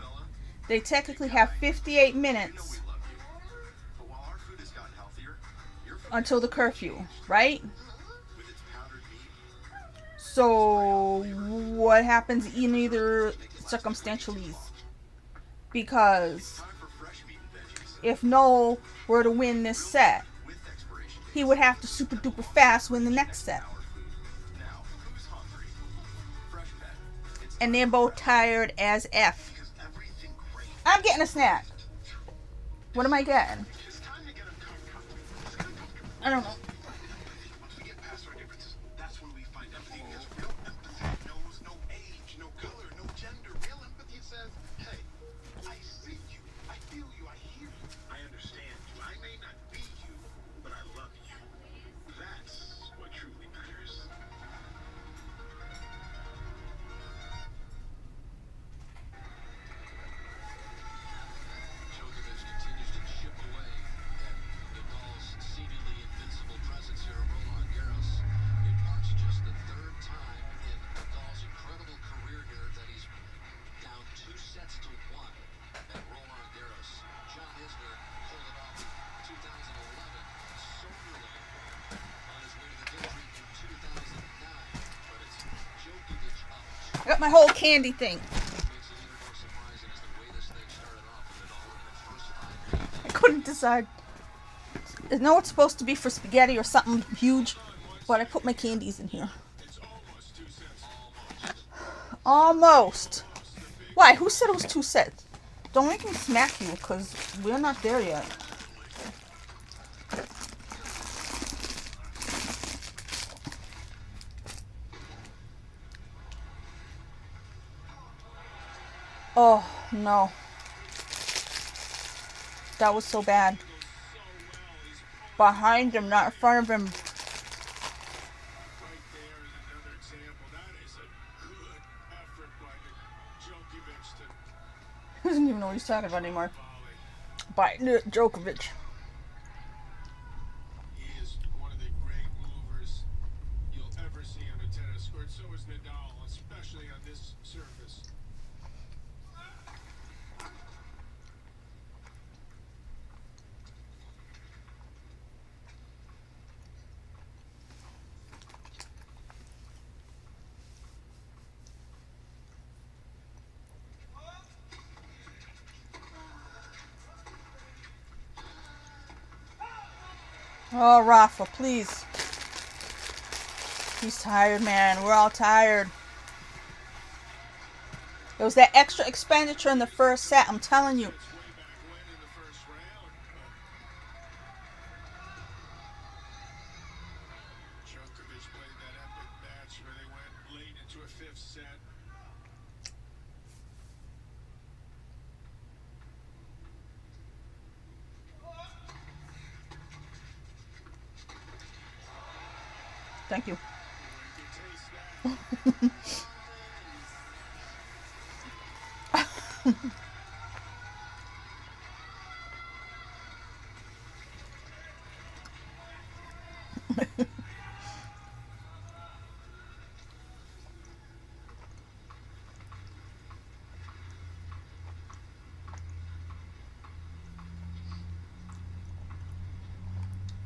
They technically have 58 minutes But while our food has gotten healthier, your food until the curfew, right? with its powdered meat, So what happens in either circumstantially? Because time for fresh meat and veggies if Noel were to win this set, with expiration he would have to super duper fast win the next set. hour food. Now, who's hungry? Fresh Pet. It's And they're both tired as F. because everything great. I'm getting a snack. What am I getting? It's time to get uncomfortable. I don't know. Once we get past our differences, that's when we find empathy. Because real empathy knows no age, no color, no gender. Real empathy says, hey, I see you, I feel you, I hear you, I understand you. I may not be you, but I love you. That's what truly matters. Djokovic continues to chip away at Nadal's seemingly invincible presence here at Roland Garros. It marks just the third time in Nadal's incredible career here that he's down 2 sets to 1 at Roland Garros. John Isner pulled it off in 2011, soberly on his way to the victory in 2009. But it's Djokovic up 2. I got my whole candy thing. Makes it even more surprising as the way this thing started off with Nadal in the first 5 games. I couldn't decide. I know it's supposed to be for spaghetti or something huge, but I put my candies in here. It's almost 2 cents. Almost. Why? Who said it was 2 sets? Don't make me smack you, because we're not there yet. Oh, no. That was so bad. Behind him, not in front of him. Right there is another example. That is a good effort by Djokovic to He doesn't even know what he's talking about anymore. volley. By Djokovic. He is one of the great movers you'll ever see on a tennis court. So is Nadal, especially on this surface. Oh, Rafa, please. He's tired, man. We're all tired. It was that extra expenditure in the first set, I'm telling you. It's way back when in the first round. Djokovic played that epic match where they went late into a 5th set. Thank you. You can taste that.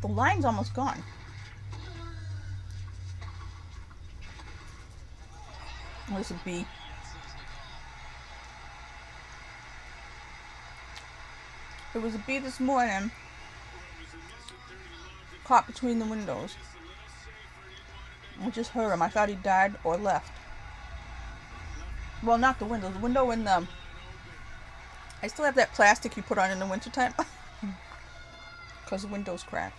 The line's almost gone. There's a bee. There was a bee this morning caught between the windows. I just heard him. I thought he died or left. Well, not the window. The window in the... I still have that plastic you put on in the wintertime. Because the window's cracked.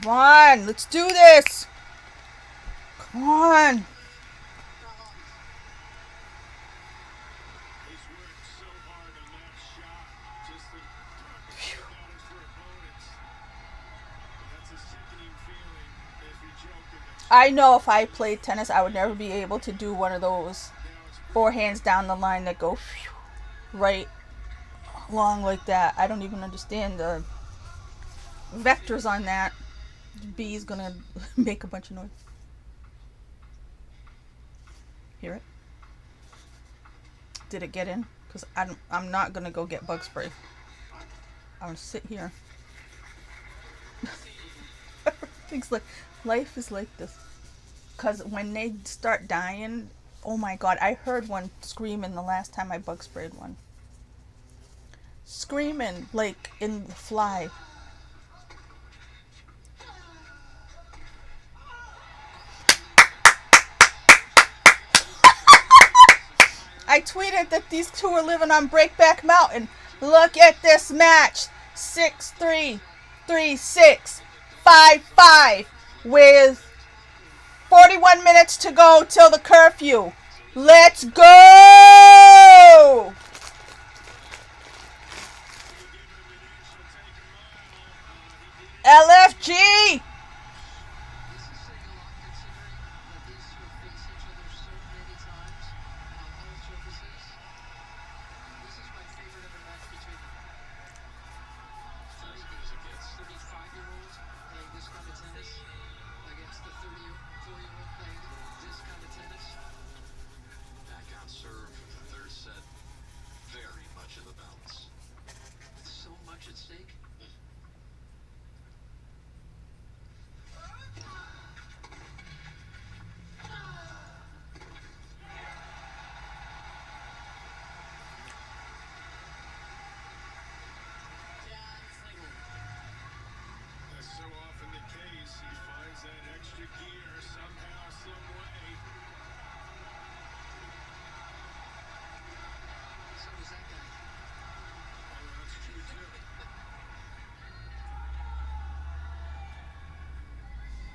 Come on, let's do this. Come on. He's worked so hard on that shot just to get it for opponents. That's a sickening feeling if you're joking. I know if I played tennis, I would never be able to do one of those forehands down the line that go right along like that. I don't even understand the vectors on that. The bee is gonna make a bunch of noise. Hear it? Did it get in? Because I'm not gonna go get bug spray. I'm gonna sit here. Things like life is like this. Because when they start dying, oh my god, I heard one screaming the last time I bug sprayed one. Screaming like in the fly. I tweeted that these two are living on Breakback Mountain. Look at this match. 6-3, 3-6, 5-5 with 41 minutes to go till the curfew. Let's go! LFG! This is saying a lot considering that these two have faced each other so many times on all surfaces. This is my favorite ever match between them. As good as it gets. 35-year-olds playing this kind of tennis against the 34-year-old playing this kind of tennis. Back on serve, third set, very much in the balance. With so much at stake. As so often the case, he finds that extra gear somehow, some way. So is that guy. Oh, that's true too.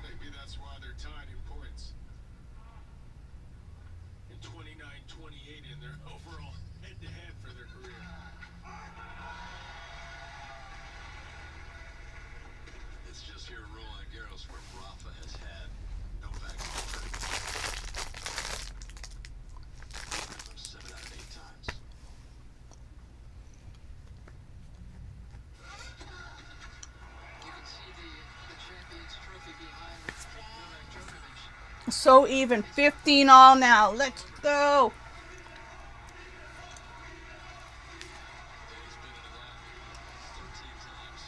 Maybe that's why they're tied in points. In 29-28 in their overall head-to-head for their career. It's just here at Roland Garros where Rafa has had Novak Djokovic. 7 out of 8 times. You can see the Champions Trophy behind Novak Djokovic. So even. 15 all now. Let's go. He's been into that 13 times.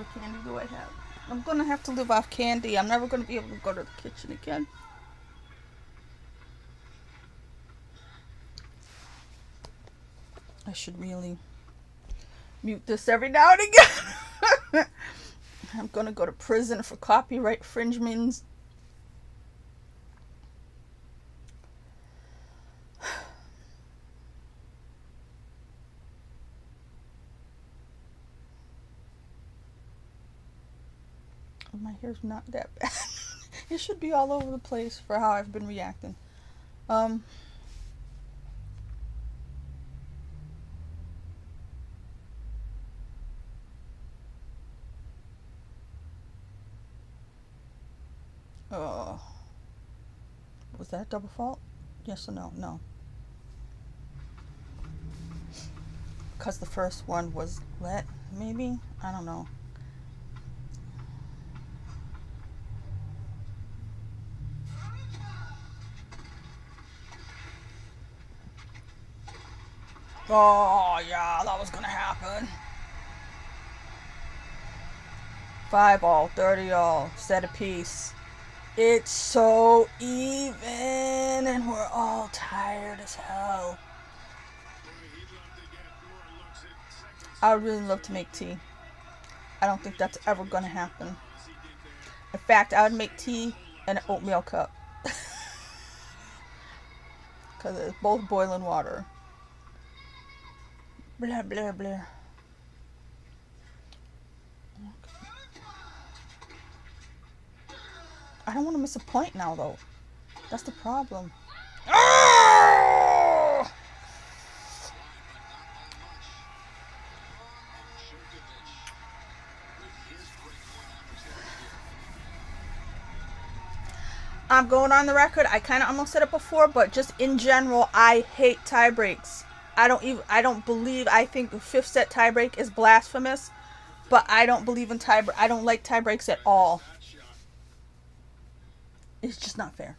other candy do I have? I'm gonna have to live off candy. I'm never gonna be able to go to the kitchen again. I should really mute this every now and again. I'm gonna go to prison for copyright infringements. My hair's not that bad. It should be all over the place for how I've been reacting. Was that a double fault? Yes or no? No. Because the first one was wet, maybe? I don't know. Oh, yeah, that was gonna happen. 5 all, 30 all, set apiece. It's so even, and we're all tired as hell. I would really love to make tea. I don't think that's ever gonna happen. In fact, I would make tea in an oatmeal cup. Because it's both boiling water. Blah, blah, blah. I don't want to miss a point now, though. That's the problem. Oh! I'm going on the record. I kind of almost said it before, but just in general, I hate tie breaks. I think the 5th set tie break is blasphemous, but I don't believe in tie break. I don't like tie breaks at all. It's just not fair.